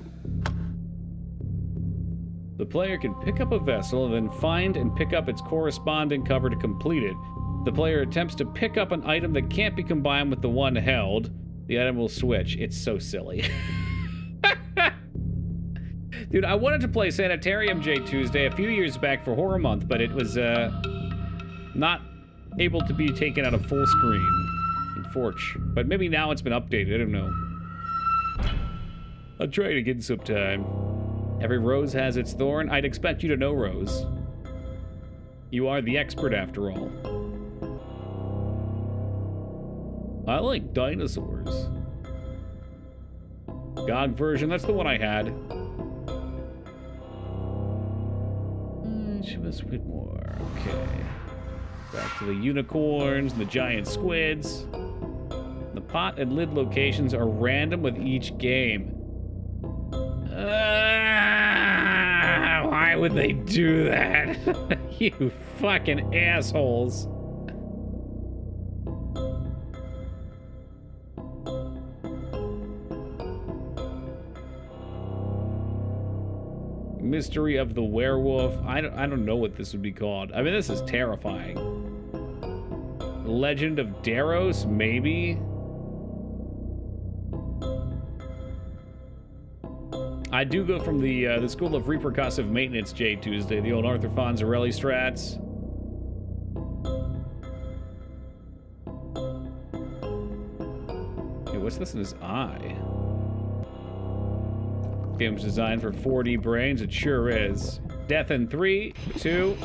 The player can pick up a vessel and then find and pick up its corresponding cover to complete it. The player attempts to pick up an item that can't be combined with the one held. The item will switch. It's so silly. Dude, I wanted to play Sanitarium J Tuesday a few years back for Horror Month, but it was not able to be taken out of full screen. Unfortunately. But maybe now it's been updated. I don't know. I'll try it again sometime. Every rose has its thorn. I'd expect you to know, Rose. You are the expert, after all. I like dinosaurs. GOG version, that's the one I had. Shivers Whitmore. Okay. Back to the unicorns and the giant squids. The pot and lid locations are random with each game. Why would they do that? You fucking assholes. Mystery of the Werewolf. I don't know what this would be called. I mean, this is terrifying. Legend of Daros, maybe? I do go from the School of Repercussive Maintenance, J Tuesday, the old Arthur Fonzarelli strats. Hey, what's this in his eye? Game's designed for 4D brains. It sure is. Death in 3, 2.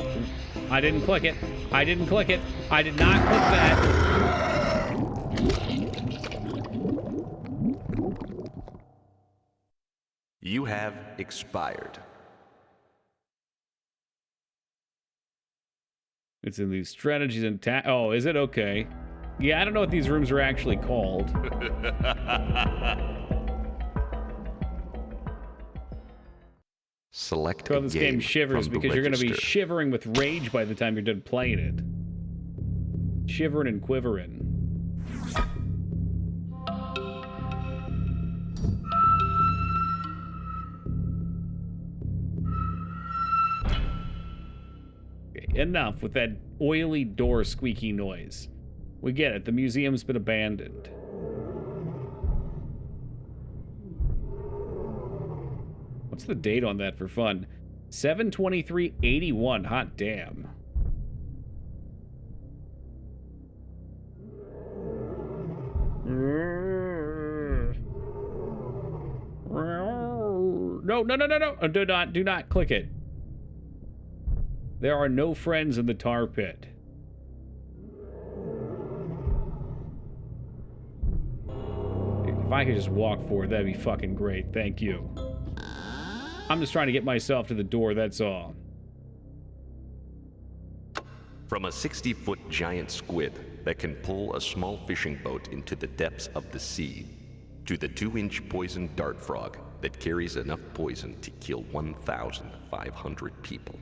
I didn't click it. I didn't click it. I did not click that. You have expired. It's in these strategies and oh, is it? Okay. Yeah, I don't know what these rooms are actually called. Select Call this game Shivers because you're going to be shivering with rage by the time you're done playing it. Shivering and quivering. Okay, enough with that oily door squeaky noise. We get it. The museum's been abandoned. What's the date on that for fun? 7/23/81. Hot damn. No. Do not click it. There are no friends in the tar pit. If I could just walk forward, that'd be fucking great. Thank you. I'm just trying to get myself to the door, that's all. From a 60-foot giant squid that can pull a small fishing boat into the depths of the sea, to the 2-inch poison dart frog that carries enough poison to kill 1,500 people.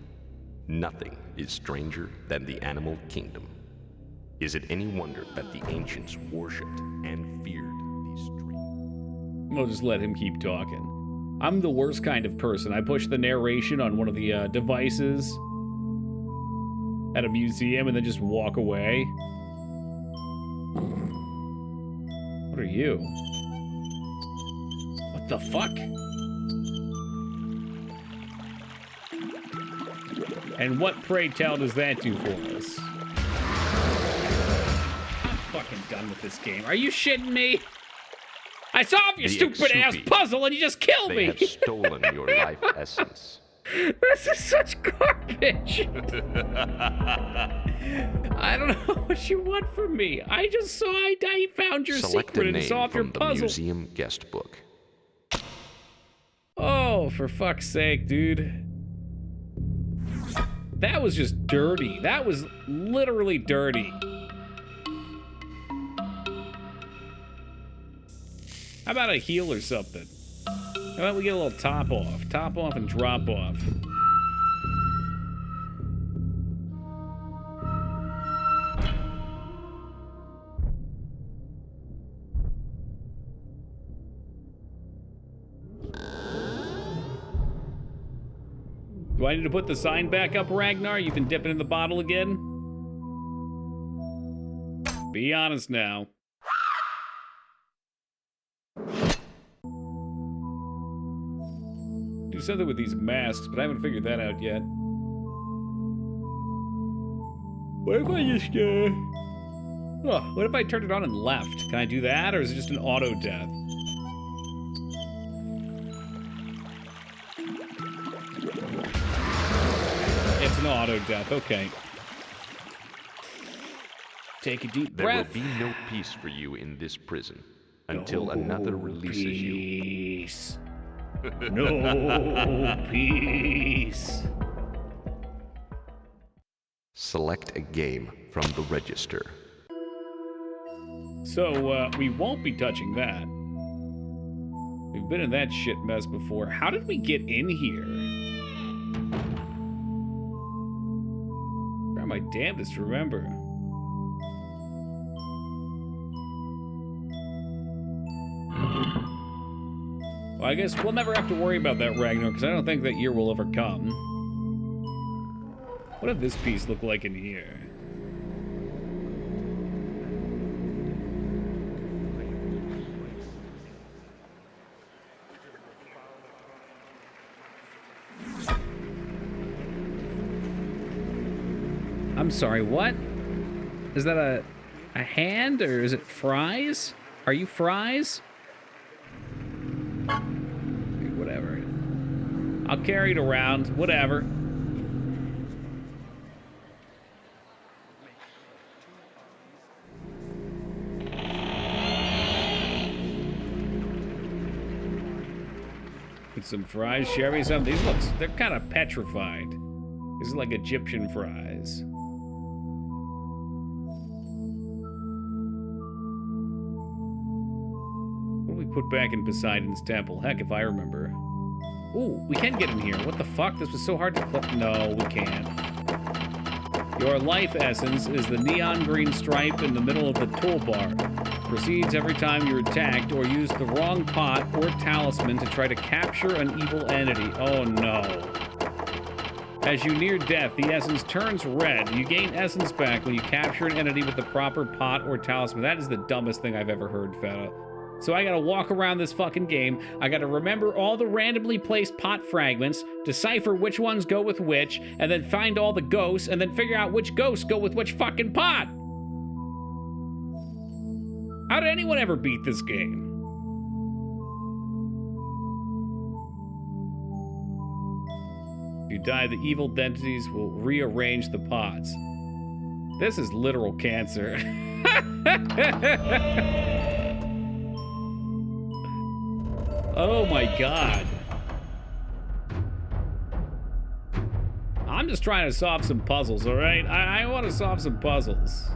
Nothing is stranger than the animal kingdom. Is it any wonder that the ancients worshipped and feared these strange... We'll just let him keep talking. I'm the worst kind of person. I push the narration on one of the devices at a museum and then just walk away. What are you? What the fuck? And what, pray tell, does that do for us? I'm fucking done with this game. Are you shitting me? I solved your stupid-ass puzzle and you just killed me! They have stolen your life essence. This is such garbage! I don't know what you want from me. I just saw I found your secret and solved your puzzle. Select a name from the museum guest book. Oh, for fuck's sake, dude. That was just dirty. That was literally dirty. How about a heal or something? How about we get a little top off? Top off and drop off. Do I need to put the sign back up, Ragnar? You've been dipping in the bottle again? Be honest now. Do something with these masks, but I haven't figured that out yet. What if I just, what if I turned it on and left? Can I do that, or is it just an auto death? It's an auto death, okay. Take a deep breath. There will be no peace for you in this prison until another releases peace. No peace. Select a game from the register. So, we won't be touching that. We've been in that shit mess before. How did we get in here? Try my damnedest to remember. Well, I guess we'll never have to worry about that, Ragnar, because I don't think that year will ever come. What did this piece look like in here? I'm sorry, what? Is that a hand, or is it fries? Are you fries? Whatever. I'll carry it around, whatever. Get some fries, share me some. These looks, they're kind of petrified. These are like Egyptian fries. Put back in Poseidon's temple. Heck, if I remember. Ooh, we can get in here. What the fuck? This was so hard to click. No, we can't. Your life essence is the neon green stripe in the middle of the toolbar. Proceeds every time you're attacked or use the wrong pot or talisman to try to capture an evil entity. Oh no. As you near death, the essence turns red. You gain essence back when you capture an entity with the proper pot or talisman. That is the dumbest thing I've ever heard, Feta. So I gotta walk around this fucking game. I gotta remember all the randomly placed pot fragments, decipher which ones go with which, and then find all the ghosts, and then figure out which ghosts go with which fucking pot. How did anyone ever beat this game? If you die, the evil entities will rearrange the pots. This is literal cancer. Oh my god. I'm just trying to solve some puzzles, alright? I want to solve some puzzles.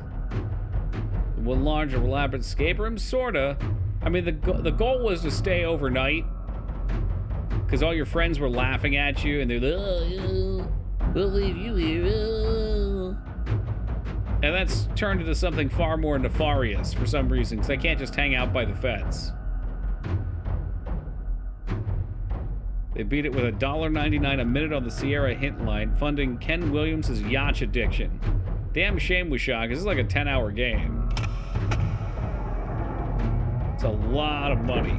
One large elaborate escape room? Sorta. I mean, the goal was to stay overnight. Because all your friends were laughing at you, and they're like, oh, we'll leave you here. Oh. And that's turned into something far more nefarious for some reason, because I can't just hang out by the fence. They beat it with $1.99 a minute on the Sierra Hint line, funding Ken Williams' yacht addiction. Damn shame we shot, because this is like a 10-hour game. It's a lot of money.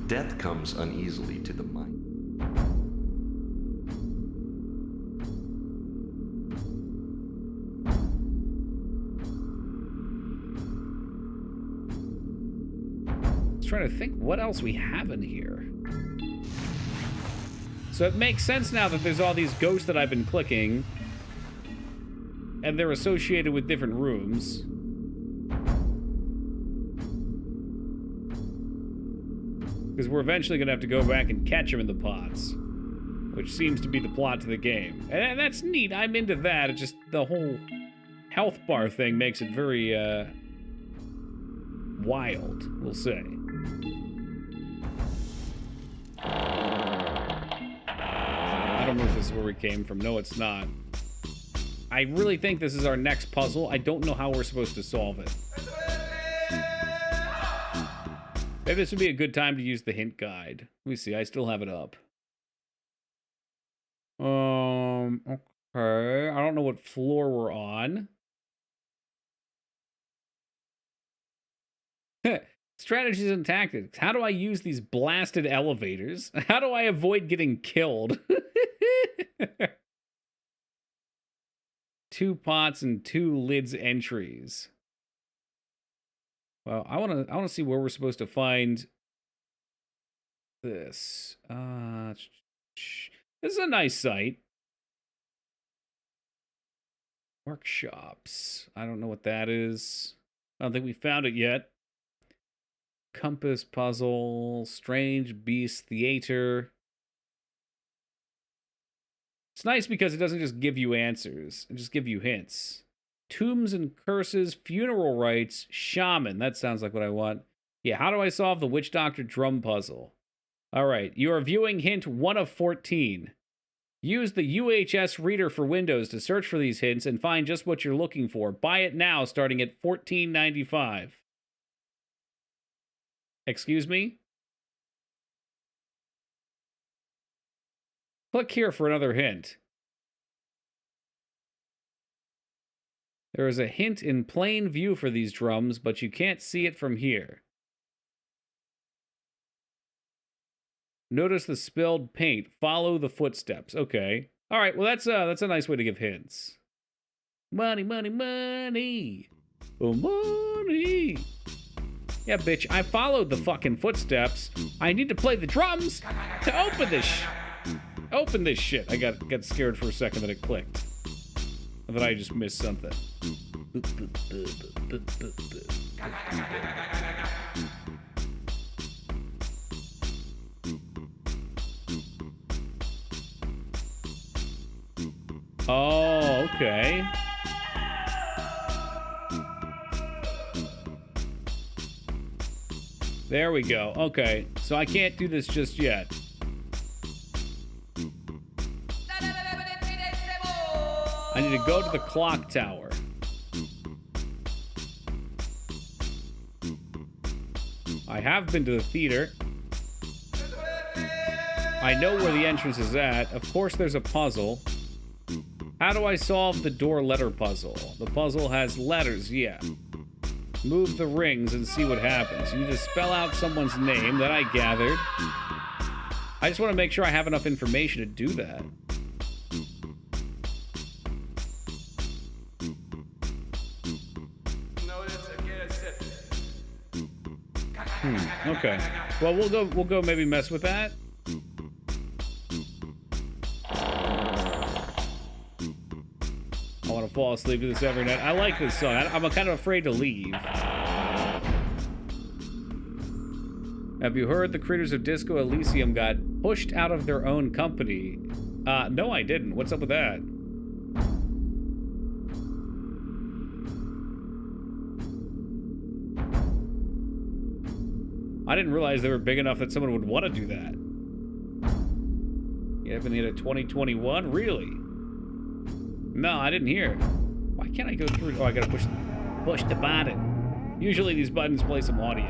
Death comes uneasily to the mind. I was trying to think what else we have in here. So it makes sense now that there's all these ghosts that I've been clicking, and they're associated with different rooms. Because we're eventually going to have to go back and catch them in the pots, which seems to be the plot to the game. And that's neat. I'm into that. It's just the whole health bar thing makes it very wild, we'll say. I don't know if this is where we came from. No, it's not. I really think this is our next puzzle. I don't know how we're supposed to solve it. Maybe this would be a good time to use the hint guide. Let me see. I still have it up. Okay. I don't know what floor we're on. Strategies and tactics. How do I use these blasted elevators? How do I avoid getting killed? 2 pots and 2 lids entries. Well, I want to see where we're supposed to find this. This is a nice site. Workshops. I don't know what that is. I don't think we found it yet. Compass puzzle, strange beast theater. It's nice because it doesn't just give you answers, it just give you hints. Tombs and curses, funeral rites, shaman. That sounds like what I want. Yeah, how do I solve the witch doctor drum puzzle? All right, you are viewing hint 1 of 14. Use the UHS reader for Windows to search for these hints and find just what you're looking for. Buy it now, starting at $14.95. Excuse me? Click here for another hint. There is a hint in plain view for these drums, but you can't see it from here. Notice the spilled paint. Follow the footsteps. Okay. All right. Well, that's a nice way to give hints. Money, money, money. Oh, money. Yeah, bitch. I followed the fucking footsteps. I need to play the drums to open this. Open this shit. I got scared for a second that it clicked. And that I just missed something. Oh, okay. There we go. Okay, so I can't do this just yet. I need to go to the clock tower. I have been to the theater. I know where the entrance is at. Of course there's a puzzle. How do I solve the door letter puzzle? The puzzle has letters, yeah. Move the rings and see what happens. You need to spell out someone's name that I gathered. I just want to make sure I have enough information to do that. Okay. Well, we'll go maybe mess with that. I want to fall asleep to this every night. I like this song. I'm kind of afraid to leave. Have you heard the creators of Disco Elysium got pushed out of their own company? No, I didn't. What's up with that? I didn't realize they were big enough that someone would want to do that. You haven't hit a 2021? Really? No, I didn't hear. Why can't I go through? Oh, I gotta push the button. Usually these buttons play some audio.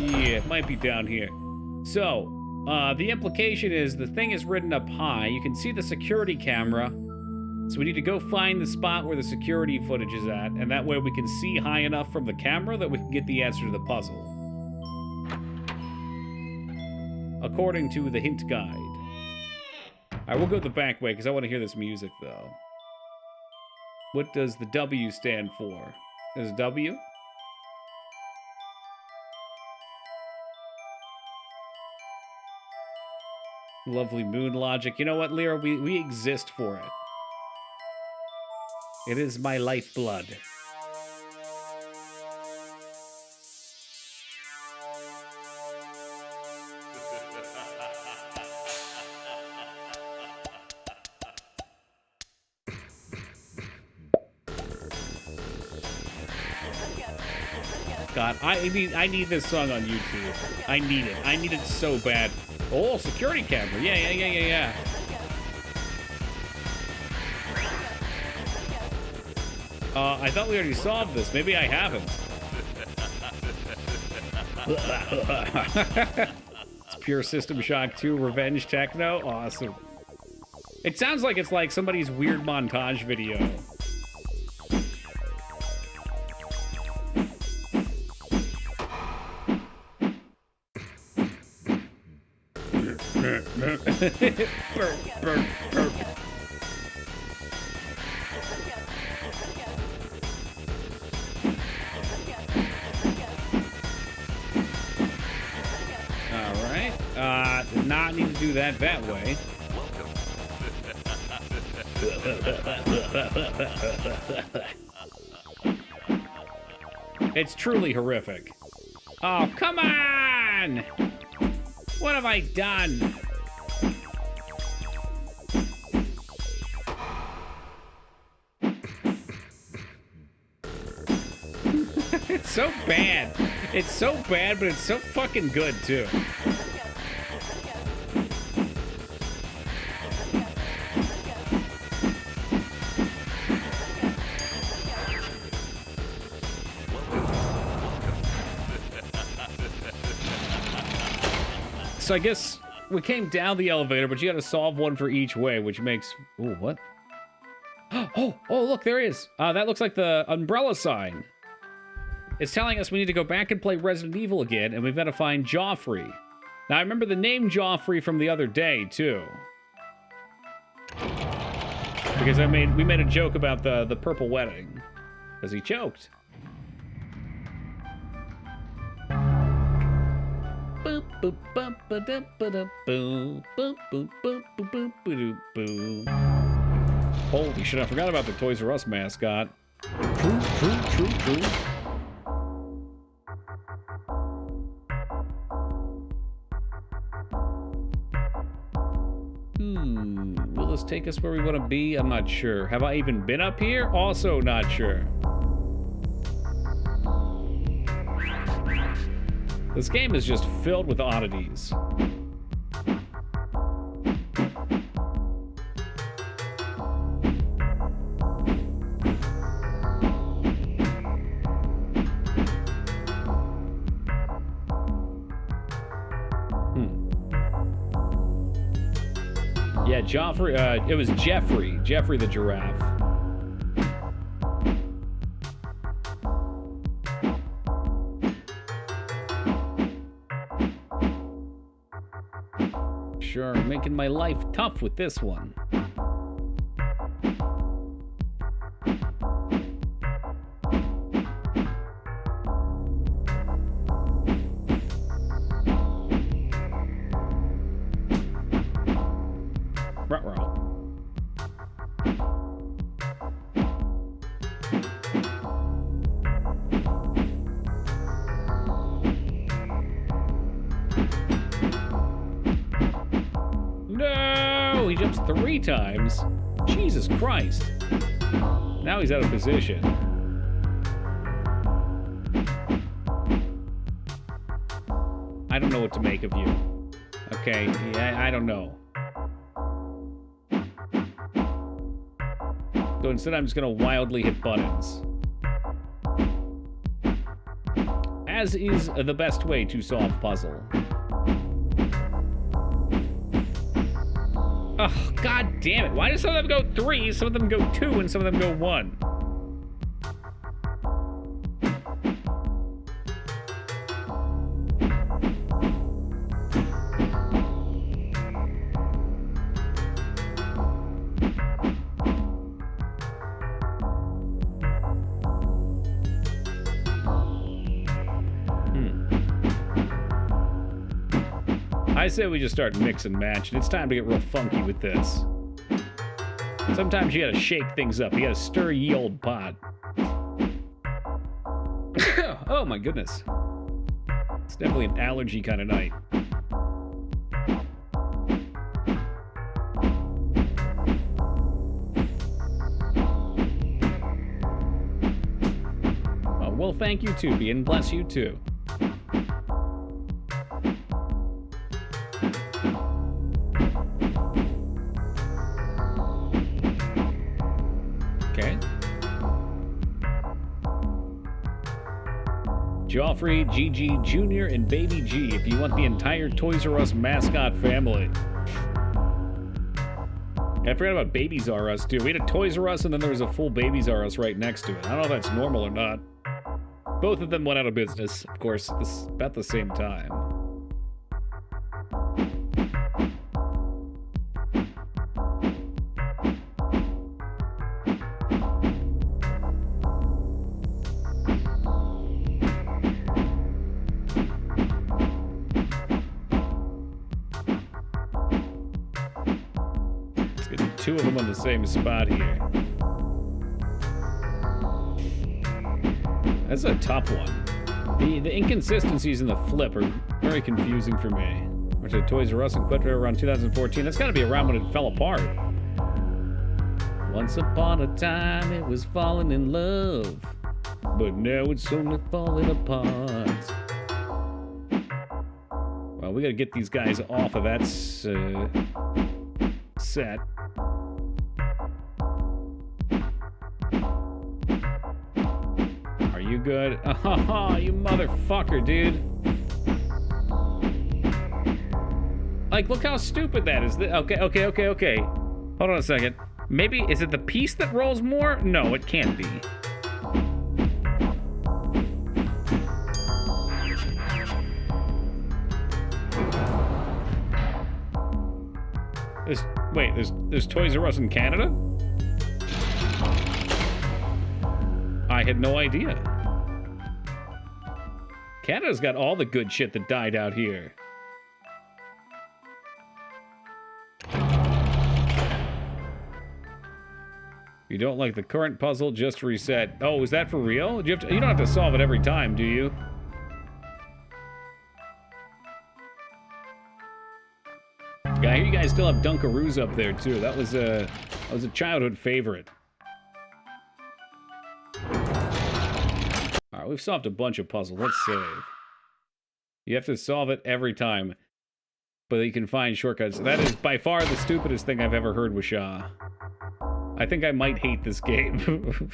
Yeah, it might be down here. So, the implication is the thing is written up high. You can see the security camera. So we need to go find the spot where the security footage is at, and that way we can see high enough from the camera that we can get the answer to the puzzle. According to the hint guide. Alright, we'll go the back way, because I want to hear this music, though. What does the W stand for? Is it W? Lovely moon logic. You know what, Lyra? We exist for it. It is my lifeblood. God, I need this song on YouTube. I need it. I need it so bad. Oh, security camera. Yeah. I thought we already solved this. Maybe I haven't. It's pure System Shock 2 revenge techno. Awesome. It sounds like it's like somebody's weird montage video. Burp. Did not need to do that way. It's truly horrific. Oh, come on! What have I done? It's so bad. It's so bad, but it's so fucking good, too. So I guess we came down the elevator, but you gotta solve one for each way, which makes... Ooh, what? Oh, look, there is. That looks like the umbrella sign. It's telling us we need to go back and play Resident Evil again, and we've got to find Joffrey. Now, I remember the name Joffrey from the other day, too. Because we made a joke about the purple wedding. Because he choked. Boop, boop, bump, ba-dum, ba-dum, boom. Boop, boop, boop, boop, boop, boop, boop. Holy shit, I forgot about the Toys R Us mascot. True. Will this take us where we want to be? I'm not sure. Have I even been up here? Also not sure. This game is just filled with oddities. Yeah, Joffrey, it was Jeffrey the giraffe. Sure, making my life tough with this one. No! He jumps 3 times. Jesus Christ. Now he's out of position. I don't know what to make of you. Okay, yeah, I don't know. So instead I'm just gonna wildly hit buttons. As is the best way to solve puzzle. Oh, god damn it. Why do some of them go 3, some of them go 2, and some of them go 1? I say we just start mix and match, and it's time to get real funky with this. Sometimes you gotta shake things up. You gotta stir ye old pot. Oh my goodness. It's definitely an allergy kind of night. Oh, well, thank you, Tupi, and bless you too. Joffrey, GG Jr., and Baby G if you want the entire Toys R Us mascot family. I forgot about Babies R Us, too. We had a Toys R Us, and then there was a full Babies R Us right next to it. I don't know if that's normal or not. Both of them went out of business, of course, about the same time. two of them on the same spot here. That's a tough one. The inconsistencies in the flip are very confusing for me. Went to Toys R Us and quit around 2014. That's got to be around when it fell apart. Once upon a time, it was falling in love, but now it's only falling apart. Well, we got to get these guys off of that set. Are you good? Oh, you motherfucker, dude. Like, look how stupid that is. Okay. Hold on a second. Maybe, is it the piece that rolls more? No, it can't be. There's Toys R Us in Canada? I had no idea. Canada's got all the good shit that died out here. You don't like the current puzzle, just reset. Oh, is that for real? You don't have to solve it every time, do you? Yeah, I hear you guys still have Dunkaroos up there too. That was a childhood favorite. All right, we've solved a bunch of puzzles. Let's save. You have to solve it every time, but you can find shortcuts. That is by far the stupidest thing I've ever heard with Shaw. I think I might hate this game.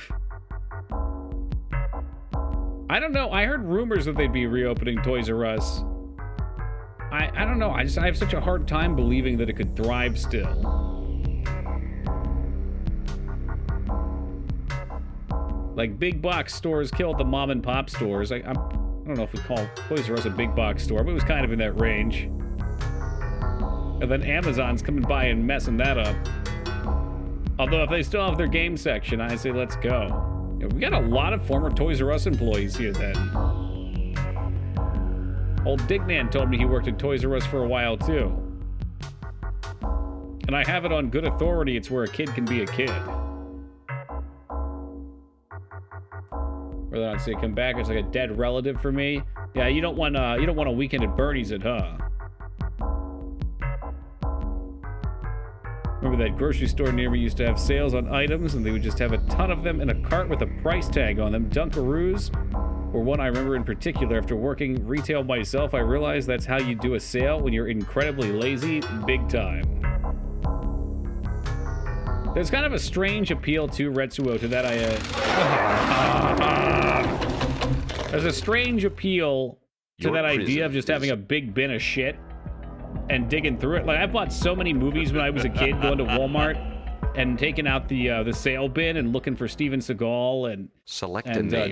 I don't know. I heard rumors that they'd be reopening Toys R Us. I don't know. I have such a hard time believing that it could thrive still. Like, big box stores killed the mom and pop stores. I don't know if we call Toys R Us a big box store, but it was kind of in that range. And then Amazon's coming by and messing that up. Although if they still have their game section, I say let's go. Yeah, we got a lot of former Toys R Us employees here then. Old Dignan told me he worked at Toys R Us for a while too. And I have it on good authority, it's where a kid can be a kid. Whether or not say come back, it's like a dead relative for me. Yeah, you don't want a weekend at Bernie's at, huh? Remember that grocery store near me used to have sales on items, and they would just have a ton of them in a cart with a price tag on them. Dunkaroos were one I remember in particular. After working retail myself, I realized that's how you do a sale when you're incredibly lazy, big time. There's kind of a strange appeal to Retsuo to that there's a strange appeal to that idea of just having a big bin of shit and digging through it. Like, I bought so many movies when I was a kid, going to Walmart and taking out the sale bin and looking for Steven Seagal and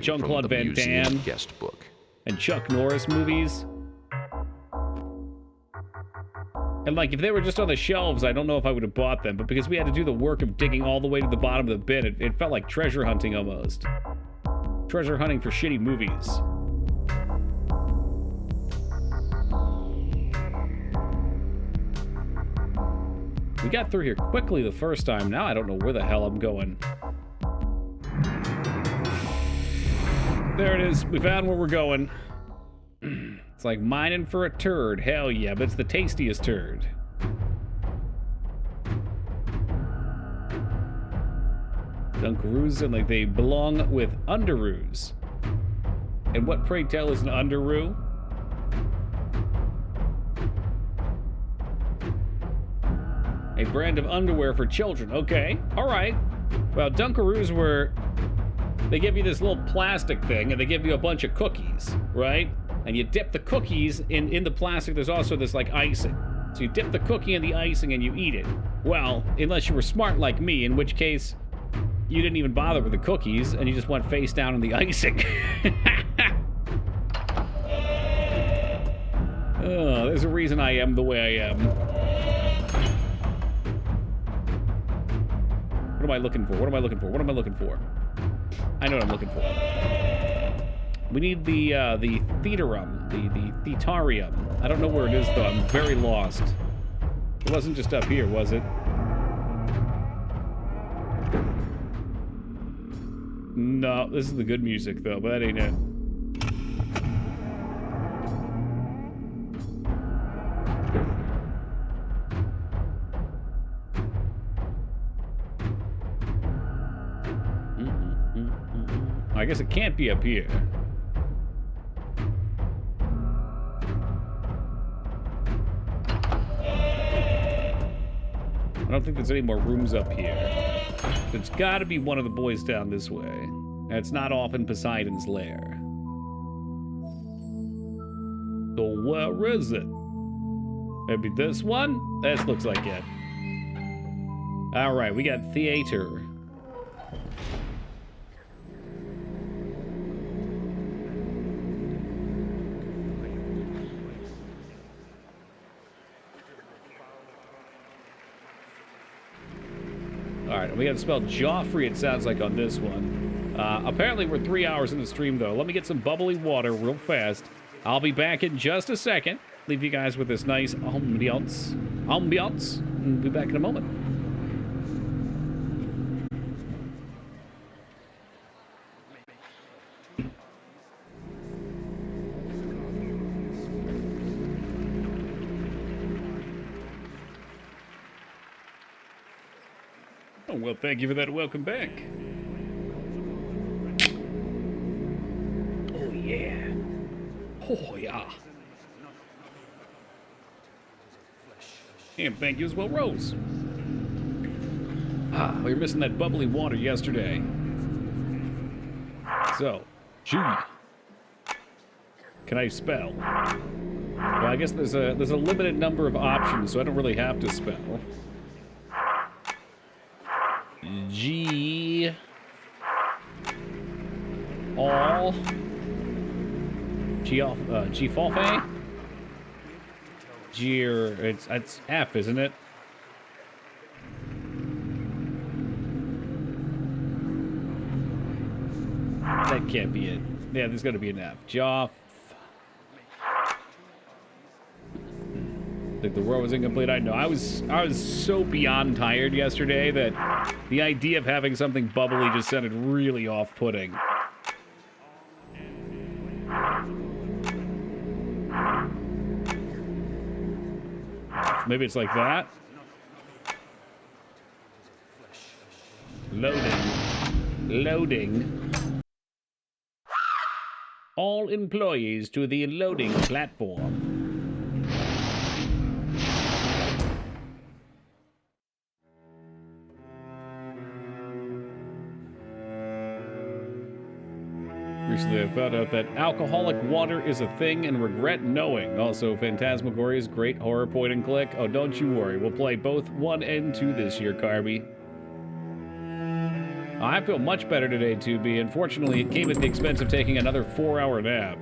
Jean-Claude Van Damme guest book and Chuck Norris movies. And like, if they were just on the shelves, I don't know if I would have bought them, but because we had to do the work of digging all the way to the bottom of the bin, it felt like treasure hunting almost. Treasure hunting for shitty movies. We got through here quickly the first time. Now I don't know where the hell I'm going. There it is. We found where we're going. It's like mining for a turd. Hell yeah, but it's the tastiest turd. Dunkaroos, and like they belong with Underoos. And what, pray tell, is an Underoo? A brand of underwear for children. Okay, all right. Well, Dunkaroos were... They give you this little plastic thing, and they give you a bunch of cookies, right? And you dip the cookies in the plastic. There's also this, like, icing. So you dip the cookie in the icing and you eat it. Well, unless you were smart like me, in which case you didn't even bother with the cookies, and you just went face down in the icing. Oh, there's a reason I am the way I am. What am I looking for? What am I looking for? What am I looking for? I know what I'm looking for. We need the theaterum, the theatarium. I don't know where it is, though. I'm very lost. It wasn't just up here, was it? No, this is the good music, though, but that ain't it. I guess it can't be up here. I don't think there's any more rooms up here. There's got to be one of the boys down this way. And it's not off in Poseidon's lair. So where is it? Maybe this one? This looks like it. All right, we got theater. All right, we got to spell Joffrey, it sounds like, on this one. Apparently, we're 3 hours in the stream, though. Let me get some bubbly water real fast. I'll be back in just a second. Leave you guys with this nice ambiance. And be back in a moment. Oh, well, thank you for that. Welcome back. Oh, yeah. Oh, yeah. And thank you as well, Rose. Ah, we were missing that bubbly water yesterday. So, G. Can I spell? Well, I guess there's a limited number of options, so I don't really have to spell. G. All. G Falfe? It's F, isn't it? That can't be it. Yeah, there's got to be an F. Joff. Like the world was incomplete. I know. I was so beyond tired yesterday that the idea of having something bubbly just sounded really off-putting. Maybe it's like that. Loading. All employees to the loading platform. Recently, I found out that alcoholic water is a thing and regret knowing. Also, Phantasmagoria's great horror point and click. Oh, don't you worry. We'll play both 1 and 2 this year, Carby. I feel much better today, 2B. Unfortunately, it came at the expense of taking another 4-hour nap.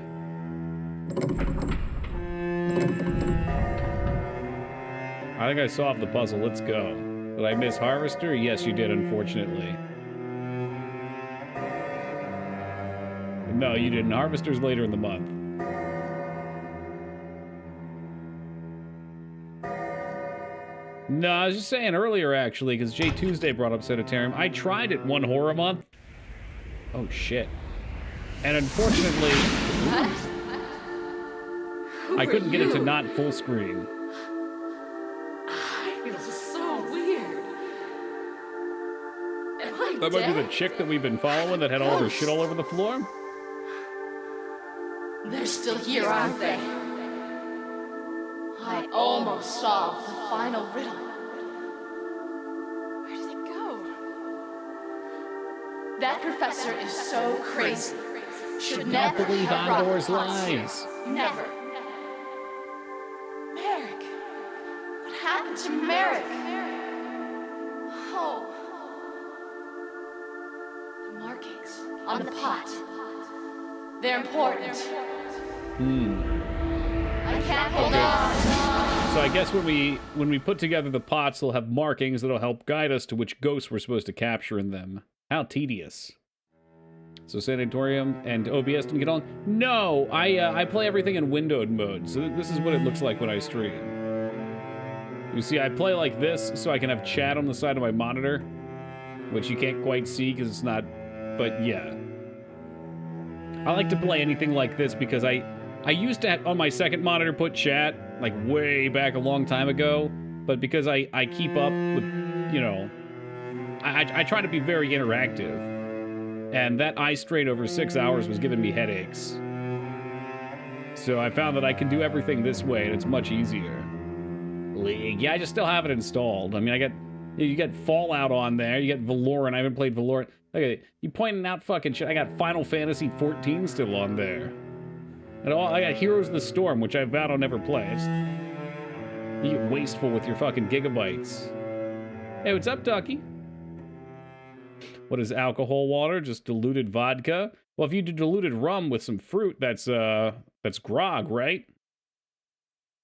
I think I solved the puzzle. Let's go. Did I miss Harvester? Yes, you did, unfortunately. No, you didn't. Harvester's later in the month. No, I was just saying earlier, actually, because Jay Tuesday brought up Sanitarium. I tried it one horror month. Oh, shit. And unfortunately, I couldn't get it to not full screen. I feel so weird. Am I That might be the chick that we've been following that had all of her shit all over the floor? They're still here, aren't they? I almost solved the final riddle. Where did it go? That professor is so crazy. Should never believe have brought Andor's the pots here. lies. Never. Merrick. What happened to Merrick? Oh. The markings on the pot. They're important. I can't hold on. So I guess when we put together the pots, they'll have markings that'll help guide us to which ghosts we're supposed to capture in them. How tedious. So Sanatorium and OBS didn't get on? No, I play everything in windowed mode, so this is what it looks like when I stream. You see, I play like this so I can have chat on the side of my monitor, which you can't quite see because it's not But yeah. I like to play anything like this because I used to, on my second monitor, put chat, like, way back a long time ago. But because I keep up with, you know, I try to be very interactive. And that eye strain over 6 hours was giving me headaches. So I found that I can do everything this way, and it's much easier. League. Yeah, I just still have it installed. I mean, you get Fallout on there. You get Valorant. I haven't played Valorant. Look at it. You pointing out fucking shit. I got Final Fantasy 14 still on there. And I got Heroes of the Storm, which I vowed I'll never play. You get wasteful with your fucking gigabytes. Hey, what's up, Ducky? What is alcohol water? Just diluted vodka? Well, if you do diluted rum with some fruit, that's grog, right?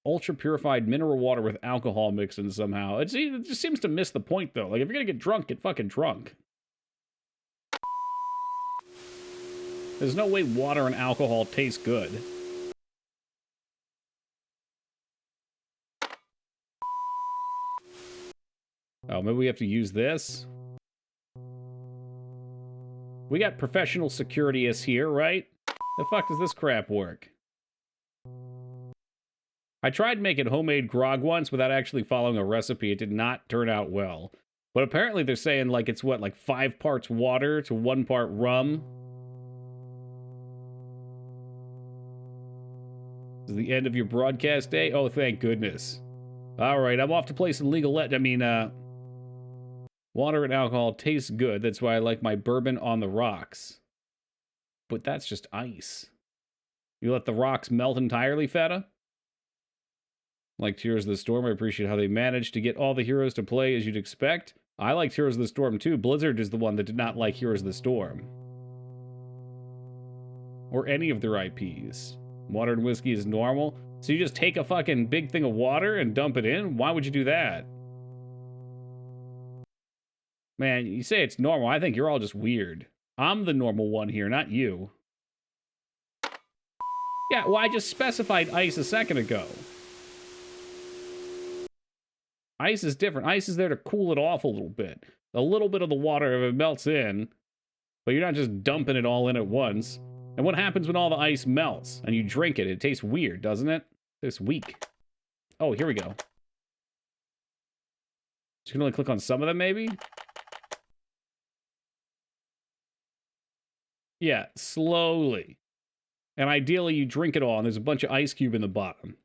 Ultra purified mineral water with alcohol mixed in somehow. It just seems to miss the point, though. Like, if you're gonna get drunk, get fucking drunk. There's no way water and alcohol taste good. Oh, maybe we have to use this? We got professional security-ists here, right? The fuck does this crap work? I tried making homemade grog once without actually following a recipe. It did not turn out well. But apparently they're saying, like, it's what, like 5 parts water to 1 part rum? This is the end of your broadcast day? Oh, thank goodness. Alright, I'm off to play some League of Legends. Water and alcohol tastes good. That's why I like my bourbon on the rocks. But that's just ice. You let the rocks melt entirely, Feta? Like Heroes of the Storm, I appreciate how they managed to get all the heroes to play as you'd expect. I liked Heroes of the Storm too. Blizzard is the one that did not like Heroes of the Storm. Or any of their IPs. Water and whiskey is normal. So you just take a fucking big thing of water and dump it in? Why would you do that? Man, you say it's normal. I think you're all just weird. I'm the normal one here, not you. Yeah, well, I just specified ice a second ago. Ice is different. Ice is there to cool it off a little bit. A little bit of the water, if it melts in, but you're not just dumping it all in at once. And what happens when all the ice melts and you drink it? It tastes weird, doesn't it? It's weak. Oh, here we go. Just gonna only click on some of them, maybe? Yeah, slowly. And ideally, you drink it all, and there's a bunch of ice cube in the bottom.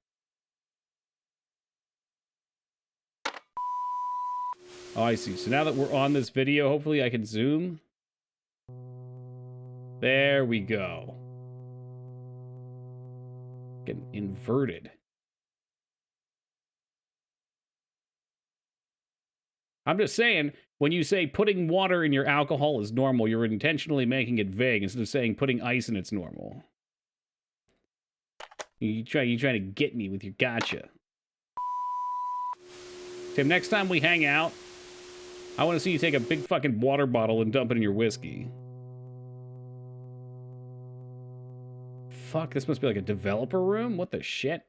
Oh, I see. So now that we're on this video, hopefully I can zoom. There we go. Getting inverted. I'm just saying, when you say putting water in your alcohol is normal, you're intentionally making it vague instead of saying putting ice in it's normal. You trying to get me with your gotcha. Tim, next time we hang out, I want to see you take a big fucking water bottle and dump it in your whiskey. Fuck, this must be like a developer room? What the shit?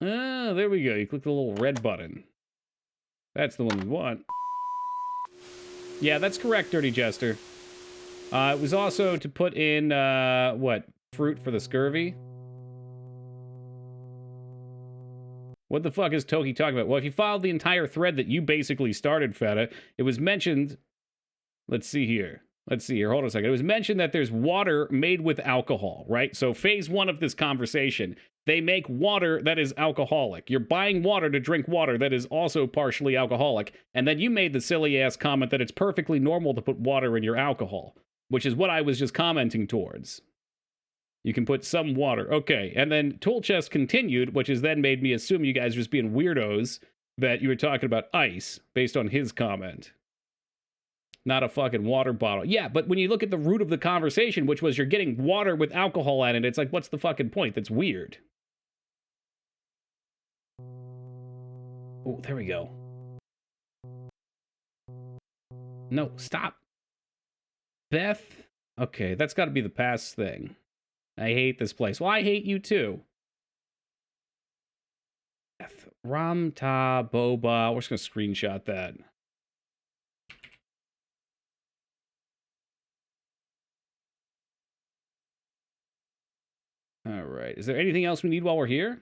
Oh, there we go. You click the little red button. That's the one we want. Yeah, that's correct, Dirty Jester. It was also to put in, what? Fruit for the scurvy? What the fuck is Toki talking about? Well, if you followed the entire thread that you basically started, Feta, it was mentioned... Let's see here. Hold on a second. It was mentioned that there's water made with alcohol, right? So phase 1 of this conversation, they make water that is alcoholic. You're buying water to drink water that is also partially alcoholic. And then you made the silly-ass comment that it's perfectly normal to put water in your alcohol, which is what I was just commenting towards. You can put some water. Okay, and then Tool Chest continued, which has then made me assume you guys were just being weirdos, that you were talking about ice, based on his comment. Not a fucking water bottle. Yeah, but when you look at the root of the conversation, which was you're getting water with alcohol in it, it's like, what's the fucking point? That's weird. Oh, there we go. No, stop. Beth? Okay, that's got to be the past thing. I hate this place. Well, I hate you too. Ram Ta Boba. We're just going to screenshot that. right. Is there anything else we need while we're here?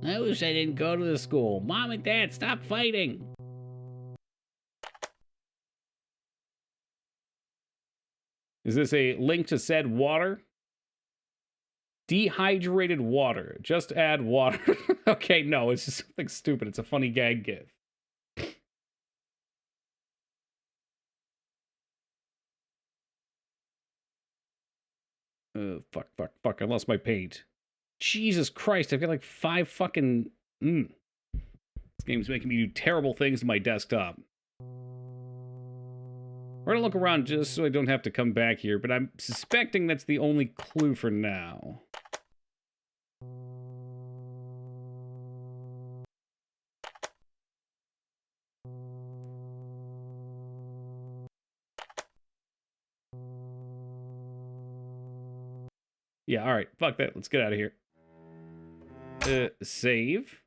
I wish I didn't go to the school. Mom and Dad, stop fighting. Is this a link to said water? Dehydrated water. Just add water. Okay, no, it's just something stupid. It's a funny gag gif. Fuck. I lost my paint. Jesus Christ, I've got like 5 fucking... This game's making me do terrible things to my desktop. We're gonna look around just so I don't have to come back here, but I'm suspecting that's the only clue for now. Yeah, alright, fuck that. Let's get out of here. Save.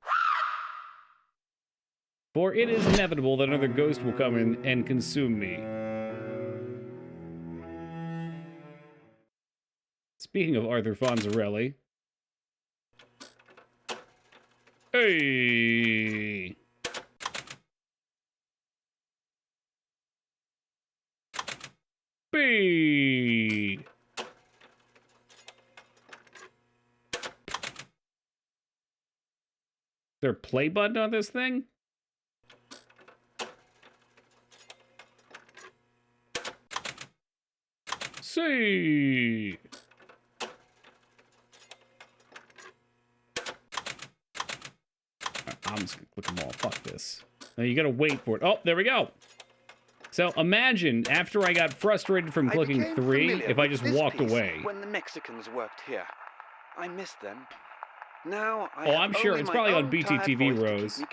For it is inevitable that another ghost will come in and consume me. Speaking of Arthur Fonzarelli. Hey! B! Is there a play button on this thing? See. I'm just gonna click them all. Fuck this. Now you gotta wait for it. Oh, there we go. So imagine after I got frustrated from clicking 3, if I just walked away. When the Mexicans worked here, I missed them. Now Oh, I'm sure it's probably on BTTV, Rose. You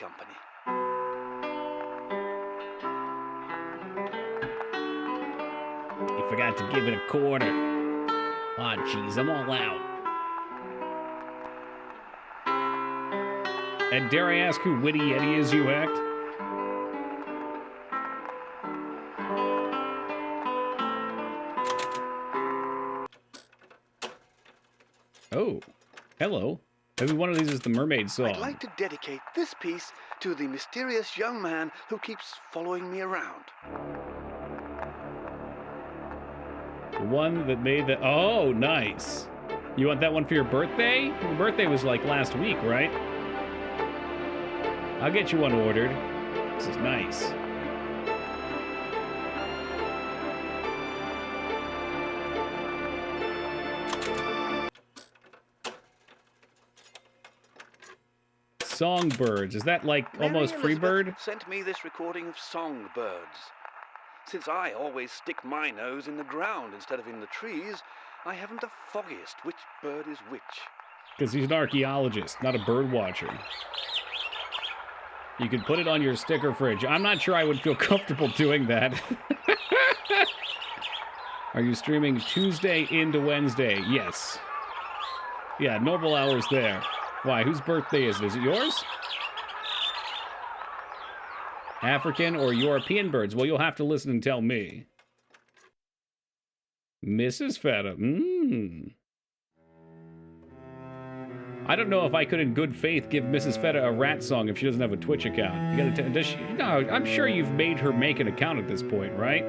forgot to give it a quarter. Aw, jeez, I'm all out. And dare I ask who Witty Yeti is, you act? Oh, hello. Maybe one of these is the Mermaid song. I'd like to dedicate this piece to the mysterious young man who keeps following me around. The one that made the... Oh, nice. You want that one for your birthday? Your birthday was like last week, right? I'll get you one ordered. This is nice. Songbirds. Is that like almost Freebird? Sent me this recording of songbirds. Since I always stick my nose in the ground instead of in the trees, I haven't the foggiest which bird is which. Because he's an archaeologist, not a bird watcher. You could put it on your sticker fridge. I'm not sure I would feel comfortable doing that. Are you streaming Tuesday into Wednesday? Yes. Yeah, normal hours there. Why? Whose birthday is it? Is it yours? African or European birds? Well, you'll have to listen and tell me. Mrs. Feta. I don't know if I could in good faith give Mrs. Feta a rat song if she doesn't have a Twitch account. You gotta does she? No, I'm sure you've made her make an account at this point, right?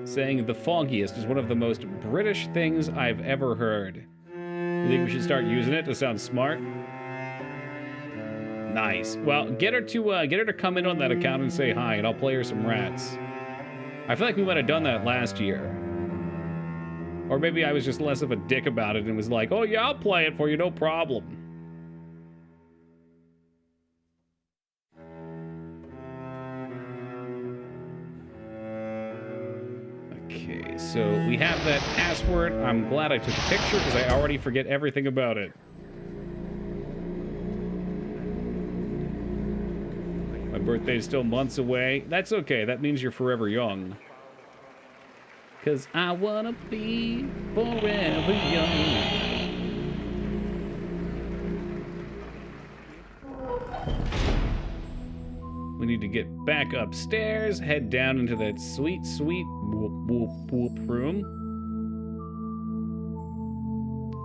Saying the foggiest is one of the most British things I've ever heard. You think we should start using it to sound smart? Nice. Well, get her to come in on that account and say hi, and I'll play her some rats. I feel like we might have done that last year. Or maybe I was just less of a dick about it and was like, oh yeah, I'll play it for you, no problem. Okay, so we have that password. I'm glad I took a picture because I already forget everything about it. My birthday is still months away. That's okay. That means you're forever young. Because I want to be forever young. We need to get back upstairs, head down into that sweet, sweet whoop, whoop, whoop room.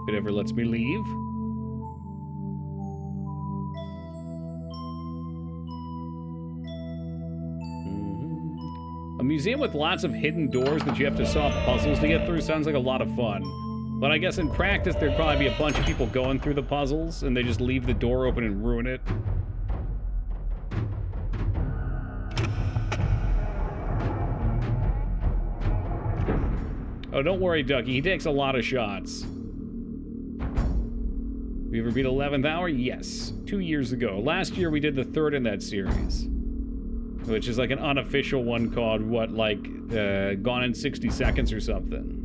If it ever lets me leave. A museum with lots of hidden doors that you have to solve puzzles to get through sounds like a lot of fun. But I guess in practice, there'd probably be a bunch of people going through the puzzles, and they just leave the door open and ruin it. Oh, don't worry, Ducky. He takes a lot of shots. We ever beat 11th Hour? Yes. 2 years ago. Last year, we did the third in that series. Which is like an unofficial one called, what, like, Gone in 60 Seconds or something.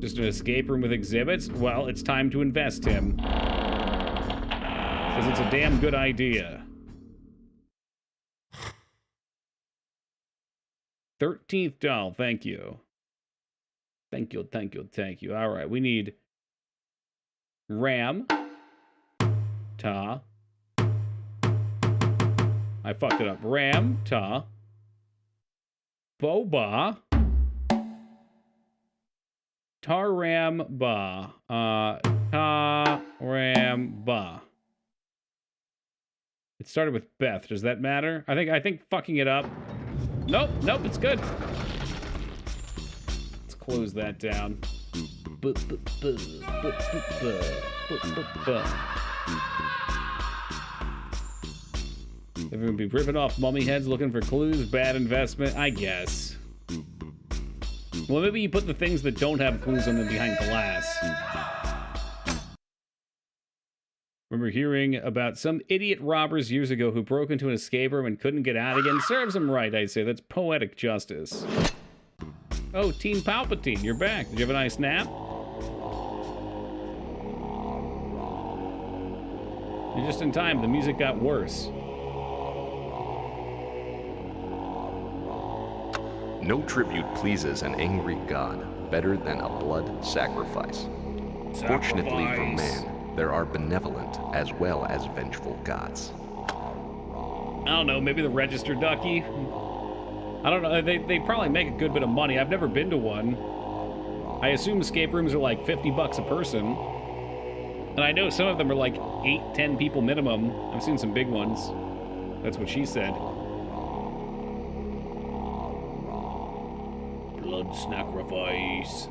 Just an escape room with exhibits? Well, it's time to invest, Tim. Because it's a damn good idea. 13th doll, thank you. Thank you, thank you, thank you. All right, we need Ram. Ta. I fucked it up. Ram. Ta. Boba. Taram ba. Taram ba. It started with Beth. Does that matter? I think fucking it up. Nope, it's good. Let's close that down. Everyone be ripping off mummy heads looking for clues. Bad investment, I guess. Well, maybe you put the things that don't have clues on them behind glass. Remember hearing about some idiot robbers years ago who broke into an escape room and couldn't get out again? Serves them right, I'd say. That's poetic justice. Oh, Teen Palpatine, you're back. Did you have a nice nap? You're just in time. The music got worse. No tribute pleases an angry god better than a blood sacrifice. Fortunately for man, there are benevolent as well as vengeful gods. I don't know, maybe the Register Ducky? I don't know, they probably make a good bit of money. I've never been to one. I assume escape rooms are like $50 a person. And I know some of them are like 8, 10 people minimum. I've seen some big ones. That's what she said. Blood sacrifice.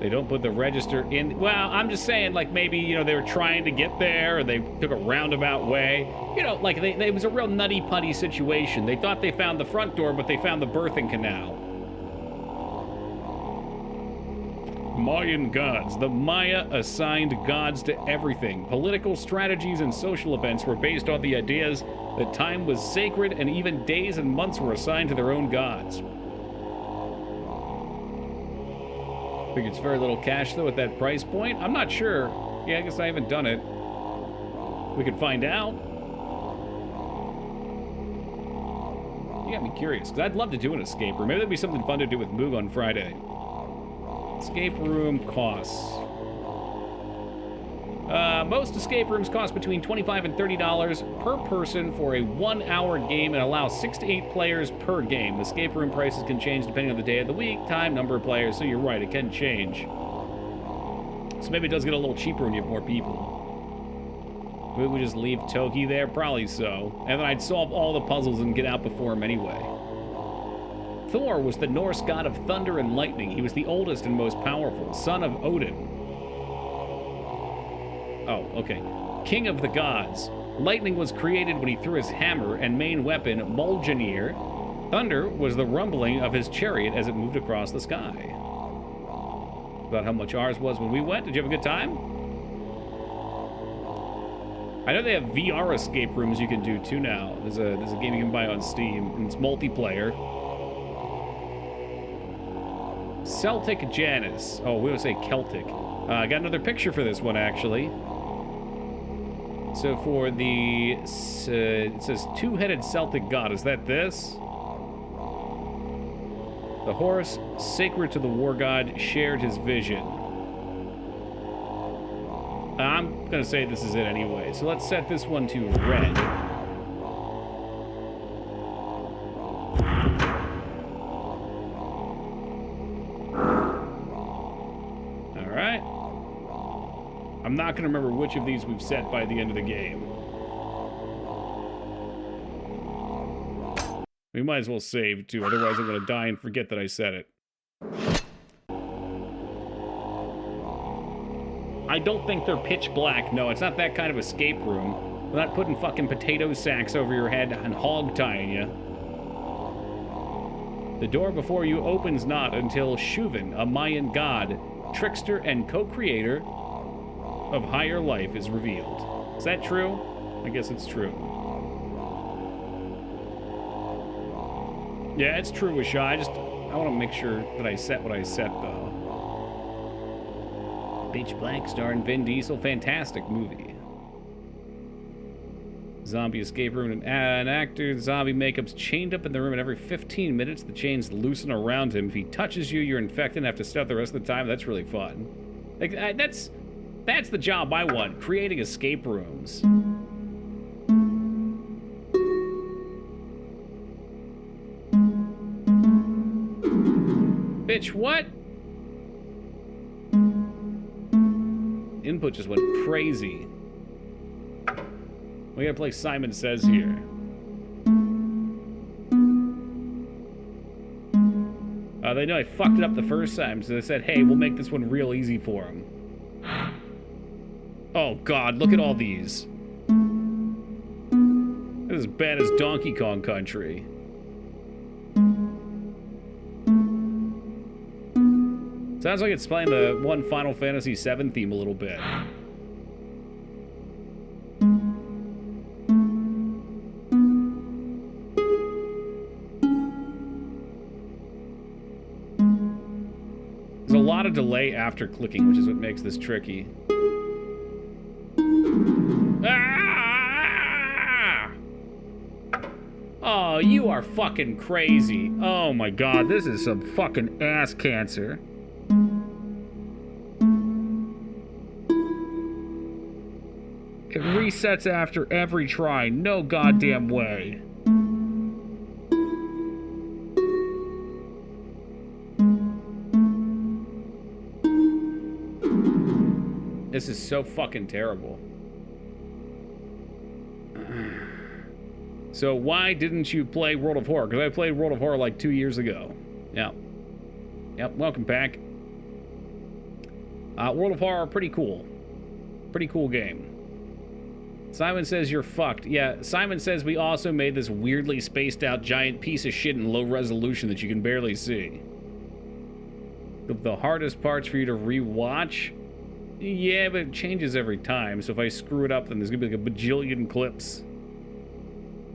They don't put the register in. Well, I'm just saying, like, maybe, you know, they were trying to get there, or they took a roundabout way. You know, like, it was a real nutty-putty situation. They thought they found the front door, but they found the birthing canal. Mayan gods. The Maya assigned gods to everything. Political strategies and social events were based on the ideas that time was sacred, and even days and months were assigned to their own gods. I think it's very little cash, though, at that price point. I'm not sure. Yeah, I guess I haven't done it. We could find out. You got me curious, because I'd love to do an escape room. Maybe that'd be something fun to do with Moog on Friday. Escape room costs. Most escape rooms cost between $25 and $30 per person for a 1-hour game and allow 6 to 8 players per game. Escape room prices can change depending on the day of the week, time, number of players, so you're right, it can change. So maybe it does get a little cheaper when you have more people. Would we just leave Toki there? Probably so. And then I'd solve all the puzzles and get out before him anyway. Thor was the Norse god of thunder and lightning. He was the oldest and most powerful, son of Odin. Oh, okay. King of the gods. Lightning was created when he threw his hammer and main weapon, Mjolnir. Thunder was the rumbling of his chariot as it moved across the sky. About how much ours was when we went. Did you have a good time? I know they have VR escape rooms you can do too now. There's a game you can buy on Steam, and it's multiplayer. Celtic Janus. Oh, we would say Celtic. I got another picture for this one, actually. So for the, it says two-headed Celtic god. Is that this? The horse, sacred to the war god, shared his vision. I'm gonna say this is it anyway. So let's set this one to red. All right. I'm not gonna remember which of these we've set by the end of the game. We might as well save too, otherwise I'm gonna die and forget that I said it. I don't think they're pitch black. No, it's not that kind of escape room. They're not putting fucking potato sacks over your head and hog tying you. The door before you opens not until Shuvin, a Mayan god, trickster and co-creator of higher life, is revealed. Is that true? I guess it's true. Yeah, it's true, Wisha. I want to make sure that I set what I set, though. Pitch Black starring Vin Diesel. Fantastic movie. Zombie escape room. An actor, zombie makeup's chained up in the room, and every 15 minutes the chains loosen around him. If he touches you, you're infected and have to step the rest of the time. That's really fun. Like, that's the job I want. Creating escape rooms. Bitch, what? Input just went crazy. We gotta play Simon Says here. They know I fucked it up the first time, so they said, hey, we'll make this one real easy for them. Oh god, look at all these. This is as bad as Donkey Kong Country. Sounds like it's playing the one Final Fantasy VII theme a little bit. There's a lot of delay after clicking, which is what makes this tricky. Ah! Oh, you are fucking crazy. Oh my god, this is some fucking ass cancer. It resets after every try. No goddamn way. This is so fucking terrible. So why didn't you play World of Horror? Because I played World of Horror like 2 years ago. Yeah. Yep, welcome back. World of Horror, pretty cool. Pretty cool game. Simon Says you're fucked. Yeah, Simon Says we also made this weirdly spaced out giant piece of shit in low resolution that you can barely see. The hardest parts for you to rewatch? Yeah, but it changes every time, so if I screw it up, then there's gonna be like a bajillion clips.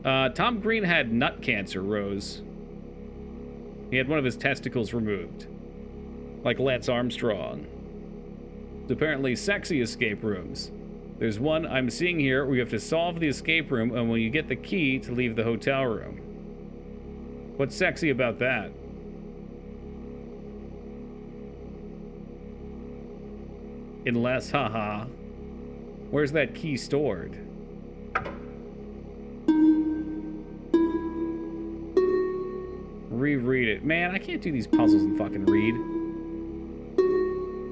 Tom Green had nut cancer, Rose. He had one of his testicles removed. Like Lance Armstrong. It's apparently sexy escape rooms. There's one I'm seeing here where you have to solve the escape room and when you get the key to leave the hotel room. What's sexy about that? Unless, haha. Where's that key stored? Reread it. Man, I can't do these puzzles and fucking read.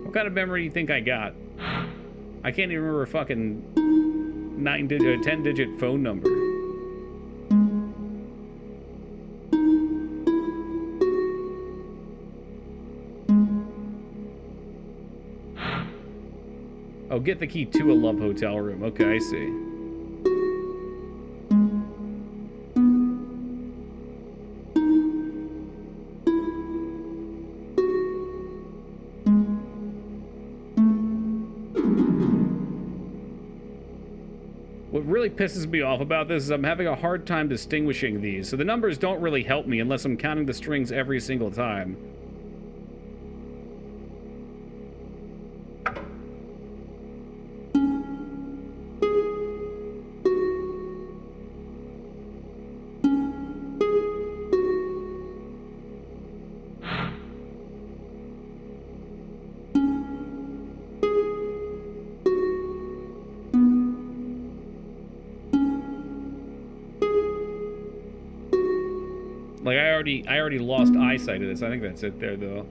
What kind of memory do you think I got? I can't even remember a fucking 10-digit phone number. Oh, get the key to a love hotel room. Okay, I see. What really pisses me off about this is I'm having a hard time distinguishing these, so the numbers don't really help me unless I'm counting the strings every single time. already lost eyesight of this. I think that's it there, though.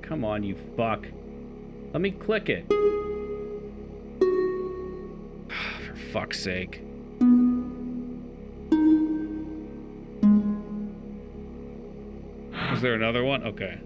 Come on, you fuck. Let me click it. For fuck's sake. Was there another one? Okay.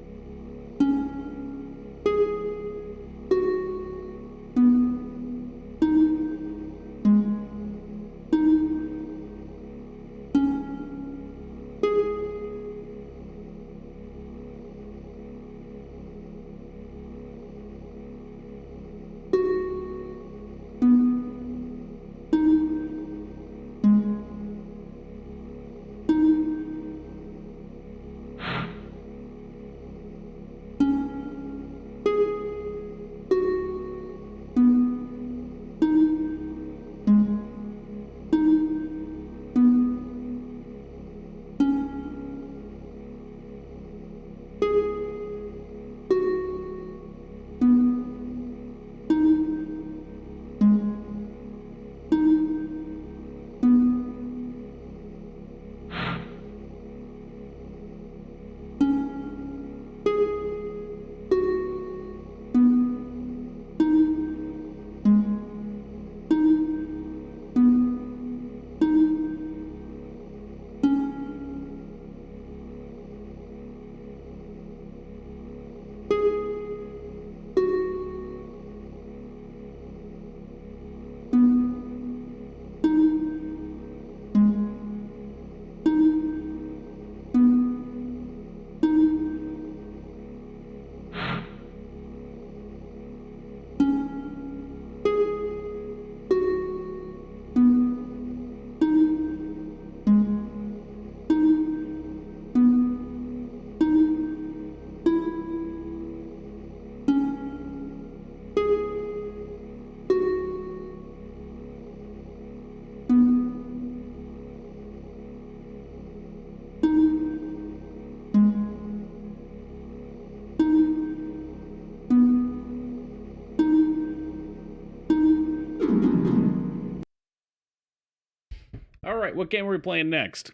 All right, what game are we playing next?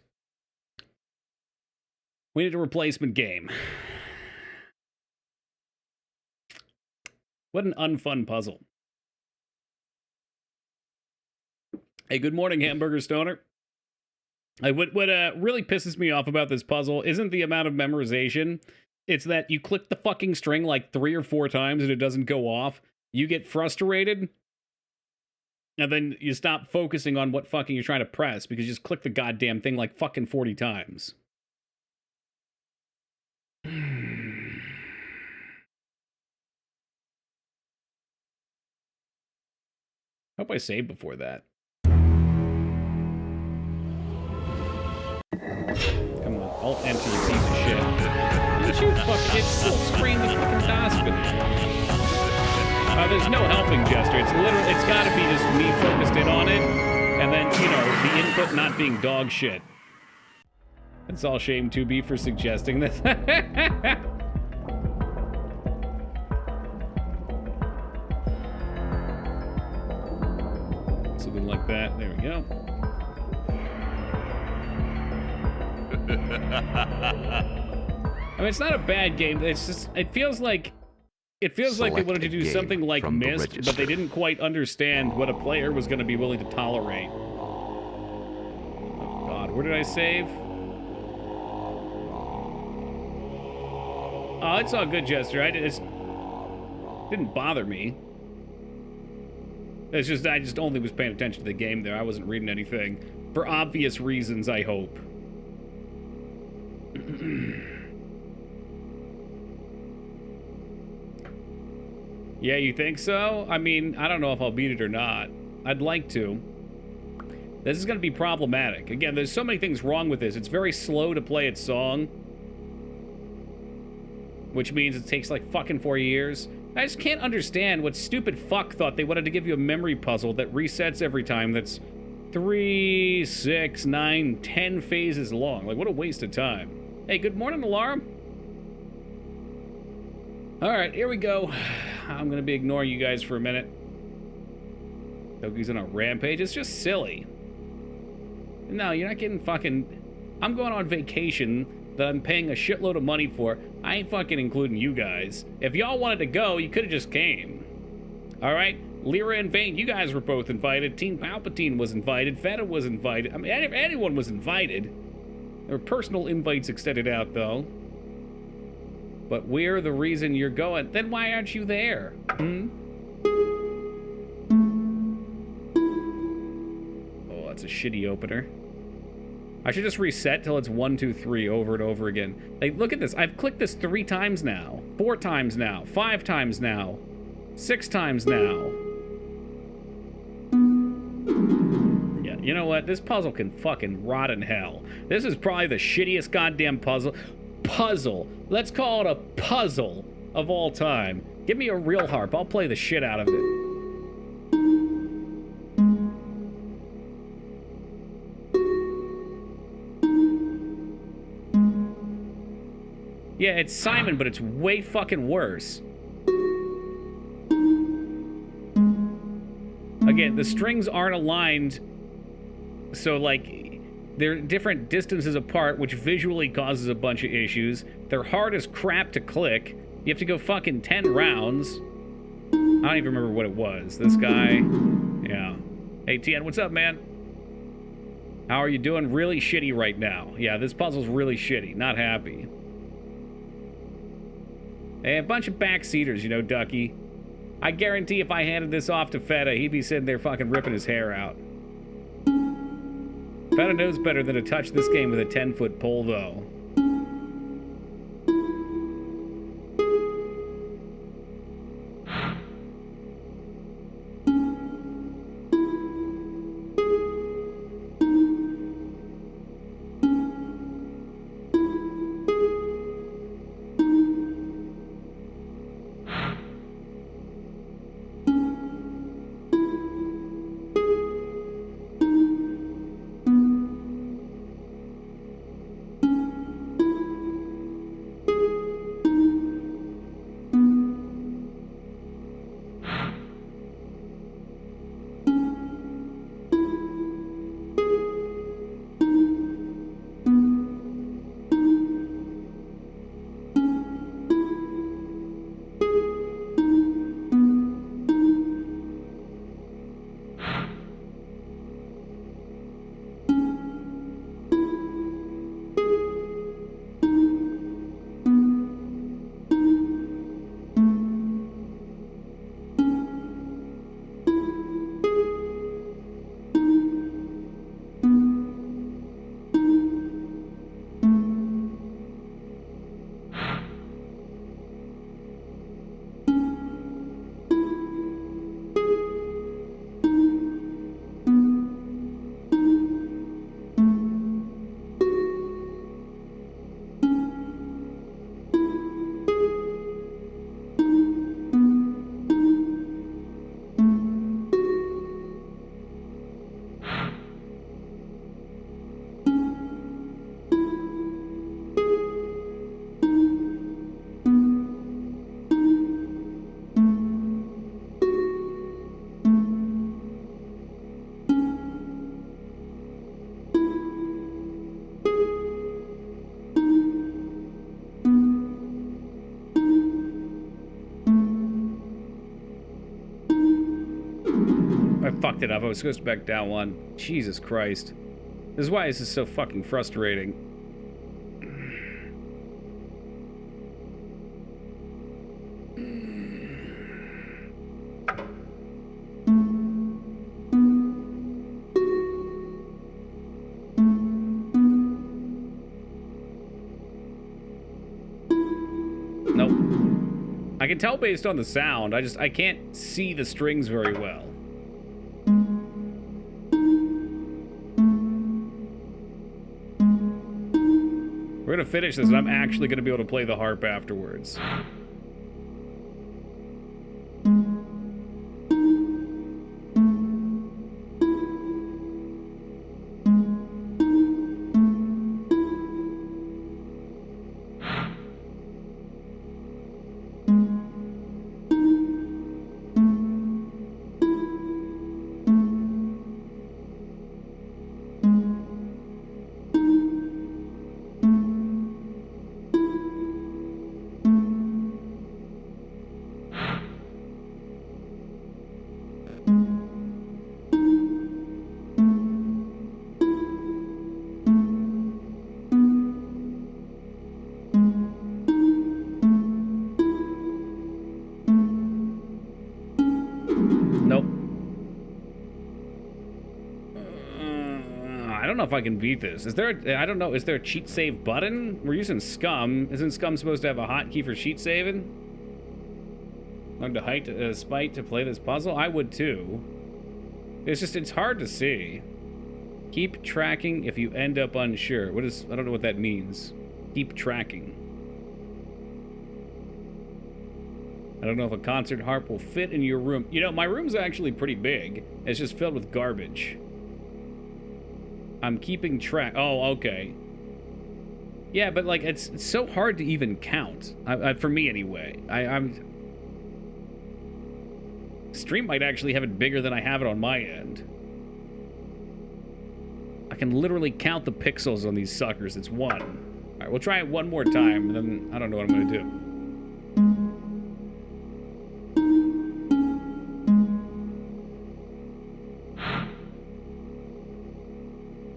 We need a replacement game. What an unfun puzzle. Hey, good morning, Hamburger Stoner. What really pisses me off about this puzzle isn't the amount of memorization. It's that you click the fucking string like 3 or 4 times and it doesn't go off. You get frustrated, and then you stop focusing on what fucking you're trying to press because you just click the goddamn thing like fucking 40 times. Hope I saved before that. Come on, Alt-Enter, you piece of shit. Did you fucking get full screen the fucking Doskin? There's no helping gesture. It's literally, it's gotta be just me focused in on it, and then, you know, the input not being dog shit. It's all shame to be for suggesting this. Something like that. There we go. I mean, it's not a bad game. It's just, it feels like they wanted to do something like Myst, but they didn't quite understand what a player was going to be willing to tolerate. Oh God, where did I save? Oh, it's all good, Jester. It didn't bother me. It's just, I just only was paying attention to the game there. I wasn't reading anything. For obvious reasons, I hope. Yeah, you think so? I mean, I don't know if I'll beat it or not. I'd like to. This is going to be problematic. Again, there's so many things wrong with this. It's very slow to play its song, which means it takes like fucking 4 years. I just can't understand what stupid fuck thought they wanted to give you a memory puzzle that resets every time that's 3, 6, 9, 10 phases long. Like, what a waste of time. Hey, good morning, alarm. All right, here we go. I'm going to be ignoring you guys for a minute. Toki's on a rampage. It's just silly. No, you're not getting fucking... I'm going on vacation that I'm paying a shitload of money for. I ain't fucking including you guys. If y'all wanted to go, you could have just came. All right? Lyra and Vane, you guys were both invited. Team Palpatine was invited. Feta was invited. I mean, anyone was invited. There were personal invites extended out, though. But we're the reason you're going. Then why aren't you there? Oh, that's a shitty opener. I should just reset till it's 1, 2, 3 over and over again. Like, look at this. I've clicked this 3 times now. 4 times now. 5 times now. 6 times now. Yeah, you know what? This puzzle can fucking rot in hell. This is probably the shittiest goddamn puzzle. Let's call it a puzzle of all time. Give me a real harp. I'll play the shit out of it. Yeah, it's Simon, but it's way fucking worse. Again, the strings aren't aligned, so, like, they're different distances apart, which visually causes a bunch of issues. They're hard as crap to click. You have to go fucking 10 rounds. I don't even remember what it was. This guy. Yeah. Hey, Tien, what's up, man? How are you doing? Really shitty right now. Yeah, this puzzle's really shitty. Not happy. Hey, a bunch of backseaters, you know, Ducky. I guarantee if I handed this off to Feta, he'd be sitting there fucking ripping his hair out. Feta knows better than to touch this game with a 10-foot pole, though. I fucked it up. I was supposed to back down one. Jesus Christ. This is why this is so fucking frustrating. Nope. I can tell based on the sound. I can't see the strings very well. We're gonna finish this, and I'm actually gonna be able to play the harp afterwards. Nope. I don't know if I can beat this. Is there I don't know, is there a cheat save button? We're using Scum. Isn't Scum supposed to have a hotkey for cheat saving? Learn to height spite to play this puzzle? I would too. It's hard to see. Keep tracking if you end up unsure. I don't know what that means. Keep tracking. I don't know if a concert harp will fit in your room. You know, my room's actually pretty big. It's just filled with garbage. I'm keeping track. Oh, okay. Yeah, but like, it's so hard to even count. For me anyway. Stream might actually have it bigger than I have it on my end. I can literally count the pixels on these suckers. It's 1. All right, we'll try it one more time, and then I don't know what I'm gonna do.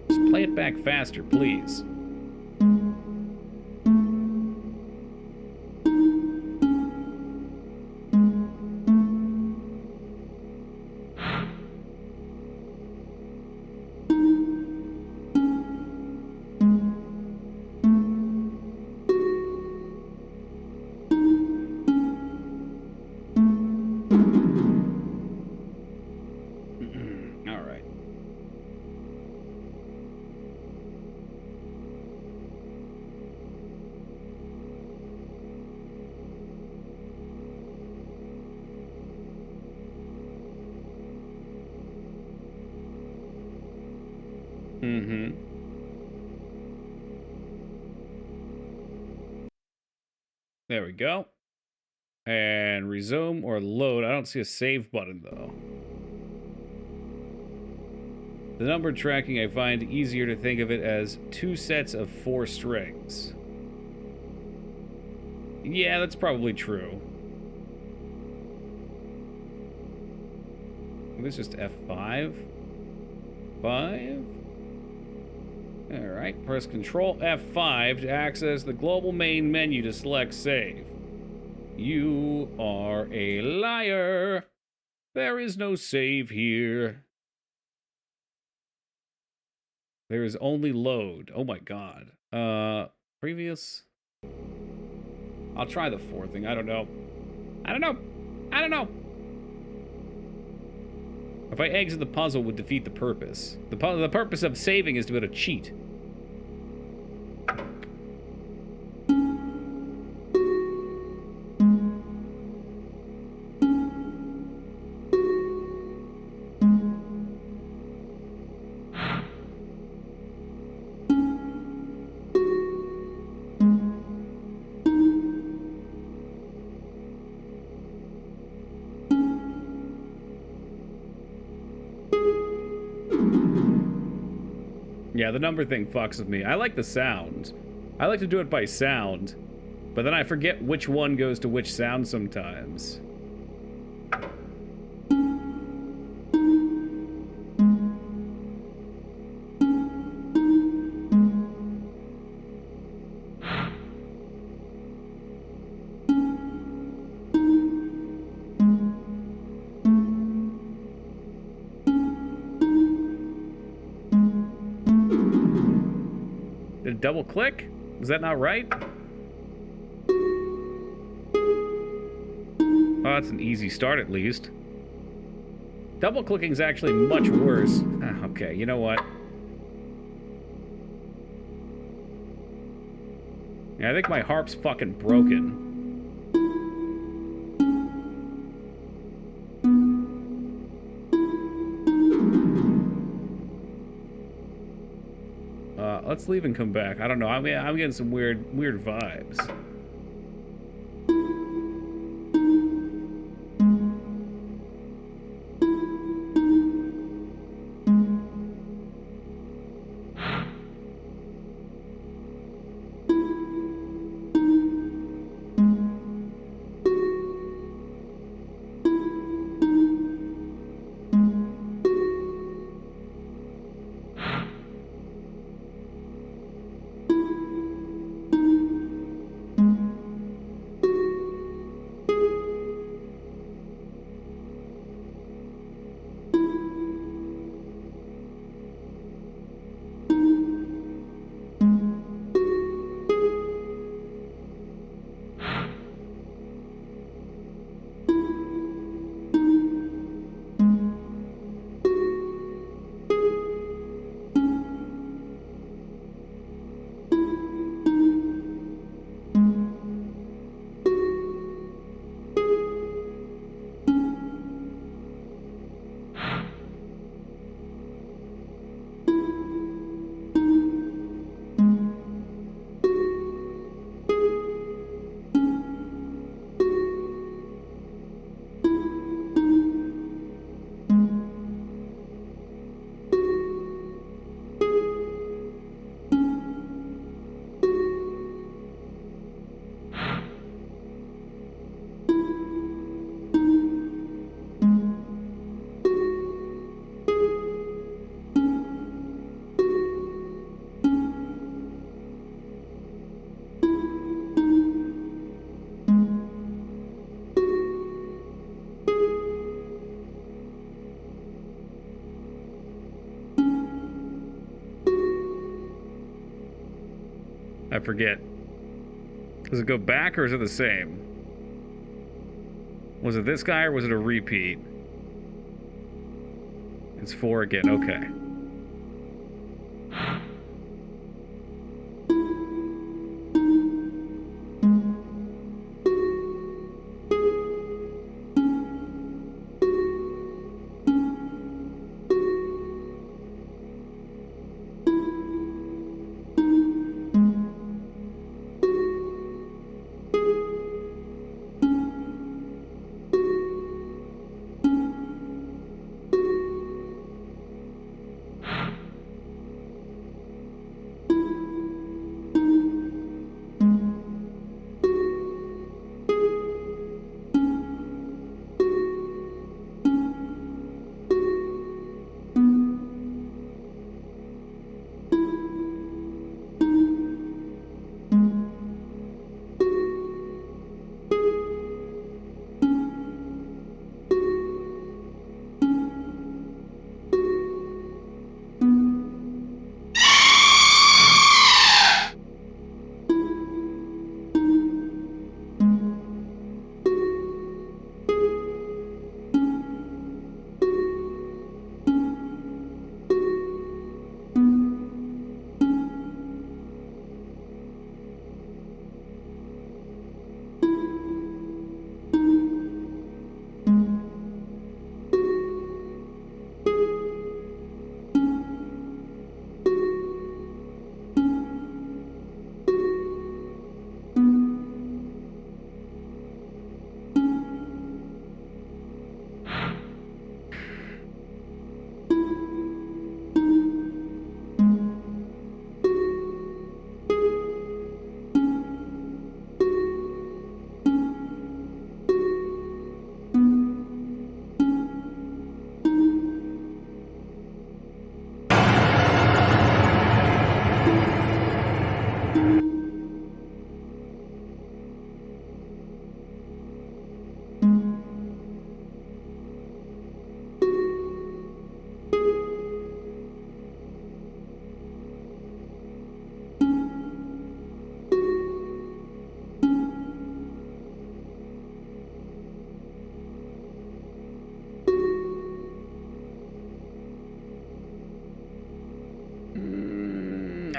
Just play it back faster, please. There we go. And resume or load. I don't see a save button, though. The number tracking, I find easier to think of it as 2 sets of 4 strings. Yeah, that's probably true. This is just F5. 5. Alright, press Control F5 to access the global main menu to select save. You are a liar. There is no save here. There is only load. Oh my god. Previous? I'll try the 4 thing. I don't know. I don't know. If I exit the puzzle, would defeat the purpose. The purpose of saving is to be able to cheat. Yeah, the number thing fucks with me. I like the sound. I like to do it by sound, but then I forget which one goes to which sound sometimes. Did it double click? Was that not right? Oh, that's an easy start at least. Double clicking is actually much worse. Okay, you know what? Yeah, I think my harp's fucking broken. Let's leave and come back. I don't know. I'm getting some weird vibes. I forget. Does it go back or is it the same? Was it this guy or was it a repeat? It's 4 again, okay.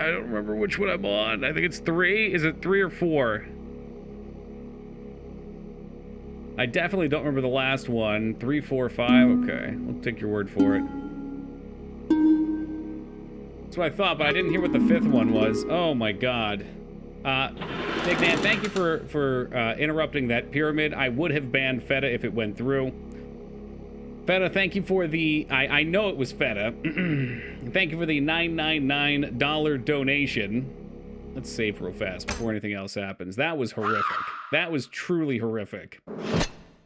I don't remember which one I'm on. I think it's 3. Is it 3 or 4? I definitely don't remember the last one. 3, 4, 5. Okay, we'll take your word for it. That's what I thought, but I didn't hear what the 5th one was. Oh my god. Big Man, thank you for interrupting that pyramid. I would have banned Feta if it went through. Feta, thank you for the... I know it was Feta. Thank you for the $999 donation. Let's save real fast before anything else happens. That was horrific. That was truly horrific.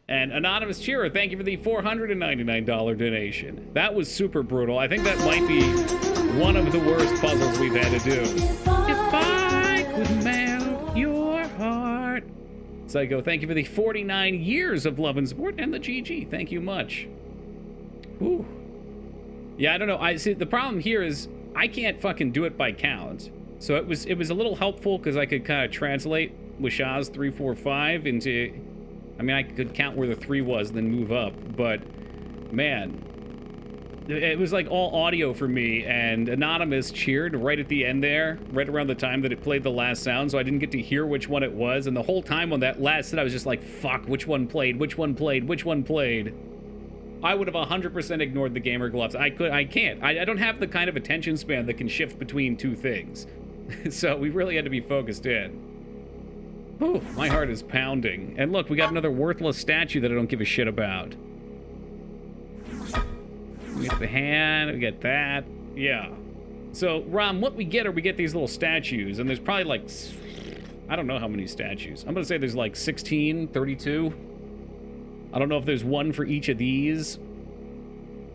And Anonymous Cheerer, thank you for the $499 donation. That was super brutal. I think that might be one of the worst puzzles we've had to do. If I could melt your heart. Psycho, thank you for the 49 years of love and support, and the GG. Thank you much. Ooh. Yeah, I don't know. I see the problem here is I can't fucking do it by count. So it was a little helpful because I could kind of translate Wishah's 3, 4, 5 into... I mean, I could count where the 3 was and then move up, but man, it was like all audio for me, and Anonymous cheered right at the end there, right around the time that it played the last sound, so I didn't get to hear which one it was, and the whole time on that last set, I was just like, fuck, which one played, which one played, which one played? I would have 100% ignored the gamer gloves. I can't. I don't have the kind of attention span that can shift between two things. So we really had to be focused in. Whew, my heart is pounding. And look, we got another worthless statue that I don't give a shit about. We get the hand, we get that. Yeah. So, Rom, what we get are we get these little statues, and there's probably like, I don't know how many statues. I'm gonna say there's like 16, 32. I don't know if there's one for each of these.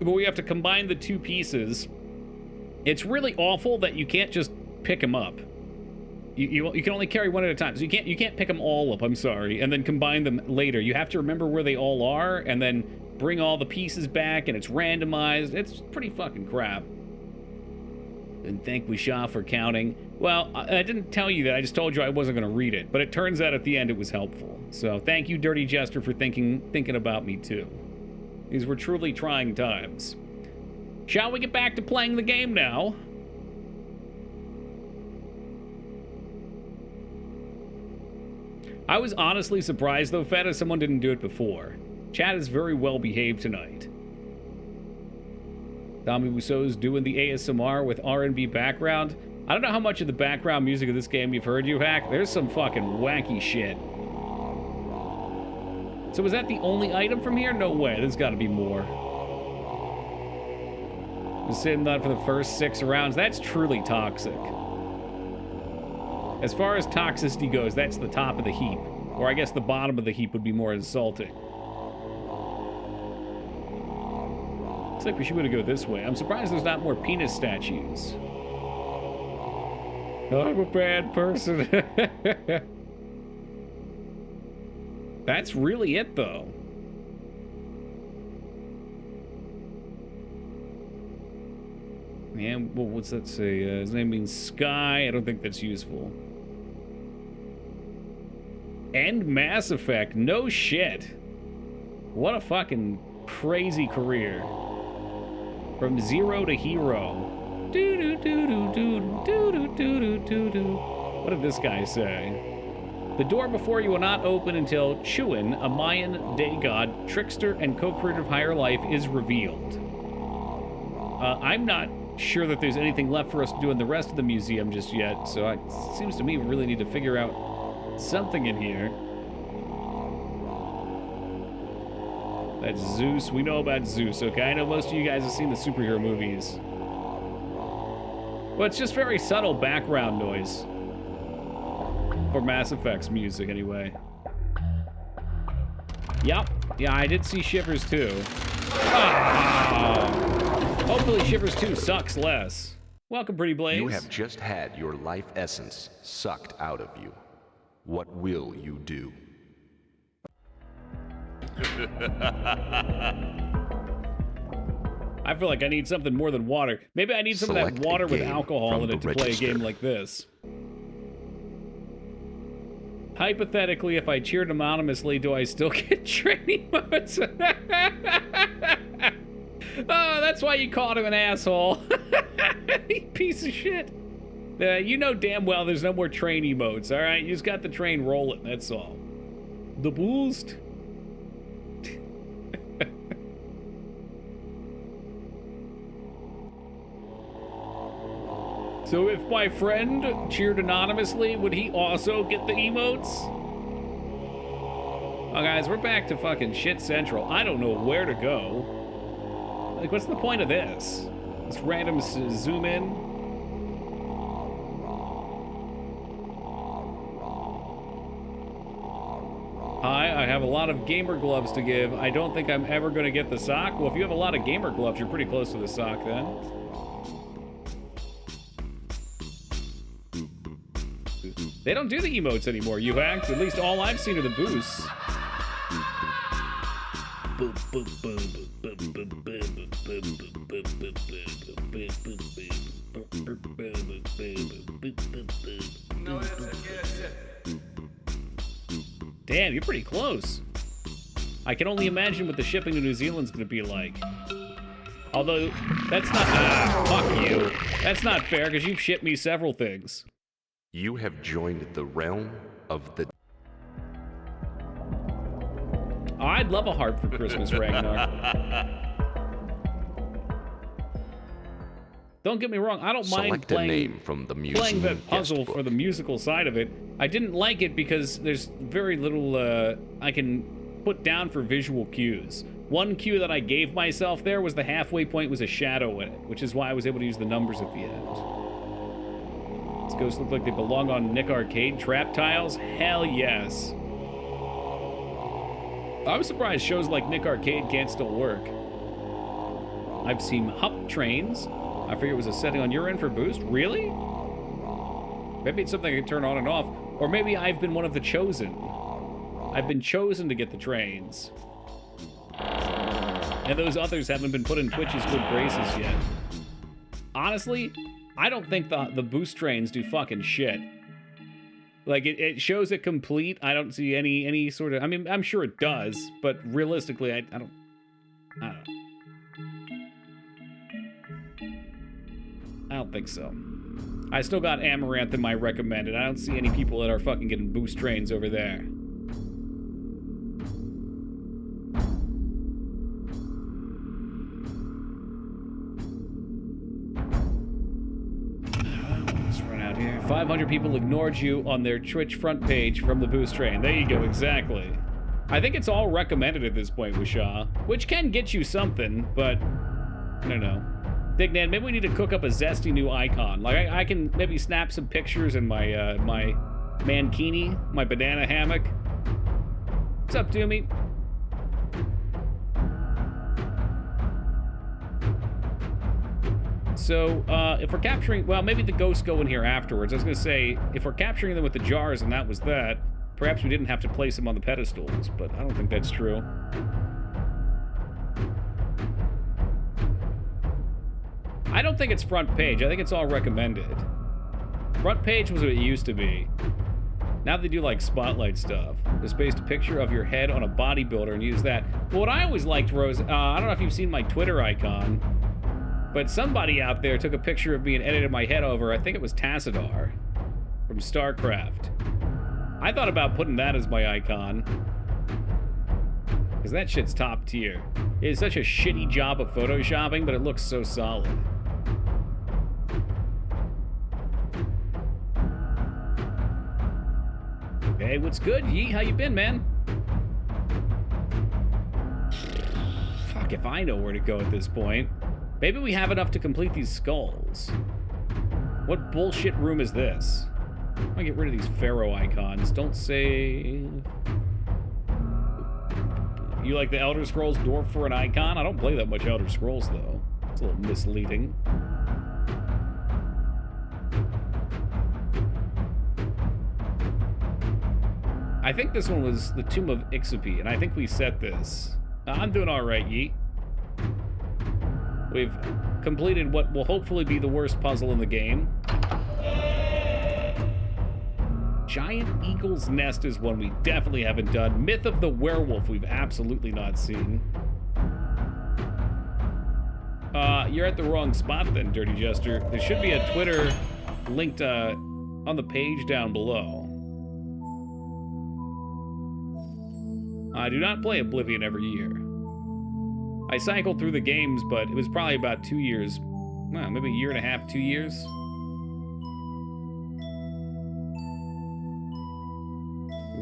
But we have to combine the two pieces. It's really awful that you can't just pick them up. You can only carry one at a time, so you can't pick them all up, I'm sorry, and then combine them later. You have to remember where they all are, and then bring all the pieces back, and it's randomized. It's pretty fucking crap. And thank Wishah for counting. Well, I didn't tell you that, I just told you I wasn't going to read it, but it turns out at the end it was helpful. So thank you, Dirty Jester, for thinking about me too. These were truly trying times. Shall we get back to playing the game now? I was honestly surprised, though, Feta, someone didn't do it before. Chat is very well behaved tonight. Tommy Wiseau's doing the ASMR with R&B background. I don't know how much of the background music of this game you've heard, you hack. There's some fucking wacky shit. So was that the only item from here? No way, there's gotta be more. Been sitting that for the first 6 rounds. That's truly toxic. As far as toxicity goes, that's the top of the heap. Or I guess the bottom of the heap would be more insulting. Looks like we should go this way. I'm surprised there's not more penis statues. I'm a bad person. That's really it, though. And well, what's that say? His name means Sky. I don't think that's useful. And Mass Effect. No shit. What a fucking crazy career. From zero to hero. What did this guy say? The door before you will not open until Chuan, a Mayan day god, trickster, and co-creator of higher life, is revealed. I'm not sure that there's anything left for us to do in the rest of the museum just yet, so it seems to me we really need to figure out something in here. That's Zeus. We know about Zeus, okay? I know most of you guys have seen the superhero movies. Well, it's just very subtle background noise. For Mass Effect's music, anyway. Yep. Yeah, I did see Shivers too. Oh. Hopefully Shivers 2 sucks less. Welcome, Pretty Blaze. You have just had your life essence sucked out of you. What will you do? I feel like I need something more than water. Maybe I need some of that water with alcohol in it to play a game like this. Hypothetically, if I cheered anonymously, do I still get training modes? Oh, that's why you called him an asshole. You piece of shit. You know damn well there's no more train emotes, alright? You just got the train rolling, that's all. The boost. So if my friend cheered anonymously, would he also get the emotes? Oh, guys, we're back to fucking shit central. I don't know where to go. Like, what's the point of this? This random zoom in? Hi, I have a lot of gamer gloves to give. I don't think I'm ever going to get the sock. Well, if you have a lot of gamer gloves, you're pretty close to the sock then. They don't do the emotes anymore, you hacked. At least all I've seen are the boosts. Damn, you're pretty close. I can only imagine what the shipping to New Zealand's gonna be like. Although, that's not... fuck you. That's not fair, because you've shipped me several things. You have joined the realm of the... Oh, I'd love a heart for Christmas, Ragnar. Don't get me wrong, I don't mind Select a name from the playing that puzzle guestbook. for the musical side of it. I didn't like it because there's very little I can put down for visual cues. One cue that I gave myself there was the halfway point was a shadow in it, which is why I was able to use the numbers at the end. These ghosts look like they belong on Nick Arcade trap tiles? Hell yes. I'm surprised shows like Nick Arcade can't still work. I've seen Hup trains. I figured it was a setting on your end for boost. Really? Maybe it's something I can turn on and off. Or maybe I've been one of the chosen. I've been chosen to get the trains. And those others haven't been put in Twitch's good graces yet. Honestly, I don't think the boost trains do fucking shit. Like, it shows it complete. I don't see any sort of... I mean, I'm sure it does, but realistically, I don't know. I don't think so. I still got Amaranth in my recommended. I don't see any people that are fucking getting boost trains over there. Let's run out here. 500 people ignored you on their Twitch front page from the boost train. There you go, exactly. I think it's all recommended at this point, Wishaw, which can get you something, but I don't know. Dignan, maybe we need to cook up a zesty new icon. Like, I can maybe snap some pictures in my, my mankini, my banana hammock. What's up, Doomy? So, if we're capturing... Well, maybe the ghosts go in here afterwards. I was gonna say, if we're capturing them with the jars and that was that, perhaps we didn't have to place them on the pedestals, but I don't think that's true. I don't think it's front page. I think it's all recommended. Front page was what it used to be. Now they do like spotlight stuff. Just paste a picture of your head on a bodybuilder and use that. But what I always liked, Rose, I don't know if you've seen my Twitter icon, but somebody out there took a picture of me and edited my head over. I think it was Tassadar from StarCraft. I thought about putting that as my icon, because that shit's top tier. It's such a shitty job of photoshopping, but it looks so solid. Hey, what's good, Yee? How you been, man? Fuck if I know where to go at this point. Maybe we have enough to complete these skulls. What bullshit room is this? I'm gonna get rid of these pharaoh icons. Don't save. You like the Elder Scrolls dwarf for an icon? I don't play that much Elder Scrolls, though. It's a little misleading. I think this one was the Tomb of Ixapi, and I think we set this. I'm doing all right, Yeet. We've completed what will hopefully be the worst puzzle in the game. Giant Eagle's Nest is one we definitely haven't done. Myth of the Werewolf we've absolutely not seen. You're at the wrong spot then, Dirty Jester. There should be a Twitter linked on the page down below. I do not play Oblivion every year. I cycled through the games, but it was probably about 2 years. Well, maybe a year and a half, 2 years.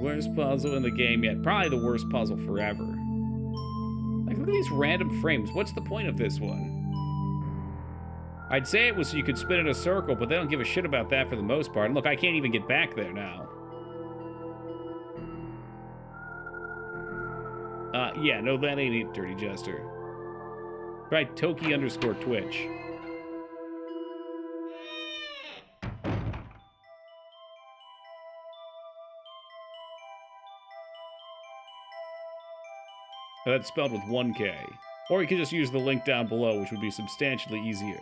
Worst puzzle in the game yet. Probably the worst puzzle forever. Like, look at these random frames. What's the point of this one? I'd say it was so you could spin in a circle, but they don't give a shit about that for the most part. And look, I can't even get back there now. Yeah, no, that ain't it, Dirty Jester. Try Toki_Twitch. That's spelled with 1K. Or you could just use the link down below, which would be substantially easier.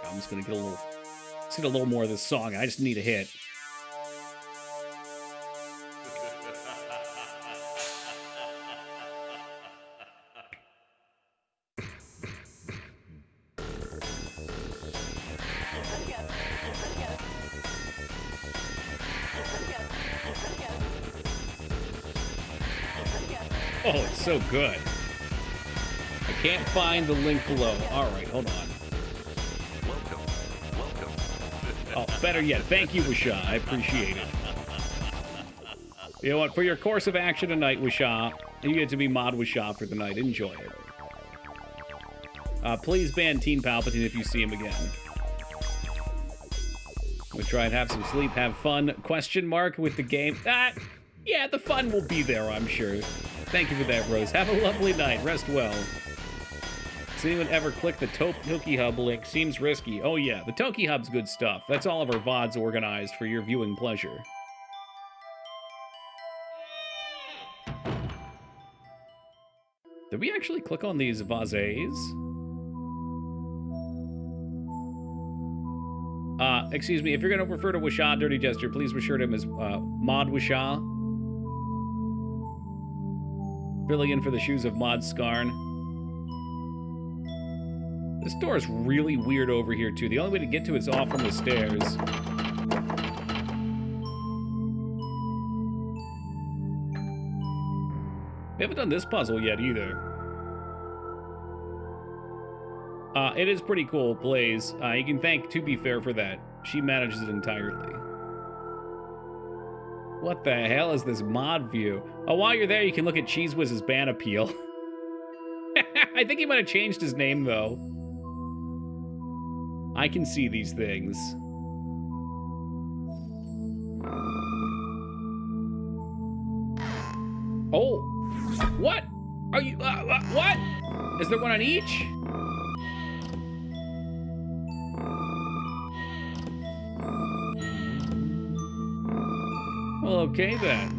I'm just gonna get a little more of this song. I just need a hit. Oh, it's so good. I can't find the link below. All right, hold on. Welcome. Oh, better yet, thank you, Wisha. I appreciate it. You know what? For your course of action tonight, Wisha, you get to be Mod Wisha for the night. Enjoy it. Please ban Teen Palpatine if you see him again. We'll try and have some sleep, have fun. Question mark with the game. Yeah, the fun will be there, I'm sure. Thank you for that, Rose. Have a lovely night. Rest well. Does anyone ever click the Toki Hub link? Seems risky. Oh yeah, the Toki Hub's good stuff. That's all of our VODs organized for your viewing pleasure. Did we actually click on these vases? Excuse me, if you're going to refer to Wisha, Dirty Jester, please refer to him as Mod Wisha. Filling in for the shoes of Mod Skarn. This door is really weird over here, too. The only way to get to it is off from the stairs. We haven't done this puzzle yet, either. It is pretty cool, Blaze. You can thank To Be Fair for that. She manages it entirely. What the hell is this mod view? Oh, while you're there, you can look at Cheese Whiz's ban appeal. I think he might have changed his name, though. I can see these things. Oh! What? Are you... what? Is there one on each? Well, okay then.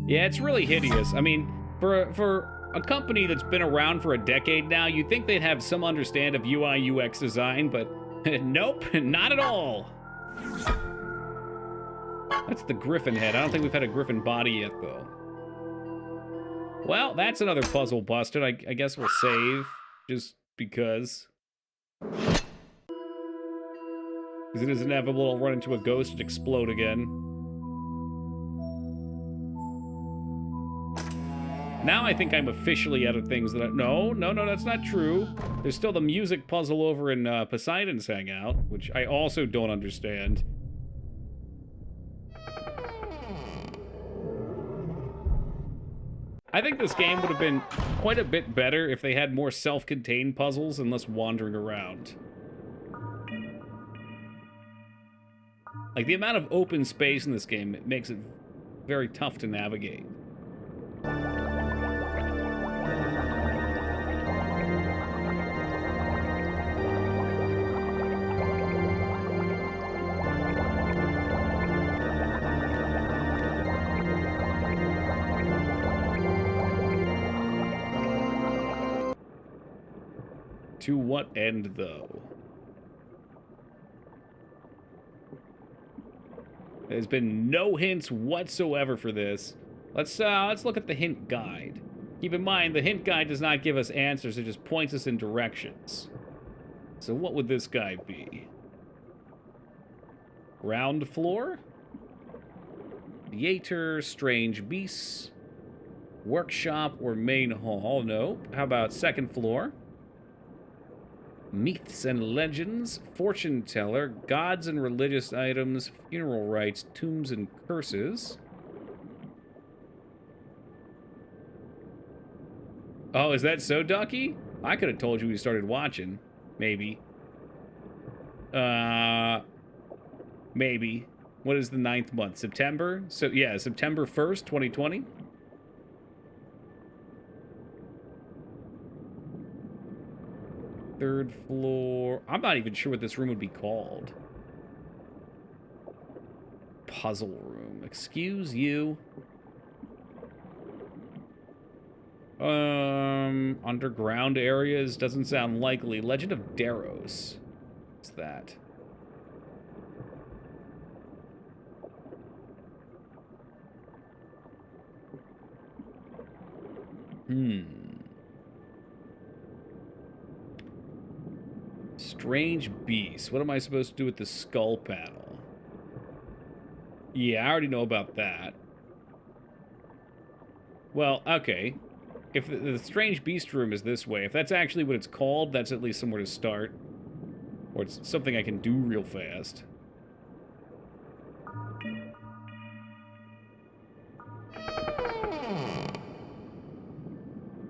Yeah, it's really hideous. I mean, for a company that's been around for a decade now, you'd think they'd have some understanding of UI UX design, but nope, not at all. That's the Griffin head. I don't think we've had a Griffin body yet, though. Well, that's another puzzle busted. I guess we'll save, just because. Because it is inevitable I'll run into a ghost and explode again. Now I think I'm officially out of things that I... No, that's not true. There's still the music puzzle over in Poseidon's Hangout, which I also don't understand. I think this game would have been quite a bit better if they had more self-contained puzzles and less wandering around. Like, the amount of open space in this game, it makes it very tough to navigate. To what end, though? There's been no hints whatsoever for this. Let's look at the hint guide. Keep in mind, the hint guide does not give us answers, it just points us in directions. So what would this guy be? Ground floor? Theater, strange beasts, workshop, or main hall? Nope. How about second floor? Myths and legends, fortune teller, gods and religious items, funeral rites, tombs and curses. Oh, is that so, Ducky? I could have told you we started watching. Maybe. Maybe. What is the 9th month? September? So, yeah, September 1st, 2020. Third floor. I'm not even sure what this room would be called. Puzzle room. Excuse you. Underground areas doesn't sound likely. Legend of Daros. What's that? Strange beast. What am I supposed to do with the skull panel? Yeah, I already know about that. Well, okay. If the strange beast room is this way, if that's actually what it's called, that's at least somewhere to start. Or it's something I can do real fast.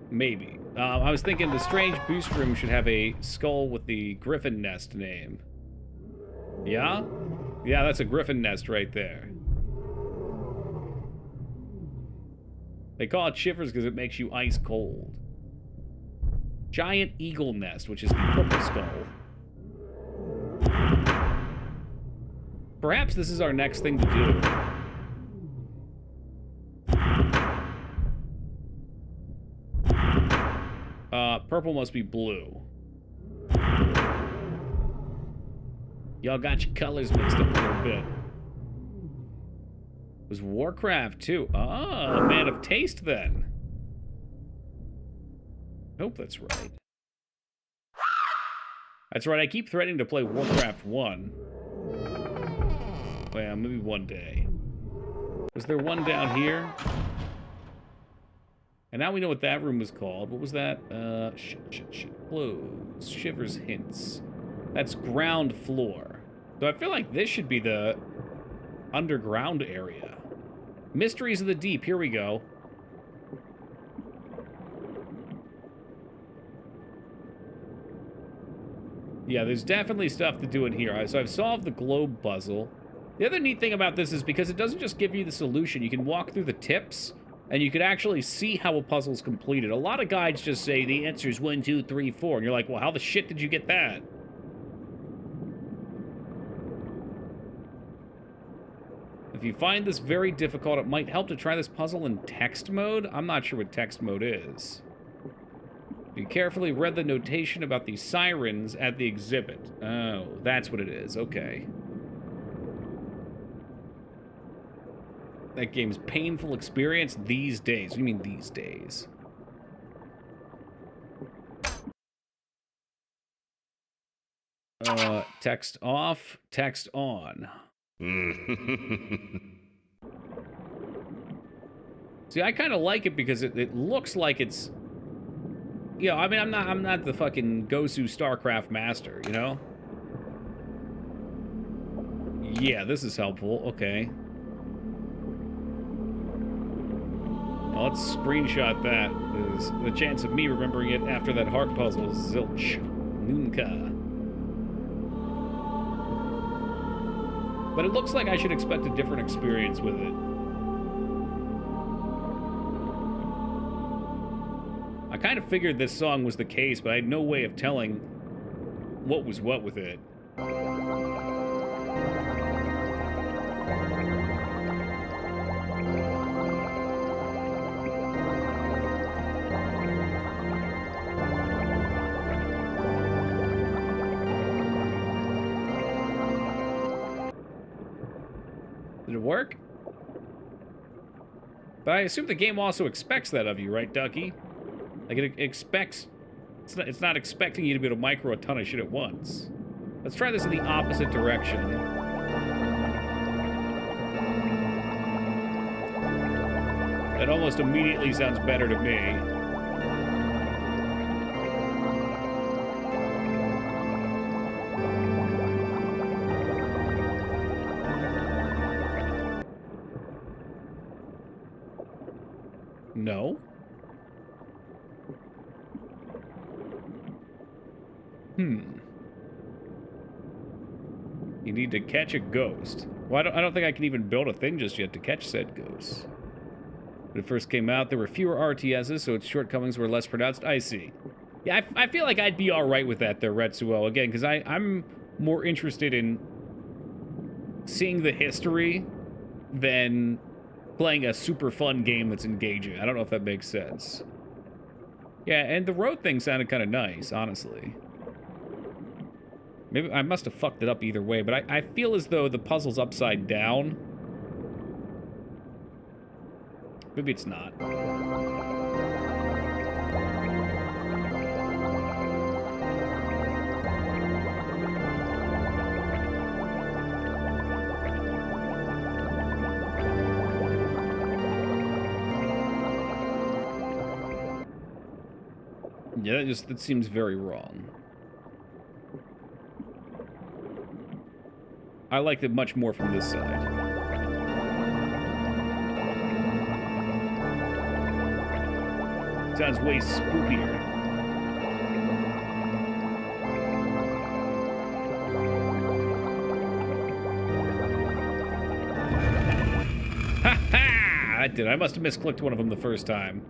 Maybe. I was thinking the strange beast room should have a skull with the griffin nest name. Yeah? Yeah, that's a griffin nest right there. They call it Shivers because it makes you ice cold. Giant eagle nest, which is the purple skull. Perhaps this is our next thing to do. Purple must be blue. Y'all got your colors mixed up a little bit. It was Warcraft, too. Ah, man of taste, then. Hope that's right. That's right, I keep threatening to play Warcraft 1. Well, maybe one day. Was there one down here? And now we know what that room was called. What was that? Clothes. Shivers hints. That's ground floor. So I feel like this should be the underground area. Mysteries of the Deep. Here we go. Yeah, there's definitely stuff to do in here. So I've solved the globe puzzle. The other neat thing about this is because it doesn't just give you the solution, you can walk through the tips, and you can actually see how a puzzle's completed. A lot of guides just say the answer is 1, 2, 3, 4, and you're like, well, how the shit did you get that? If you find this very difficult, it might help to try this puzzle in text mode. I'm not sure what text mode is. You carefully read the notation about the sirens at the exhibit. Oh, that's what it is. Okay. That game's painful experience these days. What do you mean these days? Text off, text on. See, I kind of like it because it looks like it's... You know, I mean, I'm not the fucking Gosu StarCraft master, you know? Yeah, this is helpful. Okay. Well, let's screenshot that. There's the chance of me remembering it after that heart puzzle. Zilch. Nunca. But it looks like I should expect a different experience with it. I kind of figured this song was the case, but I had no way of telling what was what with it. Did it work? But I assume the game also expects that of you, right, Ducky? Like, it expects It's not expecting you to be able to micro a ton of shit at once. Let's try this in the opposite direction. That almost immediately sounds better to me. No. You need to catch a ghost. Well, I don't think I can even build a thing just yet to catch said ghosts. When it first came out, there were fewer RTSs, so its shortcomings were less pronounced. I see. Yeah, I feel like I'd be alright with that there, Retsuo. Again, because I'm more interested in seeing the history than playing a super fun game that's engaging. I don't know if that makes sense. Yeah, and the road thing sounded kind of nice, honestly. Maybe I must have fucked it up either way, but I feel as though the puzzle's upside down. Maybe it's not. Yeah, that seems very wrong. I liked it much more from this side. Sounds way spookier. Ha ha! I did. I must have misclicked one of them the first time.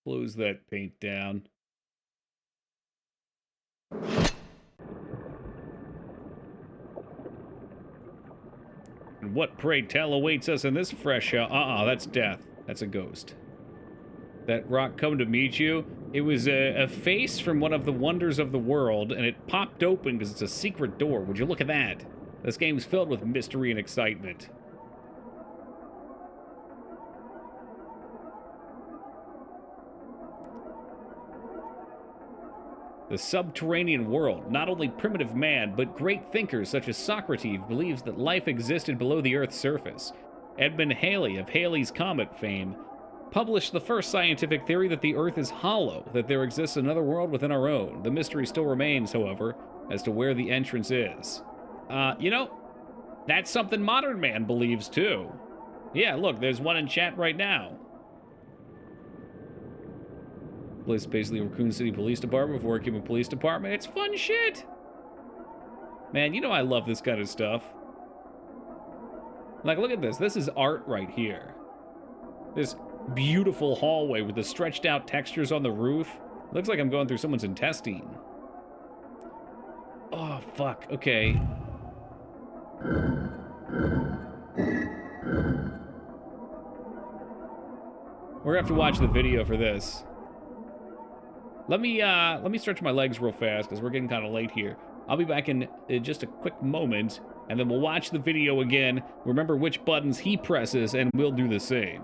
Close that paint down. And what, pray tell, awaits us in this fresh hell? That's death. That's a ghost. That rock come to meet you? It was a face from one of the wonders of the world, and it popped open because it's a secret door. Would you look at that? This game's filled with mystery and excitement. The subterranean world, not only primitive man, but great thinkers such as Socrates believes that life existed below the Earth's surface. Edmund Halley of Halley's Comet fame published the first scientific theory that the Earth is hollow, that there exists another world within our own. The mystery still remains, however, as to where the entrance is. You know, that's something modern man believes too. Yeah, look, there's one in chat right now. Place basically Raccoon City Police Department before it became a police department. It's fun shit. Man, you know I love this kind of stuff. Like, look at this. This is art right here. This beautiful hallway with the stretched out textures on the roof. Looks like I'm going through someone's intestine. Oh, fuck. Okay. We're gonna have to watch the video for this. Let me stretch my legs real fast because we're getting kind of late here. I'll be back in just a quick moment, and then we'll watch the video again, remember which buttons he presses, and we'll do the same.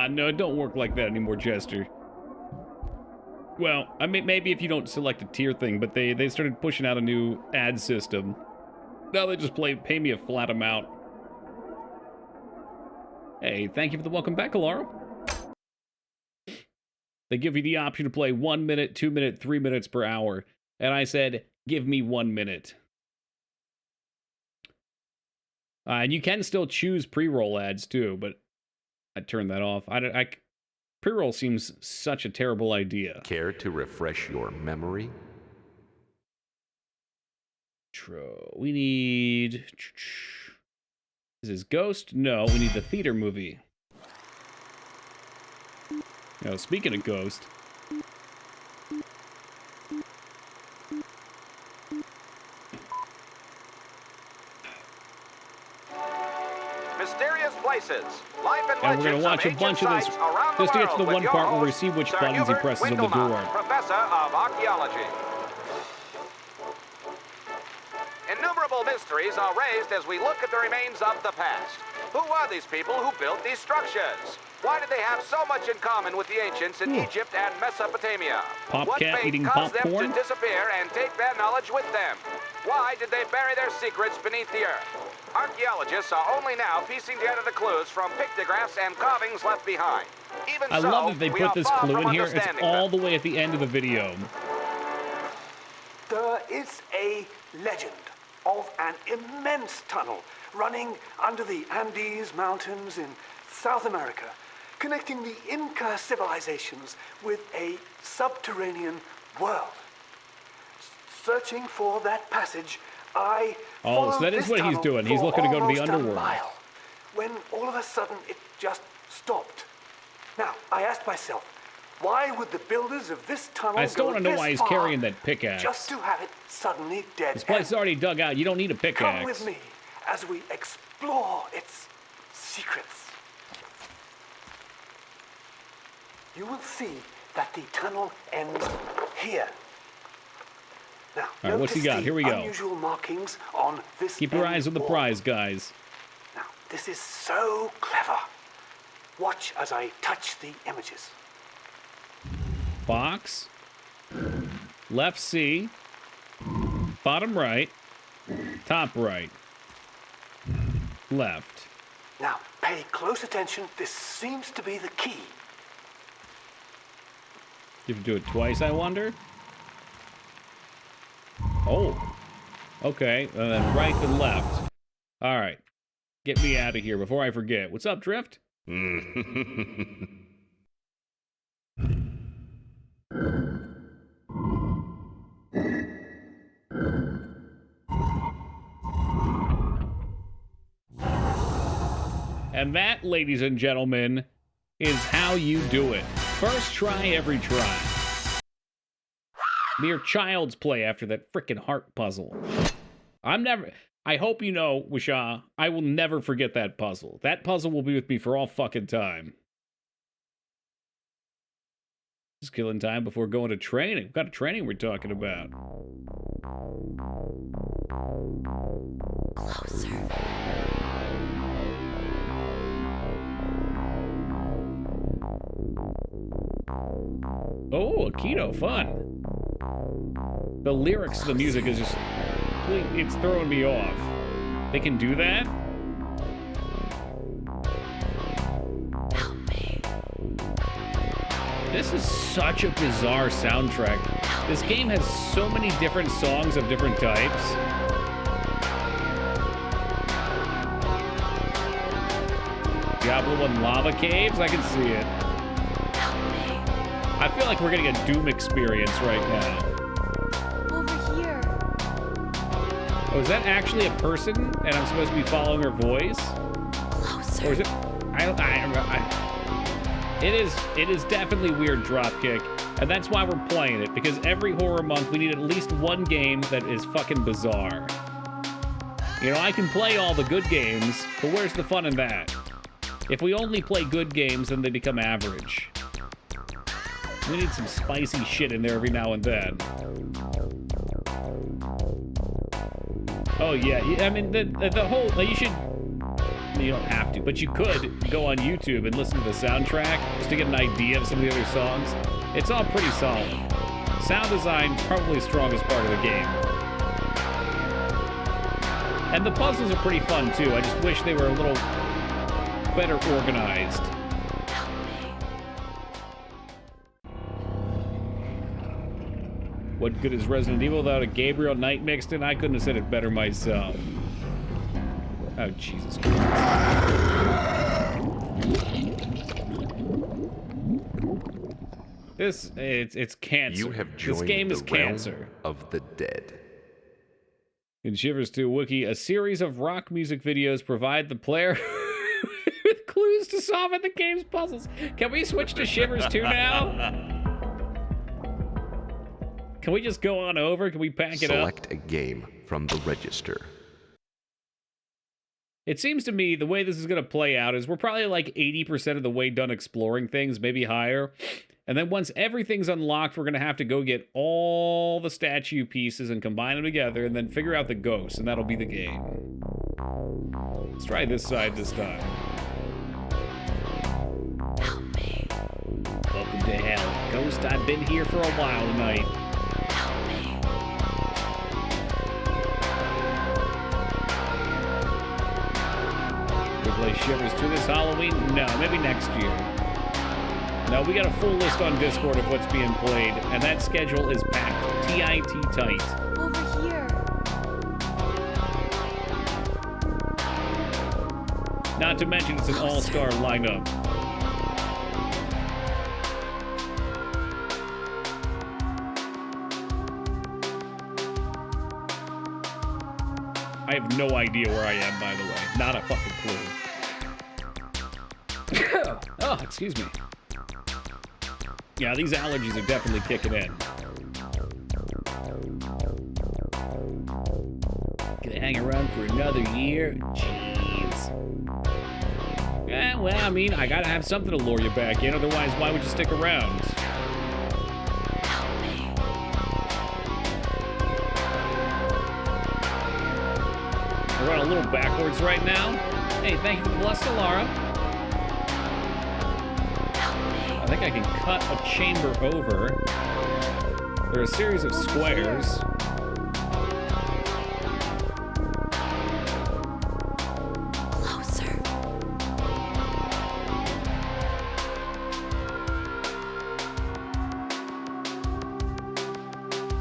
No, it don't work like that anymore, Jester. Well, I mean, maybe if you don't select a tier thing, but they started pushing out a new ad system. Now they just pay me a flat amount. Hey, thank you for the welcome back, Alara. They give you the option to play 1 minute, 2 minute, 3 minutes per hour. And I said, give me 1 minute. And you can still choose pre-roll ads too, but I turned that off. Pre-roll seems such a terrible idea. Care to refresh your memory? True. We need... Is this Ghost? No, we need the theater movie. Now, speaking of Ghost... best places. Life and And we're going legends to watch of a bunch ancient of this sites around just to get to world the with one your part where we host, see which Sir buttons he Hubert presses on the Windelmann, door. Professor of Archaeology. Innumerable mysteries are raised as we look at the remains of the past. Who are these people who built these structures? Why did they have so much in common with the ancients in Egypt and Mesopotamia? Pop What cat fate eating caused them popcorn? to disappear and take their knowledge with them? Why did they bury their secrets beneath the earth? Archaeologists are only now piecing together the clues from pictographs and carvings left behind. Even I so, love that they we put are this far clue from in here. It's understanding all them. the way at the end of the video. There is a legend of an immense tunnel running under the Andes Mountains in South America, connecting the Inca civilizations with a subterranean world. Searching for that passage, I Oh, so followed that is this what he's tunnel doing. He's for looking to go to the almost a underworld. mile, when all of a sudden it just stopped. Now, I asked myself, why would the builders of this tunnel I still go want to know this why he's far carrying that pickaxe. just to have it suddenly dead This place is end? already dug out. You don't need a Come pickaxe. with me as we explore its secrets. You will see that the tunnel ends here. Now, All right, what's he notice got? the Here we go. unusual markings on this Keep your end eyes on the wall. prize, guys. Now, this is so clever. Watch as I touch the images. Box. Left C. Bottom right. Top right. Left. Now, pay close attention. This seems to be the key. You have to do it twice, I wonder? Oh. Okay. And then right and left. All right. Get me out of here before I forget. What's up, Drift? And that, ladies and gentlemen, is how you do it. First try, every try. Mere child's play after that frickin' heart puzzle. I hope you know, Wisha, I will never forget that puzzle. That puzzle will be with me for all fucking time. Just killing time before going to training. What kind of training we're talking about? Closer. Oh, Aikido, fun. The lyrics to the music is just, it's throwing me off. They can do that? Help me. This is such a bizarre soundtrack. This game has so many different songs of different types. Diablo 1 lava caves? I can see it. I feel like we're getting a Doom experience right now. Over here. Oh, is that actually a person and I'm supposed to be following her voice? Closer. Or is it? It is definitely weird dropkick, and that's why we're playing it, because every horror month we need at least one game that is fucking bizarre. You know, I can play all the good games, but where's the fun in that? If we only play good games, then they become average. We need some spicy shit in there every now and then. Oh yeah, I mean the whole, you should, you don't have to, but you could go on YouTube and listen to the soundtrack just to get an idea of some of the other songs. It's all pretty solid. Sound design, probably the strongest part of the game. And the puzzles are pretty fun too. I just wish they were a little better organized. What good is Resident Evil without a Gabriel Knight mixed in? I couldn't have said it better myself. Oh, Jesus Christ. It's cancer. You have joined this game the is realm cancer. of the dead. In Shivers 2 Wiki, a series of rock music videos provide the player with clues to solve the game's puzzles. Can we switch to Shivers 2 now? Can we just go on over? Can we pack it up? Select a game from the register. It seems to me the way this is going to play out is we're probably like 80% of the way done exploring things, maybe higher. And then once everything's unlocked, we're going to have to go get all the statue pieces and combine them together and then figure out the ghost, and that'll be the game. Let's try this side this time. Help me. Welcome to hell. Ghost, I've been here for a while tonight. Help me. We'll play Shivers 2 this Halloween? No, maybe next year. No, we got a full list on Discord of what's being played, and that schedule is packed. T-I-T tight. Over here. Not to mention it's an all-star lineup. I have no idea where I am, by the way. Not a fucking clue. Oh, excuse me. Yeah, these allergies are definitely kicking in. Gonna hang around for another year? Jeez. Yeah, well, I mean, I gotta have something to lure you back in, otherwise why would you stick around? We're going a little backwards right now. Hey, thank you for the blessing, Laura. I think I can cut a chamber over. There are a series of squares. Closer.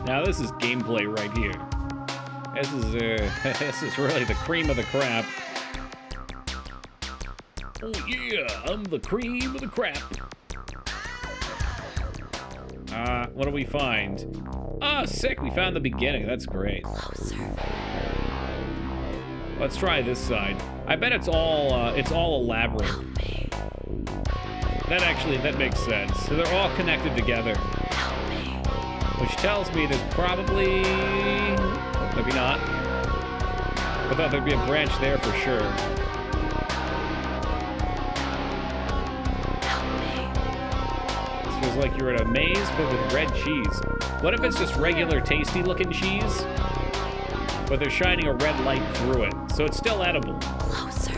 Now this is gameplay right here. This is this is really the cream of the crap. Oh yeah, I'm the cream of the crap. What do we find? Oh, sick, we found the beginning. That's great. Closer. Let's try this side. I bet it's all elaborate. Help me. That makes sense. So they're all connected together. Help me. Which tells me there's probably... oh, maybe not. I thought there'd be a branch there for sure. This feels like you're in a maze filled with red cheese. What if it's just regular tasty looking cheese? But they're shining a red light through it, so it's still edible. Closer.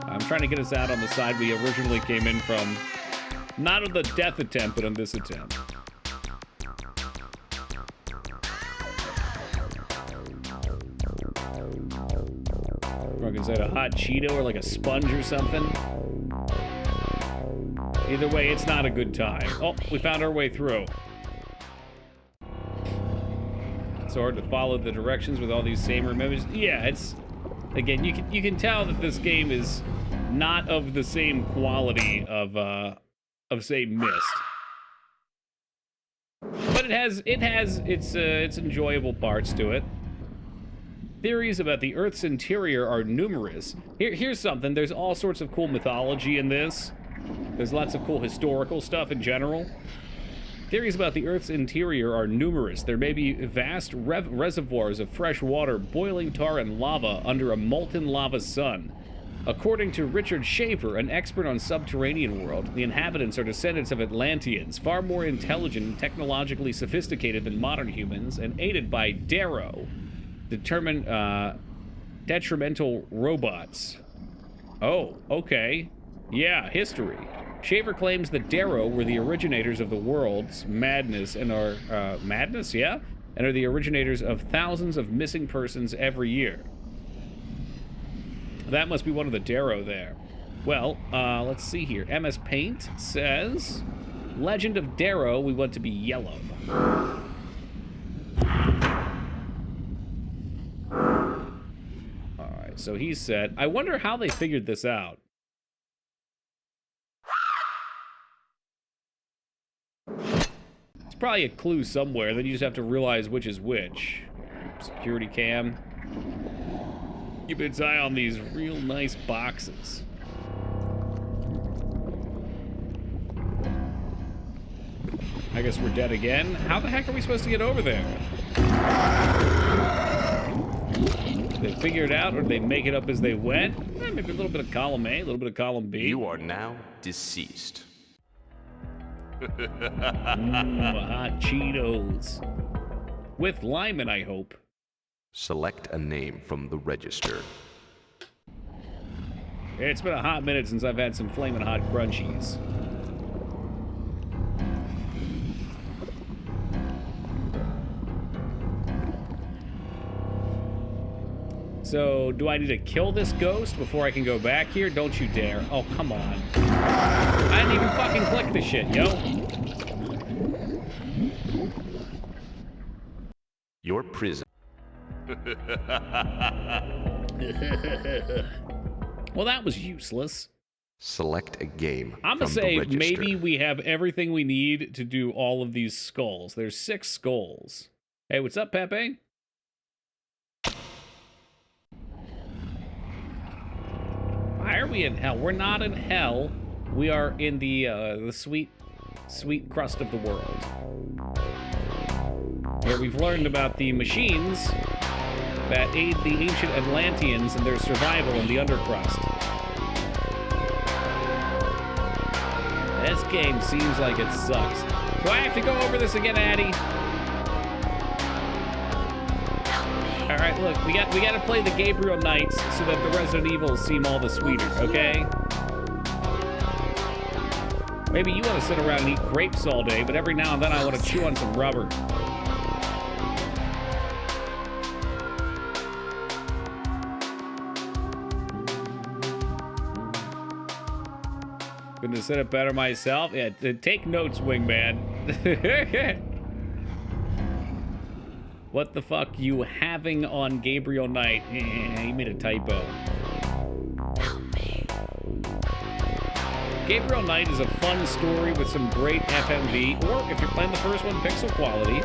I'm trying to get us out on the side we originally came in from. Not on the death attempt, but on this attempt. Broken said a hot Cheeto or like a sponge or something. Either way, it's not a good time. Oh, we found our way through. It's hard to follow the directions with all these same images. Yeah, it's... again, you can tell that this game is not of the same quality of say Myst. But it has its enjoyable parts to it. Theories about the Earth's interior are numerous. Here's something. There's all sorts of cool mythology in this. There's lots of cool historical stuff in general. Theories about the Earth's interior are numerous. There may be vast reservoirs of fresh water, boiling tar, and lava under a molten lava sun. According to Richard Shaver, an expert on subterranean world, the inhabitants are descendants of Atlanteans, far more intelligent and technologically sophisticated than modern humans, and aided by Darrow, detrimental robots. Oh, okay. Yeah, history. Shaver claims that Darrow were the originators of the world's madness and are madness, yeah, and are the originators of thousands of missing persons every year. That must be one of the Darrow there. Well, let's see here. MS Paint says, Legend of Darrow, we want to be yellow. Alright, so he said, I wonder how they figured this out. It's probably a clue somewhere, then you just have to realize which is which. Security cam. Keep its eye on these real nice boxes. I guess we're dead again. How the heck are we supposed to get over there? They figure it out, or they make it up as they went? Maybe a little bit of column A, a little bit of column B. You are now deceased. Hot Cheetos. With Lyman, I hope. Select a name from the register. It's been a hot minute since I've had some flaming hot crunchies. So, do I need to kill this ghost before I can go back here? Don't you dare. Oh, come on. I didn't even fucking click the shit, yo. Your prison. Well, that was useless. Select a game. I'm gonna from the say register. maybe we have everything we need to do all of these skulls. There's 6 skulls. Hey, what's up, Pepe? Why are we in hell? We're not in hell. We are in the sweet, sweet crust of the world, where we've learned about the machines that aid the ancient Atlanteans in their survival in the undercrust. This game seems like it sucks. Do I have to go over this again, Addy? All right, look, we got to play the Gabriel Knights so that the Resident Evils seem all the sweeter, okay? Maybe you want to sit around and eat grapes all day, but every now and then I want to chew on some rubber. Couldn't have said it better myself. Yeah, take notes, wingman. What the fuck you having on Gabriel Knight? He made a typo. Gabriel Knight is a fun story with some great FMV, or if you're playing the first one, pixel quality.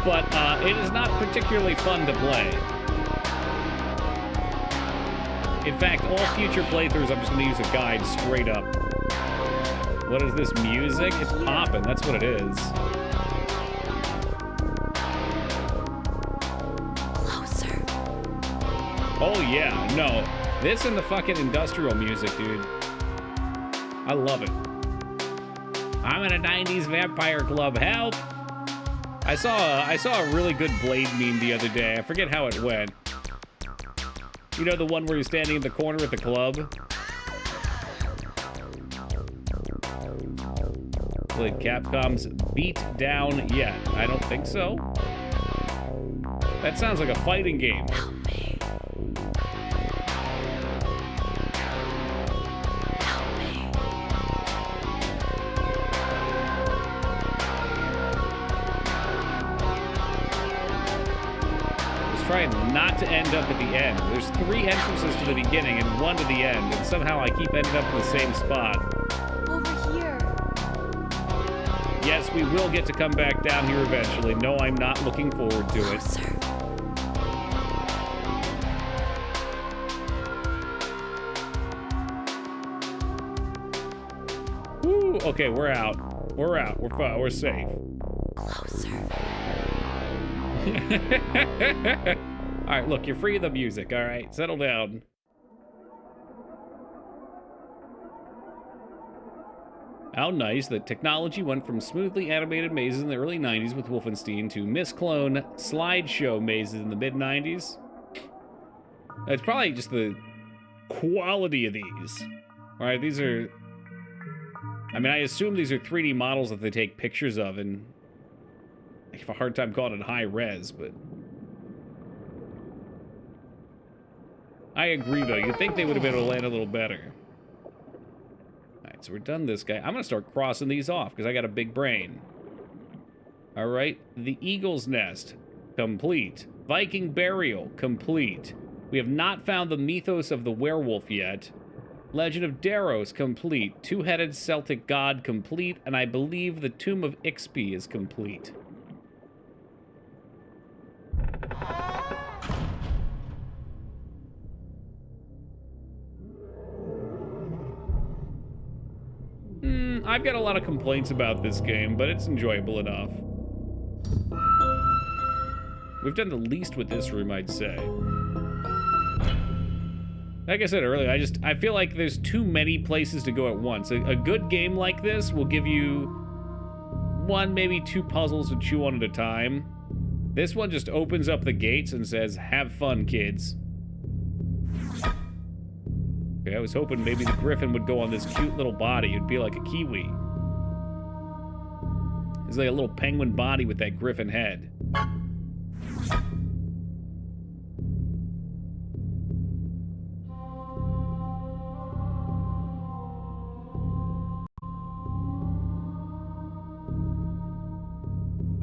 But it is not particularly fun to play. In fact, all future playthroughs, I'm just going to use a guide straight up. What is this music? It's popping. That's what it is. Closer. Oh, yeah. No. This and the fucking industrial music, dude. I love it. I'm in a 90s vampire club. Help! I saw a really good Blade meme the other day. I forget how it went. You know, the one where you're standing in the corner at the club? Played Capcom's Beat Down Yet. I don't think so. That sounds like a fighting game. Trying not to end up at the end. There's 3 entrances to the beginning and 1 to the end, and somehow I keep ending up in the same spot. Over here. Yes, we will get to come back down here eventually. No, I'm not looking forward to it. Closer. Woo, okay, we're out. We're out. We're fine. We're safe. Closer. All right, look, you're free of the music, all right? Settle down. How nice that technology went from smoothly animated mazes in the early 90s with Wolfenstein to misclone slideshow mazes in the mid-90s. It's probably just the quality of these. All right, these are... I mean, I assume these are 3D models that they take pictures of, and I have a hard time calling it high res, but... I agree, though. You'd think they would have been able to land a little better. Alright, so we're done this guy. I'm gonna start crossing these off, because I got a big brain. Alright, the Eagle's Nest. Complete. Viking Burial. Complete. We have not found the mythos of the werewolf yet. Legend of Daros. Complete. Two-headed Celtic god. Complete. And I believe the Tomb of Ixby is complete. I've got a lot of complaints about this game, but it's enjoyable enough. We've done the least with this room, I'd say. Like I said earlier, I feel like there's too many places to go at once. A good game like this will give you one, maybe two puzzles to chew on at a time. This one just opens up the gates and says, have fun, kids. Okay, I was hoping maybe the griffin would go on this cute little body. It'd be like a kiwi. It's like a little penguin body with that griffin head.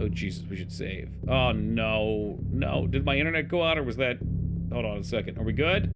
Oh, Jesus, we should save. Oh, no. No. Did my internet go out, or was that... Hold on a second. Are we good?